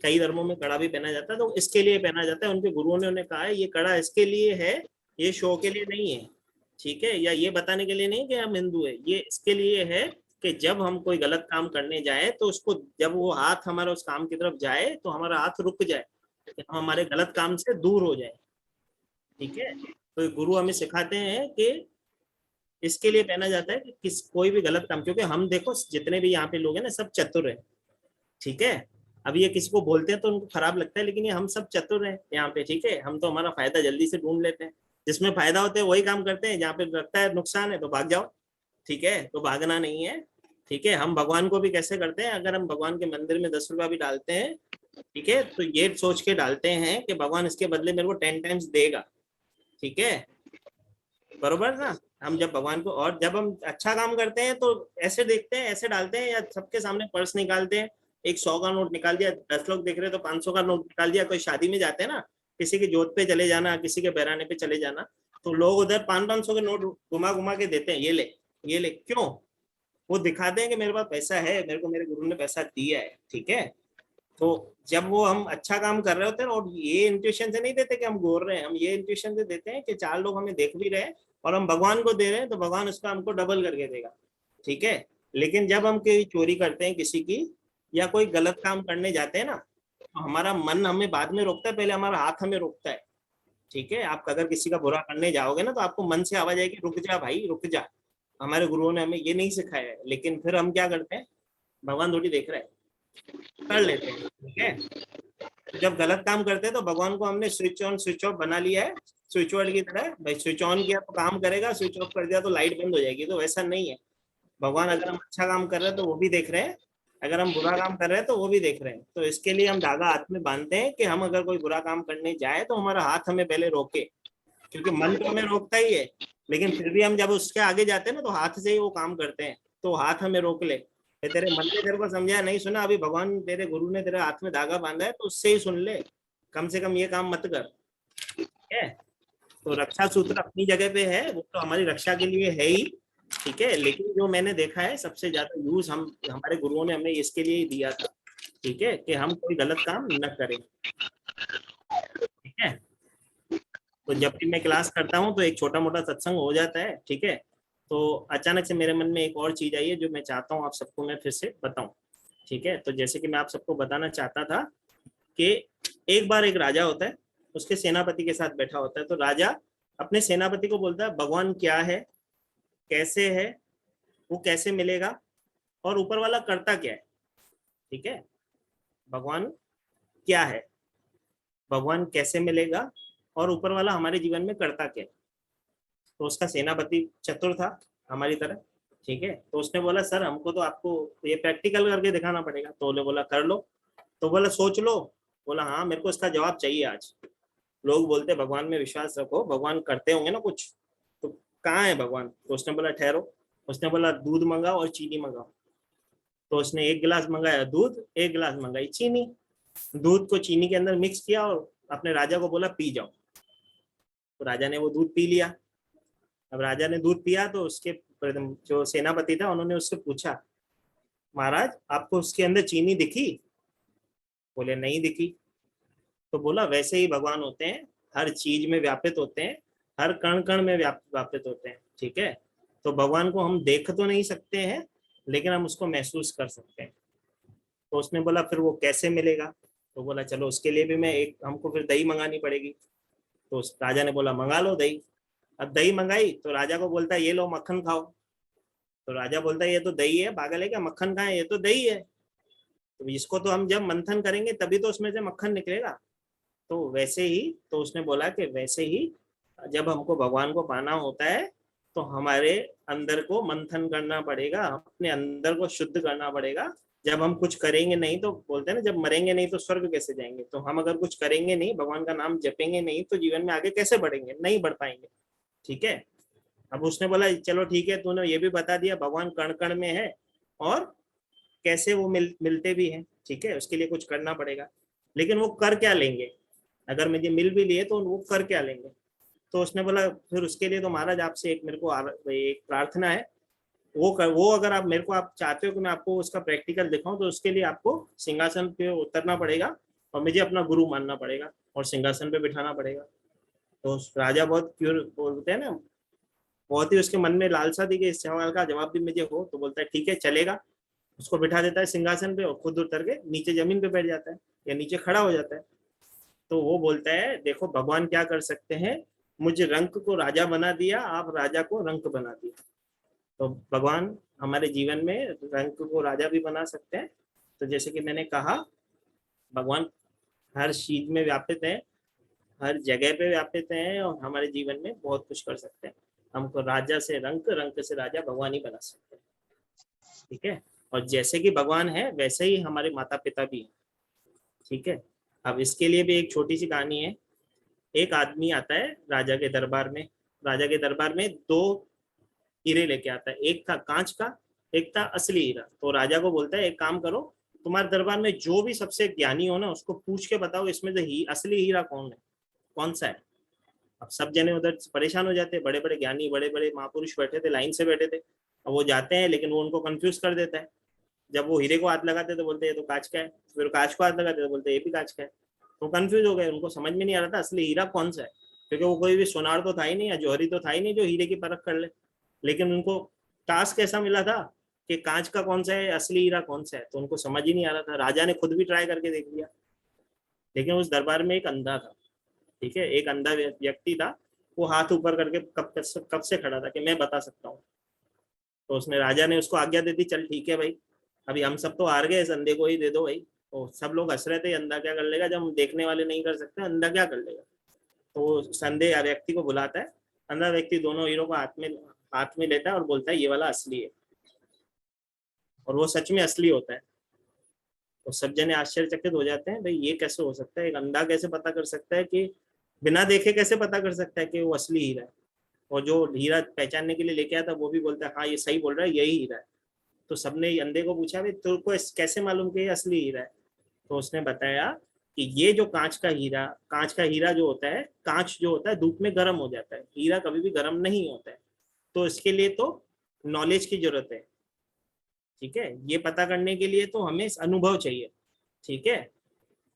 कई धर्मों में कड़ा भी पहना जाता है, तो इसके लिए पहना जाता है। उनके गुरुओं ने उन्हें कहा है ये कड़ा इसके लिए है, ये शो के लिए नहीं है, ठीक है, या ये बताने के लिए नहीं कि हम हिंदू है, ये इसके लिए है कि जब हम कोई गलत काम करने जाए तो उसको, जब वो हाथ हमारा उस काम की तरफ जाए तो हमारा हाथ रुक जाए, हम हमारे गलत काम से दूर हो जाए। ठीक है, तो गुरु हमें सिखाते हैं कि इसके लिए पहना जाता है कि कोई भी गलत काम, क्योंकि हम देखो जितने भी यहाँ पे लोग हैं ना सब चतुर है। ठीक है, अब ये किसी को बोलते हैं तो उनको खराब लगता है, लेकिन ये हम सब चतुर हैं यहाँ पे। ठीक है, हम तो हमारा फायदा जल्दी से ढूंढ लेते हैं, जिसमें फायदा होता है वही काम करते हैं, जहाँ पे लगता है नुकसान है तो भाग जाओ। ठीक है, तो भागना नहीं है। ठीक है, हम भगवान को भी कैसे करते हैं, अगर हम भगवान के मंदिर में 10 रुपया भी डालते हैं, ठीक है, तो ये सोच के डालते हैं कि भगवान इसके बदले मेरे को 10 टाइम्स देगा। ठीक है, बरोबर ना? हम जब भगवान को, और जब हम अच्छा काम करते हैं तो ऐसे देखते हैं, ऐसे डालते हैं, या सबके सामने पर्स निकालते हैं, एक 100 का नोट निकाल दिया, 10 लोग देख रहे तो 500 का नोट निकाल दिया। कोई शादी में जाते हैं ना, किसी की जोत पे चले जाना, किसी के बहराने पे चले जाना, तो लोग उधर 500-500 के नोट घुमा घुमा के देते हैं, ये ले ये ले। क्यों? वो दिखाते हैं कि मेरे पास पैसा है, मेरे को मेरे गुरु ने पैसा दिया है। ठीक है, तो जब वो हम अच्छा काम कर रहे होते हैं, और ये इंट्यूशन से नहीं देते कि हम गोर रहे हैं, हम ये इंट्यूशन से देते हैं कि 4 लोग हमें देख भी रहे हैं और हम भगवान को दे रहे हैं, तो भगवान उसका हमको डबल करके देगा। ठीक है, लेकिन जब हम कोई चोरी करते हैं किसी की, या कोई गलत काम करने जाते हैं ना, तो हमारा मन हमें बाद में रोकता है, पहले हमारा हाथ हमें रोकता है। ठीक है, आप अगर किसी का बुरा करने जाओगे ना तो आपको मन से आवाज आएगी रुक जा भाई रुक जा। हमारे गुरुओं ने हमें ये नहीं सिखाया है, लेकिन फिर हम क्या करते हैं, भगवान थोड़ी देख रहे हैं, कर लेते हैं। ठीक है, जब गलत काम करते हैं तो भगवान को हमने स्विच ऑन स्विच ऑफ बना लिया है, स्विच बोर्ड की तरह। भाई स्विच ऑन किया तो काम करेगा, स्विच ऑफ कर दिया तो लाइट बंद हो जाएगी। तो वैसा नहीं है, भगवान अगर हम अच्छा काम कर रहे हैं तो वो भी देख रहे हैं, अगर हम बुरा काम कर रहे हैं तो वो भी देख रहे हैं। तो इसके लिए हम धागा हाथ में बांधते हैं कि हम अगर कोई बुरा काम करने जाए तो हमारा हाथ हमें पहले रोके, क्योंकि मन तो हमें रोकता ही है, लेकिन फिर भी हम जब उसके आगे जाते हैं ना तो हाथ से ही वो काम करते हैं, तो हाथ हमें रोक ले। तेरे मन ने तेरे को समझाया नहीं सुना, अभी भगवान तेरे गुरु ने तेरे हाथ में धागा बांधा है तो उससे ही सुन ले, कम से कम ये काम मत कर। ठीक है, तो रक्षा सूत्र अपनी जगह पे है, वो तो हमारी रक्षा के लिए है ही, ठीक है, लेकिन जो मैंने देखा है सबसे ज्यादा यूज हमारे गुरुओं ने हमें इसके लिए ही दिया था, ठीक है, कि हम कोई गलत काम न करें, ठीक है। तो जब भी मैं क्लास करता हूँ तो एक छोटा मोटा सत्संग हो जाता है, ठीक है। तो अचानक से मेरे मन में एक और चीज आई है जो मैं चाहता हूँ आप सबको मैं फिर से बताऊं, ठीक है। तो जैसे कि मैं आप सबको बताना चाहता था कि एक बार एक राजा होता है, उसके सेनापति के साथ बैठा होता है। तो राजा अपने सेनापति को बोलता है भगवान क्या है, कैसे है, वो कैसे मिलेगा, और ऊपर वाला करता क्या है, ठीक है। भगवान क्या है, भगवान कैसे मिलेगा, और ऊपर वाला हमारे जीवन में करता क्या है। तो उसका सेनापति चतुर था हमारी तरह, ठीक है। तो उसने बोला सर हमको तो आपको ये प्रैक्टिकल करके दिखाना पड़ेगा। तो उन्होंने बोला कर लो। तो बोला सोच लो। बोला हाँ मेरे को इसका जवाब चाहिए आज। लोग बोलते भगवान में विश्वास रखो, भगवान करते होंगे ना कुछ, तो कहाँ है भगवान। तो उसने बोला ठहरो। उसने बोला दूध मंगाओ और चीनी मंगाओ। तो उसने एक गिलास मंगाया दूध, एक गिलास मंगाई चीनी। दूध को चीनी के अंदर मिक्स किया और अपने राजा को बोला पी जाओ। तो राजा ने वो दूध पी लिया। अब राजा ने दूध पिया तो उसके जो सेनापति था उन्होंने उससे पूछा महाराज आपको उसके अंदर चीनी दिखी। बोले नहीं दिखी। तो बोला वैसे ही भगवान होते हैं, हर चीज में व्यापित होते हैं, हर कण कण में व्यापित होते हैं, ठीक है। तो भगवान को हम देख तो नहीं सकते हैं लेकिन हम उसको महसूस कर सकते हैं। तो उसने बोला फिर वो कैसे मिलेगा। तो बोला चलो उसके लिए भी मैं एक हमको फिर दही मंगानी पड़ेगी। तो राजा ने बोला मंगा लो दही। अब दही मंगाई तो राजा को बोलता है ये लो मक्खन खाओ। तो राजा बोलता है ये तो दही है, पागल है क्या, मक्खन खाए, ये तो दही है। तो इसको तो हम जब मंथन करेंगे तभी तो उसमें से मक्खन निकलेगा। तो वैसे ही तो उसने बोला कि वैसे ही जब हमको भगवान को पाना होता है तो हमारे अंदर को मंथन करना पड़ेगा, अपने अंदर को शुद्ध करना पड़ेगा। जब हम कुछ करेंगे नहीं तो बोलते हैं ना जब मरेंगे नहीं तो स्वर्ग कैसे जाएंगे। तो हम अगर कुछ करेंगे नहीं, भगवान का नाम जपेंगे नहीं तो जीवन में आगे कैसे बढ़ेंगे, नहीं बढ़ पाएंगे, ठीक है। अब उसने बोला चलो ठीक है तूने ये भी बता दिया भगवान कण कण में है और कैसे वो मिलते भी हैं, ठीक है। उसके लिए कुछ करना पड़ेगा, लेकिन वो कर क्या लेंगे, अगर मुझे मिल भी लिए तो वो कर क्या लेंगे। तो उसने बोला फिर उसके लिए तो महाराज आपसे एक मेरे को एक प्रार्थना है, वो अगर आप मेरे को आप चाहते हो कि मैं आपको उसका प्रैक्टिकल दिखाऊं तो उसके लिए आपको सिंहासन पे उतरना पड़ेगा और मुझे अपना गुरु मानना पड़ेगा और सिंहासन पे बिठाना पड़ेगा। तो राजा बहुत क्यों बोलते हैं ना, बहुत ही उसके मन में लालसा थी कि इस सवाल का जवाब भी मुझे हो। तो बोलता है ठीक है चलेगा। उसको बिठा देता है सिंहासन पे और खुद उतर के नीचे जमीन पे बैठ जाता है या नीचे खड़ा हो जाता है। तो वो बोलता है देखो भगवान क्या कर सकते हैं, मुझे रंक को राजा बना दिया, आप राजा को रंक बना दिया। तो भगवान हमारे जीवन में रंक को राजा भी बना सकते हैं। तो जैसे कि मैंने कहा भगवान हर चीज में व्यापित है, हर जगह पे व्यापित है और हमारे जीवन में बहुत कुछ कर सकते हैं। हमको राजा से रंक, रंक से राजा भगवान ही बना सकते हैं, ठीक है। और जैसे कि भगवान है वैसे ही हमारे माता पिता भी हैं, ठीक है। अब इसके लिए भी एक छोटी सी कहानी है। एक आदमी आता है राजा के दरबार में। राजा के दरबार में 2 हीरे लेके आता है, एक था कांच का, एक था असली हीरा। तो राजा को बोलता है एक काम करो, तुम्हारे दरबार में जो भी सबसे ज्ञानी हो ना उसको पूछ के बताओ इसमें से असली हीरा कौन सा है। अब सब जने उधर परेशान हो जाते हैं, बड़े बड़े ज्ञानी बड़े बड़े महापुरुष बैठे थे, लाइन से बैठे थे। अब वो जाते हैं लेकिन वो उनको कंफ्यूज कर देता है। जब वो हीरे को हाथ लगाते तो बोलते ये तो कांच का है, फिर कांच को हाथ लगाते तो बोलते ये भी कांच का है। तो कंफ्यूज हो गए, उनको समझ में नहीं आ रहा था असली हीरा कौन सा है, क्योंकि वो कोई भी सोनार तो था ही नहीं या जौहरी तो था ही नहीं जो हीरे की परख कर ले। लेकिन उनको टास्क ऐसा मिला था कि कांच का कौन सा है, असली हीरा कौन सा है, तो उनको समझ ही नहीं आ रहा था। राजा ने खुद भी ट्राई करके देख लिया, लेकिन उस दरबार में एक अंधा था, ठीक है, एक अंधा व्यक्ति था। वो हाथ ऊपर करके कब से खड़ा था कि मैं बता सकता हूँ। तो उसने राजा ने उसको आज्ञा दे दी, चल ठीक है भाई, अभी हम सब तो हार गए, इस अंधे को ही दे दो भाई। तो सब लोग हंस रहे थे, अंधा क्या कर लेगा, जब हम देखने वाले नहीं कर सकते अंधा क्या कर लेगा। तो संदेह व्यक्ति को बुलाता है, अंधा व्यक्ति दोनों हीरो को हाथ में लेता है और बोलता है ये वाला असली है, और वो सच में असली होता है। तो सब जने आश्चर्यचकित हो जाते हैं, भाई ये कैसे हो सकता है, एक अंधा कैसे पता कर सकता है कि बिना देखे कैसे पता कर सकता है कि वो असली हीरा है। और जो हीरा पहचानने के लिए लेके आया था वो भी बोलता है हाँ ये सही बोल रहा है, यही हीरा है। तो सबने अंधे को पूछा भाई तुमको कैसे मालूम कि ये असली हीरा है। तो उसने बताया कि ये जो कांच का हीरा जो होता है, कांच जो होता है धूप में गर्म हो जाता है, हीरा कभी भी गर्म नहीं होता है। तो इसके लिए तो नॉलेज की जरूरत है, ठीक है। ये पता करने के लिए तो हमें अनुभव चाहिए, ठीक है।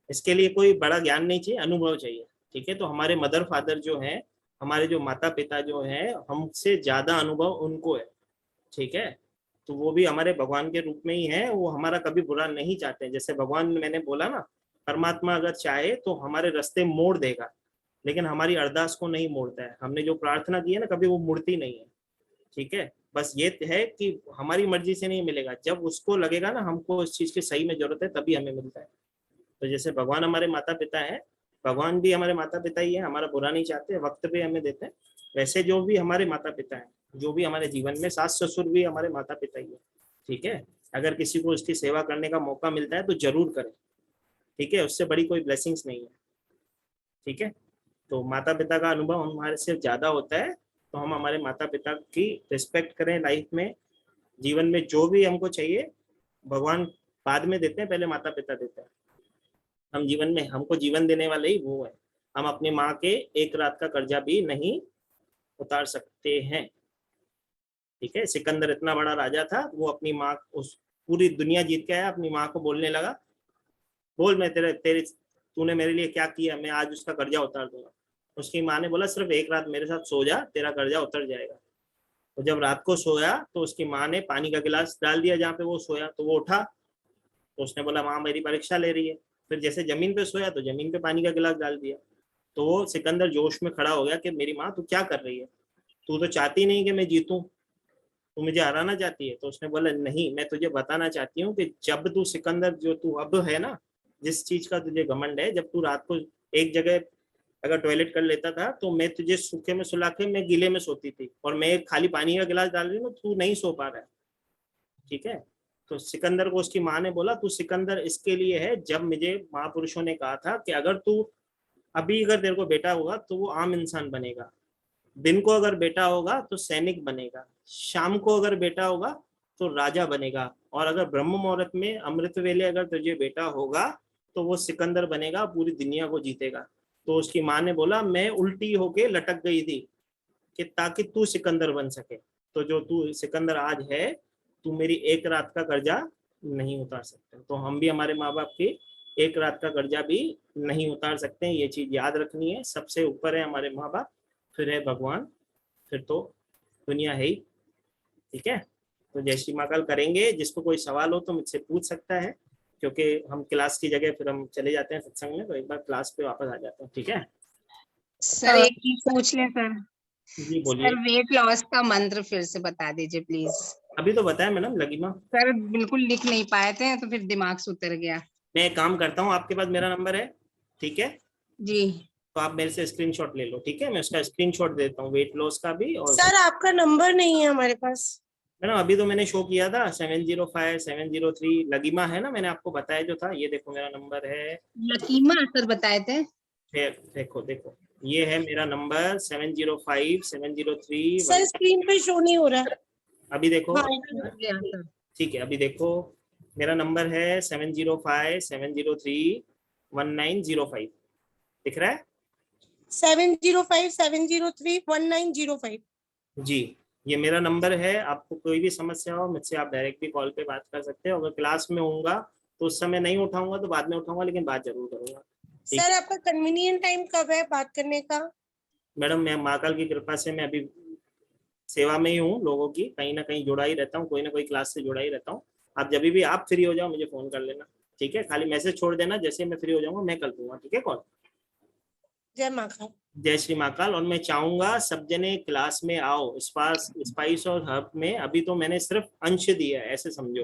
इसके लिए कोई बड़ा ज्ञान नहीं चाहिए, अनुभव चाहिए, ठीक है। तो हमारे मदर फादर जो है, हमारे जो माता पिता जो है, हमसे ज्यादा अनुभव उनको है, ठीक है। तो वो भी हमारे भगवान के रूप में ही है, वो हमारा कभी बुरा नहीं चाहते। जैसे भगवान, मैंने बोला ना, परमात्मा अगर चाहे तो हमारे रास्ते मोड़ देगा, लेकिन हमारी अरदास को नहीं मोड़ता है। हमने जो प्रार्थना की है ना, कभी वो मुड़ती नहीं है, ठीक है। बस ये है कि हमारी मर्जी से नहीं मिलेगा, जब उसको लगेगा ना हमको इस चीज की सही में जरूरत है, तभी हमें मिलता है। तो जैसे भगवान हमारे माता पिता है, भगवान भी हमारे माता पिता ही है, हमारा बुरा नहीं चाहते, वक्त पे हमें देते हैं। वैसे जो भी हमारे माता पिता है, जो भी हमारे जीवन में, सास ससुर भी हमारे माता पिता ही है, ठीक है। अगर किसी को उसकी सेवा करने का मौका मिलता है तो जरूर करें, ठीक है। उससे बड़ी कोई ब्लेसिंग्स नहीं है, ठीक है। तो माता पिता का अनुभव हमारे से ज्यादा होता है, तो हम हमारे माता पिता की रिस्पेक्ट करें लाइफ में, जीवन में जो भी हमको चाहिए भगवान बाद में देते हैं, पहले माता पिता देते हैं। हम जीवन में, हमको जीवन देने वाले ही वो है। हम अपनी माँ के एक रात का कर्जा भी नहीं उतार सकते हैं, ठीक है। सिकंदर इतना बड़ा राजा था, वो अपनी माँ, उस पूरी दुनिया जीत के आया, अपनी माँ को बोलने लगा, बोल मैं तूने मेरे लिए क्या किया, मैं आज उसका कर्जा उतार दूंगा। उसकी माँ ने बोला सिर्फ एक रात मेरे साथ सो जा, तेरा कर्जा उतर जाएगा। तो जब रात को सोया तो उसकी माँ ने पानी का गिलास डाल दिया जहाँ पे वो सोया, तो वो उठा, तो उसने बोला माँ मेरी परीक्षा ले रही है। फिर जैसे जमीन पे सोया तो जमीन पे पानी का गिलास डाल दिया। तो वो सिकंदर जोश में खड़ा हो गया कि मेरी माँ तू क्या कर रही है, तू तो चाहती नहीं कि मैं जीतूं, तू मुझे हराना चाहती है। तो उसने बोला नहीं, मैं तुझे बताना चाहती हूँ कि जब तू सिकंदर, जो तू अब है ना, जिस चीज का तुझे घमंड है, जब तू रात को एक जगह अगर टॉयलेट कर लेता था तो मैं तुझे सूखे में सुला के मैं गीले में सोती थी, और मैं खाली पानी का गिलास डाल रही हूँ, तू नहीं सो पा रहा है, ठीक है। तो सिकंदर को उसकी माँ ने बोला तू सिकंदर इसके लिए है, जब मुझे महापुरुषों ने कहा था कि अगर तू अभी अगर तेरे को बेटा होगा तो वो आम इंसान बनेगा, दिन को अगर बेटा होगा तो सैनिक बनेगा, शाम को अगर बेटा होगा तो राजा बनेगा, और अगर ब्रह्म मुहूर्त में अमृत वेले अगर तुझे बेटा होगा तो वो सिकंदर बनेगा, पूरी दुनिया को जीतेगा। तो उसकी माँ ने बोला मैं उल्टी होके लटक गई थी कि ताकि तू सिकंदर बन सके। तो जो तू सिकंदर आज है, तू मेरी एक रात का कर्जा नहीं उतार सकते। तो हम भी हमारे माँ बाप की एक रात का कर्जा भी नहीं उतार सकते हैं, ये चीज याद रखनी है। सबसे ऊपर है हमारे माँ बाप, फिर है भगवान, फिर तो दुनिया है ही, ठीक है। तो जय श्री महाकाल करेंगे। जिसको कोई सवाल हो तो मुझसे पूछ सकता है, क्योंकि हम क्लास की जगह फिर हम चले जाते हैं सत्संग में, तो एक बार क्लास पे वापस आ जाते हैं, ठीक है। सर एक चीज पूछ लें सर। जी बोलिए। सर वेट लॉस का मंत्र फिर से बता दीजिए प्लीज। अभी तो बताया मैडम, लगिमा सर बिल्कुल लिख नहीं पाए थे तो फिर दिमाग से उतर गया। मैं एक काम करता हूँ, आपके पास मेरा नंबर है, ठीक है जी, तो आप मेरे से स्क्रीनशॉट ले लो, ठीक है। मैं उसका स्क्रीनशॉट देता हूँ, वेट लॉस का भी। और सर आपका नंबर नहीं है हमारे पास। मैडम अभी तो मैंने शो किया था 705 703 लगिमा है ना, मैंने आपको बताया जो था। ये देखो मेरा नंबर है, लकीमा सर बताए थे। देखो देखो ये है मेरा नंबर 705 703। सर स्क्रीन पे शो नहीं हो रहा है। अभी देखो, हाँ, ठीक है अभी देखो मेरा नंबर है 705 703 1905, दिख रहा है 705 703 1905। जी। ये मेरा नंबर है, आपको कोई भी समस्या हो मुझसे आप डायरेक्ट भी कॉल पे बात कर सकते हो। अगर क्लास में होऊंगा तो उस समय नहीं उठाऊंगा, तो बाद में उठाऊंगा, लेकिन बात जरूर करूंगा। सर आपका कन्वीनियंट टाइम कब है बात करने का? मैडम मैं महाकाल की कृपा से मैं अभी सेवा में ही हूँ, लोगों की कहीं ना कहीं जुड़ा ही रहता हूँ, कोई ना कोई क्लास से जुड़ा ही रहता हूँ। आप जब भी आप फ्री हो जाओ मुझे फोन कर लेना, ठीक है। खाली मैसेज छोड़ देना, जैसे मैं फ्री हो जाऊंगा मैं कर दूंगा, ठीक है कॉल। जय महाकाल। जय श्री महाकाल। और मैं चाहूंगा सब जने क्लास में आओ, स्पाइस और हर्ब में। अभी तो मैंने सिर्फ अंश दिया है, ऐसे समझो,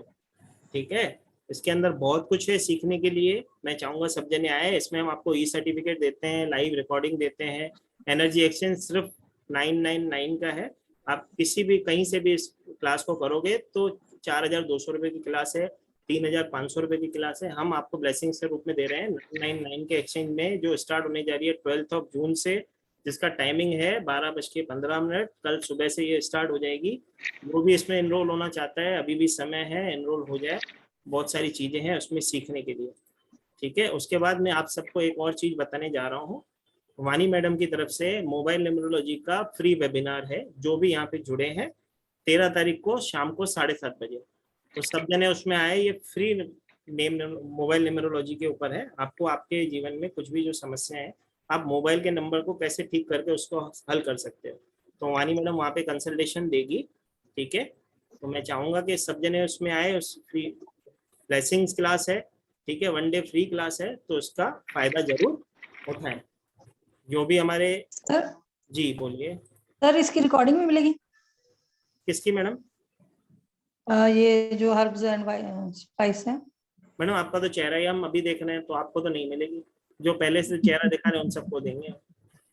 ठीक है। इसके अंदर बहुत कुछ है सीखने के लिए। मैं चाहूंगा सब जने आए। इसमें हम आपको ई सर्टिफिकेट देते हैं, लाइव रिकॉर्डिंग देते हैं। एनर्जी एक्सचेंज सिर्फ 999 का है। आप किसी भी कहीं से भी इस क्लास को करोगे तो 4200 रुपये की क्लास है, 3500 रुपये की क्लास है। हम आपको ब्लेसिंग्स के रूप में दे रहे हैं 999 के एक्सचेंज में, जो स्टार्ट होने जा रही है 12 जून से, जिसका टाइमिंग है 12:15। कल सुबह से ये स्टार्ट हो जाएगी। वो भी इसमें एनरोल होना चाहता है, अभी भी समय है, एनरोल हो जाए। बहुत सारी चीजें हैं उसमें सीखने के लिए, ठीक है। उसके बाद मैं आप सबको एक और चीज बताने जा रहा हूँ। वानी मैडम की तरफ से मोबाइल न्यूमरोलॉजी का फ्री वेबिनार है। जो भी यहाँ पे जुड़े हैं 13 तारीख को शाम को 7:30 बजे। तो सब जने उसमें आए। ये फ्री मोबाइल न्यूमरोलॉजी के ऊपर है। आपको आपके जीवन में कुछ भी जो समस्या है, आप मोबाइल के नंबर को कैसे ठीक करके उसको हल कर सकते हो। तो वानी मैडम वहाँ पे कंसल्टेशन देगी, ठीक है। तो मैं चाहूंगा कि सब जने उसमें आए। उस फ्री ब्लेसिंग्स क्लास है, ठीक है, 1 डे फ्री क्लास है, तो उसका फायदा जरूर उठाएं। जो भी हमारे सर, जी बोलिए। सर इसकी रिकॉर्डिंग भी मिलेगी? किसकी मैडम? ये जो हर्ब्स एंड स्पाइस है। मैडम आपका तो चेहरा ही हम अभी देख रहे हैं, तो आपको तो नहीं मिलेगी। जो पहले से चेहरा दिखा रहे हैं उन सबको देंगे।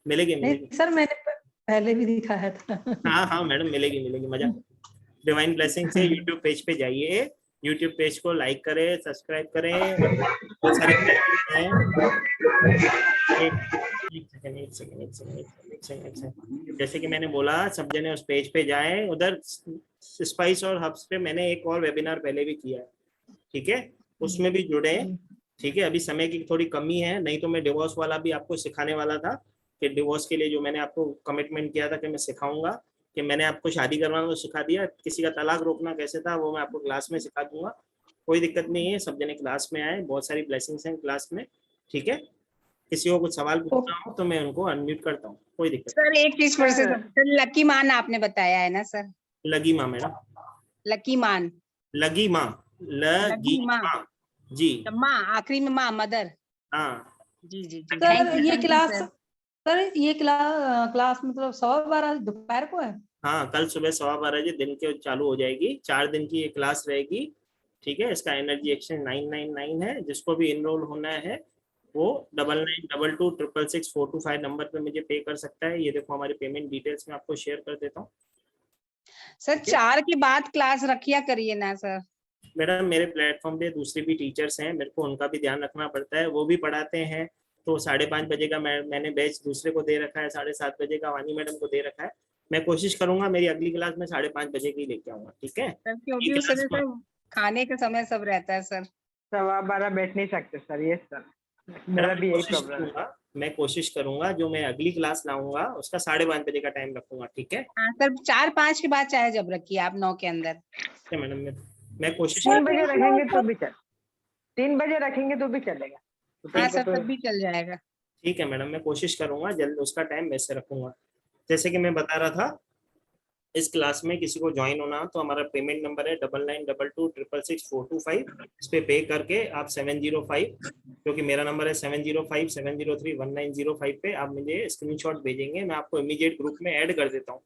मिलेगी मिलेगी। नहीं सर, मैंने पहले भी दिखाया था। हाँ हाँ मैडम, मिलेगी मिलेगी, मजा। डिवाइन ब्लेसिंग से यूट्यूब पेज पे जाइए, यूट्यूब पेज को लाइक करें, सब्सक्राइब करें। बहुत सारे एक सेकंड। जैसे कि मैंने बोला, सब जने उस पेज पे जाएं। उधर स्पाइस और हब्स पे मैंने एक और वेबिनार पहले भी किया है, ठीक है, उसमें भी जुड़े, ठीक है। अभी समय की थोड़ी कमी है, नहीं तो मैं डिवोर्स वाला भी आपको सिखाने वाला था कि डिवोर्स के लिए जो मैंने आपको कमिटमेंट किया था कि मैं सिखाऊंगा, कि मैंने आपको शादी करवाना तो सिखा दिया, किसी का तलाक रोकना कैसे था वो मैं आपको क्लास में सिखा दूंगा। कोई दिक्कत नहीं है, सब जने क्लास में आए। बहुत सारी ब्लेसिंग्स हैं क्लास में, ठीक है। किसी को कुछ सवाल पूछना हो तो मैं उनको अनम्यूट करता हूँ, कोई दिक्कत सर एक चीज फिर से सर, लकी मान आपने बताया है ना सर? लगी माँ मैडम, लकी मान, लगी माँ, लगी माँ जी, माँ आखिरी में माँ, मदर। हाँ जी जी जी। सर ये क्लास, सर ये क्लास मतलब 12:15 दोपहर को है? हाँ, कल सुबह 12:15 दिन के चालू हो जाएगी। 4 दिन की ये क्लास रहेगी, ठीक है। इसका एनर्जी एक्सचेंज 999 है। जिसको भी इनरोल होना है वो 9922666425 नंबर पे मुझे पे कर सकता है। ये देखो हमारी पेमेंट डिटेल्स में आपको शेयर कर देता हूँ। सर 4 के बाद क्लास रखिया करिए ना सर। मैडम मेरे प्लेटफॉर्म पे दूसरे भी टीचर्स हैं, मेरे को उनका भी ध्यान रखना पड़ता है, वो भी पढ़ाते हैं। तो 5:30 बजे का मैंने बैच दूसरे को दे रखा है, 7:30 बजे का वानी मैडम को दे रखा है। मैं कोशिश करूंगा मेरी अगली क्लास में 5:30 बजे की लेके आऊंगा, ठीक है। क्योंकि उस समय सर खाने का समय सब रहता है सर। 12:15 बैठ नहीं सकते सर, ये सर मेरा भी यही प्रॉब्लम है। मैं कोशिश करूंगा जो मैं अगली क्लास लाऊंगा उसका 5:30 बजे का टाइम रखूंगा, ठीक है। हाँ सर, 4-5 के बाद चाहे जब रखिए आप, 9 के अंदर। ठीक है मैडम, मैं कोशिश 3 बजे रखेंगे तो भी चल 3 बजे रखेंगे तो भी चलेगा। हाँ सर, तब भी चल जाएगा। ठीक है मैडम, मैं कोशिश करूंगा जल्द उसका टाइम वैसे रखूंगा। जैसे कि मैं बता रहा था, इस क्लास में किसी को ज्वाइन होना तो हमारा पेमेंट नंबर है 9922666425। इस पे पे करके आप 705, क्योंकि मेरा नंबर है 7057031905 पे आप मुझे स्क्रीनशॉट भेजेंगे, मैं आपको इमीडिएट ग्रुप में ऐड कर देता हूँ,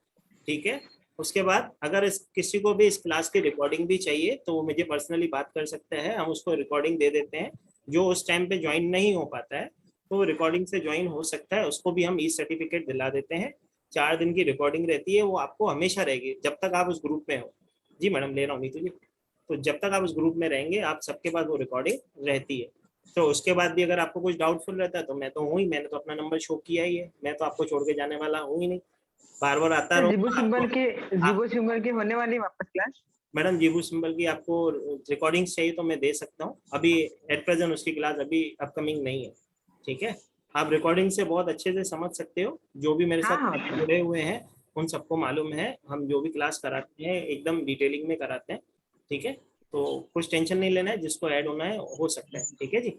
ठीक है। उसके बाद अगर किसी को भी इस क्लास की रिकॉर्डिंग भी चाहिए तो वो मुझे पर्सनली बात कर सकते हैं, हम उसको रिकॉर्डिंग दे देते हैं। जो उस टाइम पे ज्वाइन नहीं हो पाता है तो रिकॉर्डिंग से ज्वाइन हो सकता है, उसको भी हम ई सर्टिफिकेट दिला देते हैं। 4 दिन की रिकॉर्डिंग रहती है, वो आपको हमेशा रहेगी जब तक आप उस ग्रुप में हो। जी मैडम, ले रहा हूँ नीतू जी। तो जब तक आप उस ग्रुप में रहेंगे आप सबके पास वो रिकॉर्डिंग रहती है। तो उसके बाद भी अगर आपको कुछ डाउटफुल रहता है तो मैं तो हूँ ही, मैंने तो अपना नंबर शो किया ही है, मैं तो आपको छोड़ के जाने वाला हूँ ही नहीं, बार बार आता रहूँ। जीबू सिंबल की होने वाली वापस क्लास? मैडम जीबू सिंबल की आपको रिकॉर्डिंग चाहिए तो मैं दे सकता हूँ, अभी एट प्रेजेंट उसकी क्लास अभी अपकमिंग नहीं है, ठीक है। आप रिकॉर्डिंग से बहुत अच्छे से समझ सकते हो, जो भी मेरे साथ जुड़े हुए हैं उन सबको मालूम है, हम जो भी क्लास कराते हैं एकदम डिटेलिंग में कराते हैं, ठीक है। तो कुछ टेंशन नहीं लेना है, जिसको ऐड होना है हो सकता है, ठीक है जी।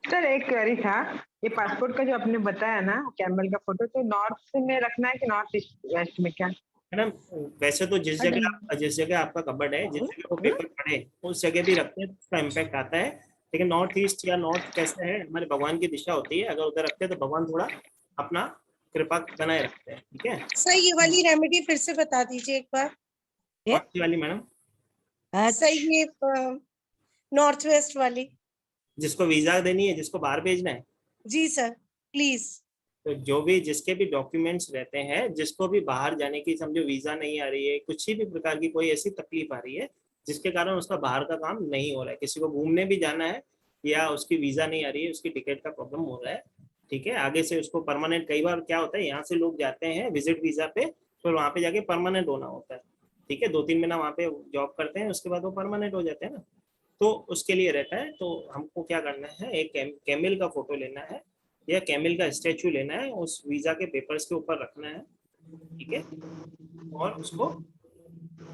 सर एक क्वेरी था, ये पासपोर्ट का जो आपने बताया ना कैमल का फोटो, तो नॉर्थ में रखना है कि नॉर्थ ईस्ट वेस्ट में क्या? मैडम वैसे तो जिस जगह आपका कबर्ड है, जिस जगह वो पेपर पड़े उस जगह भी रखते हैं, उसका इम्पैक्ट आता है। लेकिन नॉर्थ ईस्ट या नॉर्थ कैसे है, हमारे भगवान की दिशा होती है, अगर उधर रखते हैं तो भगवान थोड़ा अपना कृपा बनाए रखते हैं, ठीक है। सर ये वाली रेमेडी फिर से बता दीजिए एक बार। कौन सी वाली मैडम? सर ये नॉर्थ वेस्ट वाली, जिसको वीजा देनी है, जिसको बाहर भेजना है। जी सर प्लीज। तो जो भी जिसके भी डॉक्यूमेंट्स रहते हैं, जिसको भी बाहर जाने की समझो वीजा नहीं आ रही है, कुछ भी प्रकार की कोई ऐसी तकलीफ आ रही है जिसके कारण उसका बाहर का काम नहीं हो रहा है, किसी को घूमने भी जाना है या उसकी वीजा नहीं आ रही है, उसकी टिकट का प्रॉब्लम हो रहा है, ठीक है, आगे से उसको परमानेंट, कई बार क्या होता है यहाँ से लोग जाते हैं विजिट वीजा पे, फिर वहाँ पे जाके परमानेंट होना होता है, ठीक है, 2-3 महीना वहाँ पे जॉब करते हैं, उसके बाद वो परमानेंट हो जाते हैं ना, तो उसके लिए रहता है। तो हमको क्या करना है, एक कैमल का फोटो लेना है या कैमल का स्टैचू लेना है, उस वीजा के पेपर्स के ऊपर रखना है, ठीक है, और उसको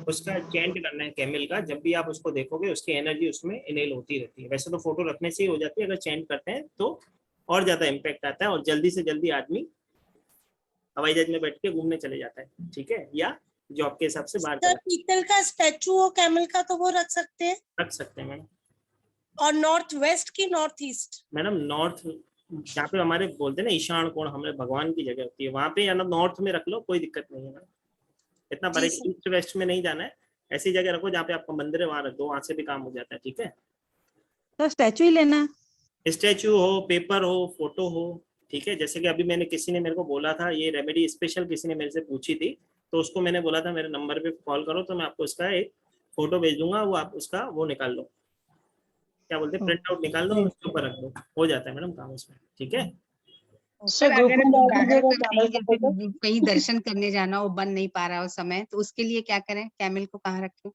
उसका चेंट करना है कैमल का। जब भी आप उसको देखोगे उसकी एनर्जी उसमें इनेल होती रहती है। वैसे तो फोटो रखने से ही हो जाती है, अगर चेंट करते हैं तो और ज्यादा इम्पैक्ट आता है और जल्दी से जल्दी आदमी हवाई जहाज में बैठ के घूमने चले जाता है, ठीक है, या जॉब के हिसाब से बाहर सर पीतल का स्टैचू हो कैमल का तो वो रख सकते हैं? रख सकते हैं मैडम। और नॉर्थ वेस्ट की नॉर्थ ईस्ट? मैडम नॉर्थ, जहाँ पे हमारे बोलते हैं ना ईशान कोण, हमारे भगवान की जगह होती है, वहां पे या ना नॉर्थ में रख लो, कोई दिक्कत नहीं है मैडम। इतना बड़े ईस्ट वेस्ट में नहीं जाना है, ऐसी जगह रखो जहाँ पे आपका मंदिर है वहां रख दो, वहां से भी काम हो जाता है, ठीक है। तो स्टैचू ही लेना है? स्टैचू हो, पेपर हो, फोटो हो, ठीक है। जैसे कि अभी मैंने, किसी ने मेरे को बोला था ये रेमेडी स्पेशल, किसी ने मेरे से पूछी थी, तो उसको मैंने बोला था मेरे नंबर पे कॉल करो तो मैं आपको उसका एक फोटो भेज दूंगा, वो आप उसका वो निकाल लो, क्या बोलते हैं, प्रिंट आउट निकाल लो, उसके ऊपर रख दो, हो जाता है मैडम काम उसमें, ठीक है। सर अगर बाहर कहीं दर्शन करने जाना हो, बन नहीं पा रहा हो समय, तो उसके लिए क्या करें? कैमल को कहाँ रखें?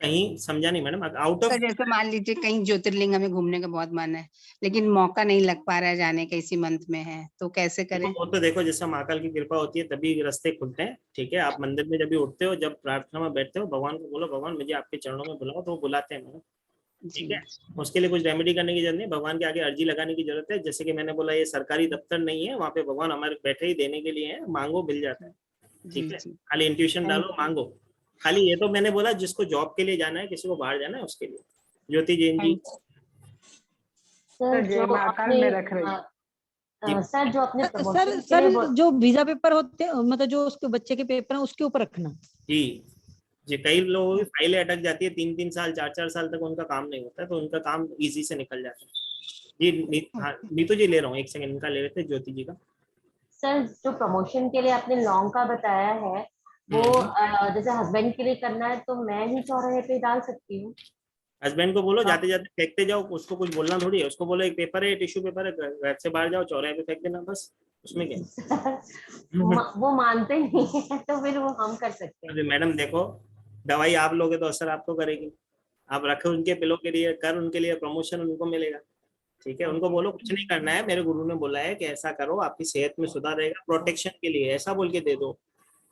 कहीं समझा नहीं मैडम, आउट ऑफ, सर जैसे मान लीजिए कहीं ज्योतिर्लिंग हमें घूमने का बहुत मन है, लेकिन मौका नहीं लग पा रहा है जाने का, इसी मंथ में है, तो कैसे करें? वो तो देखो जैसे महाकाल की कृपा होती है तभी रास्ते खुलते हैं, ठीक है। आप मंदिर में जब भी उठते हो, जब प्रार्थना में बैठते हो, भगवान को बोलो भगवान मुझे आपके चरणों में बुलाओ, तो वो बुलाते हैं मैडम, ठीक है। उसके लिए कुछ रेमेडी करने की जरूरत नहीं, भगवान के आगे अर्जी लगाने की जरूरत है। जैसे कि मैंने बोला ये सरकारी दफ्तर नहीं है, वहाँ पे भगवान हमारे बैठे ही देने के लिए है, मांगो मिल जाता है, ठीक है। खाली इंट्यूशन डालो, मांगो। खाली ये तो मैंने बोला जिसको जॉब के लिए जाना है, किसी को बाहर जाना है, उसके लिए। ज्योति जैन जी। सर जो महाकाल में रख रही सर जो अपने सर जो वीजा पेपर होते हैं, मतलब जो उसके बच्चे के पेपर हैं उसके ऊपर रखना जी। जी कई लोगों की फाइलें अटक जाती है, 3-3 साल 4-4 साल तक उनका काम नहीं होता है, तो उनका काम इजी से निकल जाता है। जी नीतू जी ले रहा हूँ, एक सेकंड इनका ले लेते हैं, ज्योति जी का। सर जो प्रमोशन के लिए आपने लॉन्ग का बताया है वो जैसे हस्बैंड के लिए करना है तो मैं ही चौराहे पे डाल सकती हूँ? हस्बैंड को बोलो जाते जाते फेंकते जाओ, उसको कुछ बोलना थोड़ी है, उसको बोलो एक पेपर है, टिश्यू पेपर है, घर से बाहर जाओ चौराहे पे फेंक देना, बस, उसमें क्या। वो मानते नहीं है तो फिर वो हम कर सकते हैं। अरे मैडम देखो, दवाई आप लोगे तो असर आपको करेगी, आप रखे उनके पिलो के लिए, कर उनके लिए, प्रमोशन उनको मिलेगा, ठीक है। उनको बोलो कुछ नहीं करना है, मेरे गुरु ने बोला है कि ऐसा करो, आपकी सेहत में सुधार रहेगा, प्रोटेक्शन के लिए, ऐसा बोल के दे दो,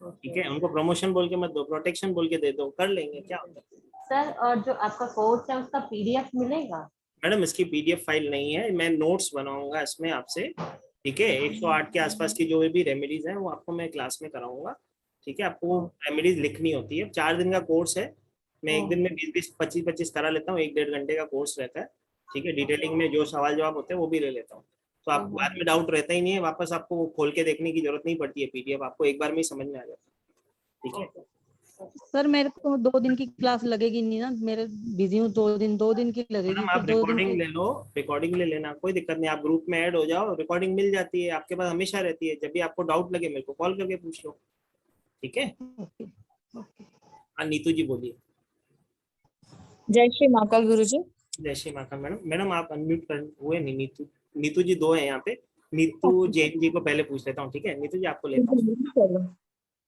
ठीक है। उनको प्रमोशन बोल के मत दो, प्रोटेक्शन बोल के दे दो, कर लेंगे, क्या होता है। सर और जो आपका कोर्स है उसका पीडीएफ मिलेगा? मैडम इसकी पीडीएफ फाइल नहीं है, मैं नोट्स बनाऊंगा इसमें आपसे, ठीक है। 108 के आसपास की जो भी रेमेडीज हैं वो आपको मैं क्लास में कराऊंगा, ठीक है। आपको रेमेडीज लिखनी होती है, 4 दिन का कोर्स है, मैं एक दिन में 20-20, 25-25 करा लेता हूँ, 1-1.5 घंटे का कोर्स रहता है, ठीक है। डिटेलिंग में जो सवाल जवाब होते हैं वो भी ले लेता हूँ, तो आप बाद में डाउट रहता ही नहीं है, वापस आपको वो खोल के देखने की जरूरत नहीं पड़ती है, पीडीएफ आपको एक बार में ही समझ में आ जाता है, ठीक है। सर मेरे को 2 दिन की क्लास लगेगी नहीं ना, मेरे बिजी हूँ, 2 दिन की लगेगी। आप रिकॉर्डिंग ले लो, रिकॉर्डिंग ले लेना, कोई दिक्कत नहीं, आप ग्रुप में ऐड हो जाओ, रिकॉर्डिंग मिल जाती है आपके पास, हमेशा रहती है, जब भी आपको डाउट लगे मेरे को कॉल करके पूछ लो, ठीक है। हाँ नीतू जी बोलिए। जय श्री महाकाल गुरुजी। जय श्री महाकाल मैडम। मैडम आप अनम्यूट कर हुए नहीं, नीतू जी 2 है यहाँ पे, नीतू जैन जी को पहले पूछ लेता हूँ, ठीक है। नीतू जी आपको लेता हूँ।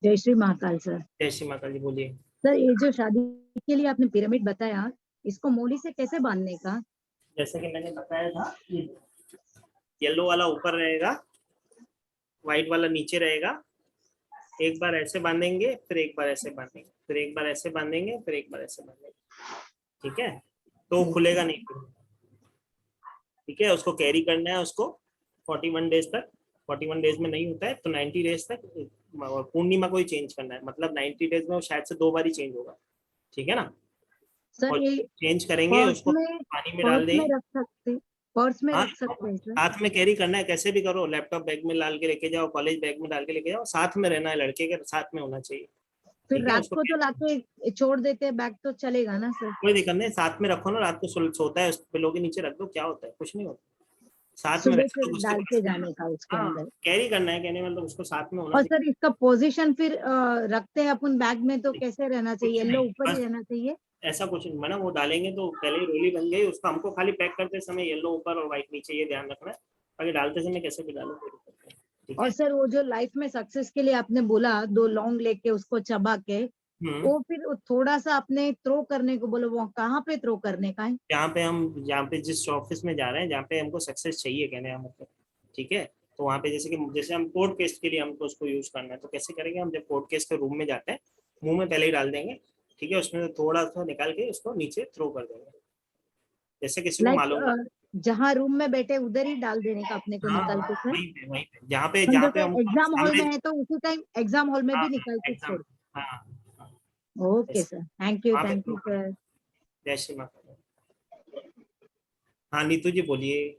जय श्री महाकाल सर। जय श्री महाकाल जी बोलिए। सर ये जो शादी के लिए आपने पिरामिड बताया, इसको मोली से कैसे बांधने का? जैसे कि मैंने बताया था, येलो वाला ऊपर रहेगा, व्हाइट वाला नीचे रहेगा, एक बार ऐसे बांधेंगे, फिर एक बार ऐसे बांधेंगे, फिर एक बार ऐसे बांधेंगे, फिर एक बार ऐसे बांधेंगे, ठीक है। तो खुलेगा नहीं, ठीक है। उसको कैरी करना है, उसको 41 डेज तक, 41 डेज में नहीं होता है तो 90 डेज तक, पूर्णिमा को ही चेंज करना है, मतलब 90 डेज में वो शायद से 2 बार ही चेंज होगा, ठीक है ना। सर ये चेंज करेंगे, उसको पानी में डाल देंगे, रख सकते, पर्स में हाँ, रख सकते हैं सर। साथ में कैरी करना है, कैसे भी करो, लैपटॉप बैग में डाल के लेके जाओ, कॉलेज बैग में डाल के लेके जाओ, साथ में रहना है, लड़के के साथ में होना चाहिए। फिर रात को तो लाके छोड़ देते हैं, बैग तो चलेगा ना सर? कोई दिक्कत नहीं, साथ में रखो ना, रात को सोता है उस पिलो के नीचे रख दो, क्या होता है, कुछ नहीं होता, साथ में डाल के जाने का उसके अंदर कैरी करना है, कहने मतलब उसको साथ में होना। और सर इसका पोजीशन फिर रखते हैं अपन बैग में तो कैसे रहना चाहिए? येलो ऊपर ही रहना चाहिए? ऐसा कुछ नहीं मैडम, वो डालेंगे तो पहले ही रोली बन गई, उसको हमको खाली पैक करते समय येलो ऊपर और व्हाइट नीचे, ये ध्यान रखना है, बाकी डालते समय कैसे भी डालो। और सर वो जो लाइफ में सक्सेस के लिए आपने बोला 2 लौंग लेके उसको चबा के, वो फिर थोड़ा सा अपने थ्रो करने को बोलो, वो कहाँ पे थ्रो करने का है? जहाँ पे जिस ऑफिस में जा रहे हैं, जहाँ पे हमको सक्सेस चाहिए, कहने का मतलब, ठीक है। तो वहाँ पे जैसे हम कोर्ट केस के लिए हमको उसको यूज करना है, तो कैसे करेंगे हम, जब कोर्ट केस के रूम में जाते हैं मुंह में पहले ही डाल देंगे, ठीक है। उसमें थोड़ा सा निकाल के उसको नीचे थ्रो कर देंगे, जैसे किसी को मालूम जहाँ रूम में बैठे उधर ही डाल देने का अपने को निकाल के सर। वहीं पे जहाँ पे हम एग्जाम हॉल सामने- में है तो उसी टाइम एग्जाम हॉल में हाँ, भी निकाल के एग्जाम, छोड़। हाँ, ओके सर, थैंक यू वहाँ पे सर। जय श्री माता। हाँ नीतू जी बोलिए।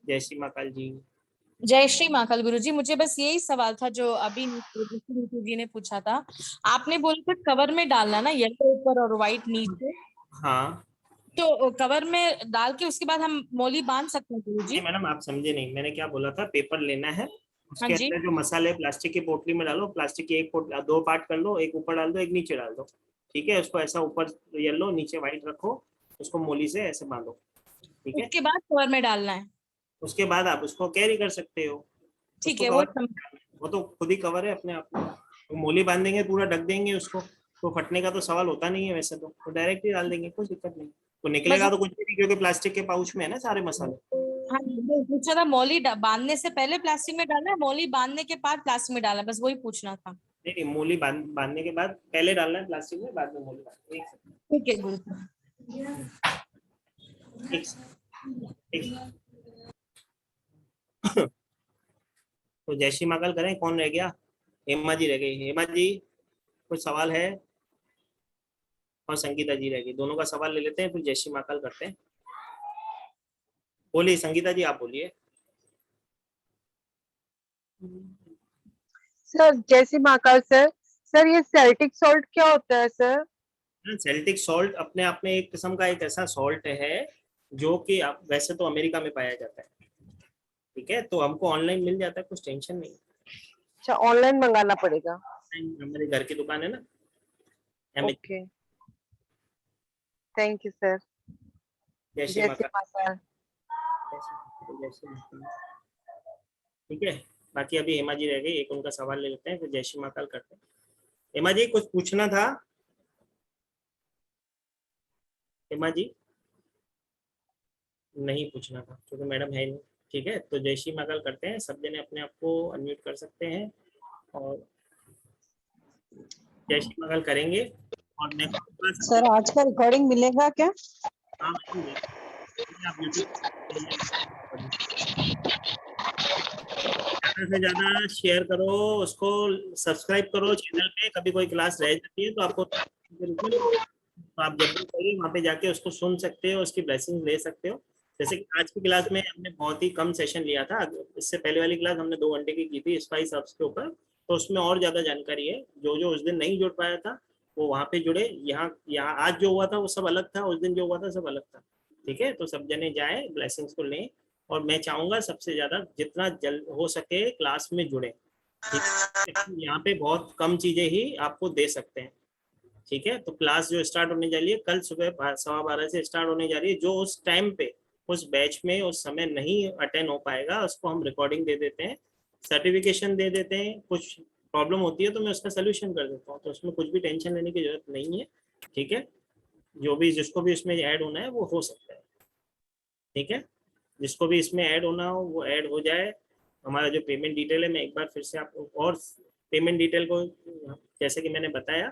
जय श्री महाकाल जी। जय श्री महाकाल गुरुजी, मुझे बस यही सवाल था जो अभी नीतू जी ने पूछा था। आपने बोला था कवर में डालना ना, येलो ऊपर और व्हाइट नीचे। हाँ तो कवर में डाल के उसके बाद हम मोली बांध सकते हैं गुरुजी? नहीं मैडम, आप समझे नहीं, मैंने क्या बोला था, पेपर लेना है, उसके हाँ जी। अंदर जो मसाले प्लास्टिक की पोटली में डालो, प्लास्टिक की दो पार्ट कर लो, एक ऊपर डाल दो, एक नीचे डाल दो, ठीक है। उसको ऐसा ऊपर येलो नीचे व्हाइट रखो, उसको मोली से ऐसे बांधो, ठीक है। उसके बाद कवर में डालना है? उसके बाद आप उसको कैरी कर सकते हो, ठीक है। वो तो खुद ही कवर है अपने आप में। तो मोली बांध देंगे, पूरा ढक देंगे उसको, तो फटने का तो सवाल होता नहीं है वैसे तो डायरेक्ट ही डाल देंगे, कोई दिक्कत नहीं। तो निकलेगा तो कुछ भी नहीं, क्योंकि प्लास्टिक के पाउच में है ना सारे मसाले। हाँ, पूछा था मोली बांधने से पहले प्लास्टिक में डालना है, मोली बांधने के बाद प्लास्टिक में डालना है, बस वही पूछना था। नहीं, मोली बांधने के बाद पहले डालना है प्लास्टिक में, बाद में मोली डालना है। ठीक है गुरु। तो जय श्री महाकाल करें, कौन रह गया? हेमा जी रह गई। हेमा जी कुछ सवाल है? और संगीता जी रह गई, दोनों का सवाल ले लेते हैं, फिर जय श्री महाकाल करते हैं। बोलिए संगीता जी, आप बोलिए। सर जय श्री महाकाल सर। सर ये सेल्टिक सॉल्ट क्या होता है सर? सेल्टिक सॉल्ट अपने आप में एक किस्म का एक ऐसा सॉल्ट है जो कि आप वैसे तो अमेरिका में पाया जाता है, ठीक है, तो हमको ऑनलाइन मिल जाता है, कुछ टेंशन नहीं। अच्छा, ऑनलाइन मंगाना पड़ेगा? हमारे घर की दुकान है ना। Okay, thank you sir. जय श्री महाकाल। ठीक है, बाकी अभी हेमा जी रह गई, एक उनका सवाल ले लेते हैं, फिर जय श्री महाकाल करते हैं। हेमा जी कुछ पूछना था? हेमा जी नहीं पूछना था क्योंकि मैडम है नहीं, ठीक है। तो जय श्री महाकाल करते हैं, सब जने अपने आप को अनम्यूट कर सकते हैं और जय श्री महाकाल करेंगे। और नेक्स्ट सर आज का रिकॉर्डिंग मिलेगा क्या? हाँ आप ज़्यादा से ज़्यादा शेयर करो, उसको सब्सक्राइब करो चैनल पे, कभी कोई क्लास रह जाती है तो आपको तो आप जब भी करिए वहाँ पे जाके उसको सुन सकते हो, उसकी ब्लेसिंग ले सकते हो। जैसे कि आज की क्लास में हमने बहुत ही कम सेशन लिया था, इससे पहले वाली क्लास हमने 2 घंटे की थी स्पाइस हर्ब्स के ऊपर, तो उसमें और ज़्यादा जानकारी है। जो उस दिन नहीं जुड़ पाया था वो वहाँ पे जुड़े, यहाँ आज जो हुआ था वो सब अलग था, उस दिन जो हुआ था सब अलग था, ठीक है। तो सब जने जाए, ब्लेसिंग्स को लें, और मैं चाहूँगा सबसे ज़्यादा जितना जल्द हो सके क्लास में जुड़े, ठीक है। यहाँ पे बहुत कम चीज़ें ही आपको दे सकते हैं, ठीक है। तो क्लास जो स्टार्ट होने जा रही है कल सुबह 12:15 से स्टार्ट होने जा रही है। जो उस टाइम पे उस बैच में उस समय नहीं अटेंड हो पाएगा उसको हम रिकॉर्डिंग दे देते हैं, सर्टिफिकेशन दे देते हैं। कुछ प्रॉब्लम होती है तो मैं उसका सोल्यूशन कर देता हूँ, तो उसमें कुछ भी टेंशन लेने की जरूरत नहीं है, ठीक है। जो भी जिसको भी इसमें ऐड होना है वो हो सकता है, ठीक है। जिसको भी इसमें ऐड होना हो वो ऐड हो जाए। हमारा जो पेमेंट डिटेल है, मैं एक बार फिर से आपको और पेमेंट डिटेल को, जैसे कि मैंने बताया,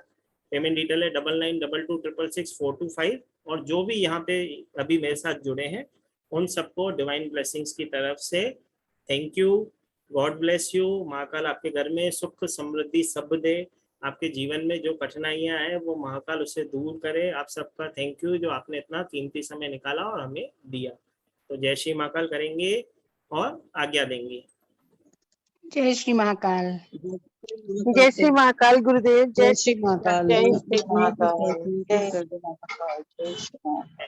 पेमेंट डिटेल है 9922666425। और जो भी यहाँ पे अभी मेरे साथ जुड़े हैं उन सबको डिवाइन ब्लेसिंग्स की तरफ से thank you, God bless you. Mahakal आपके घर में सुख समृद्धि सब दे, आपके जीवन में जो कठिनाइयाँ हैं वो महाकाल उसे दूर करे। आप सबका थैंक यू जो आपने इतना कीमती समय निकाला और हमें दिया। तो जय श्री महाकाल करेंगे और आज्ञा देंगे। जय श्री महाकाल। जय श्री महाकाल गुरुदेव। जय श्री महाकाल। जय श्री महाकाल। जय श्री महाकाल।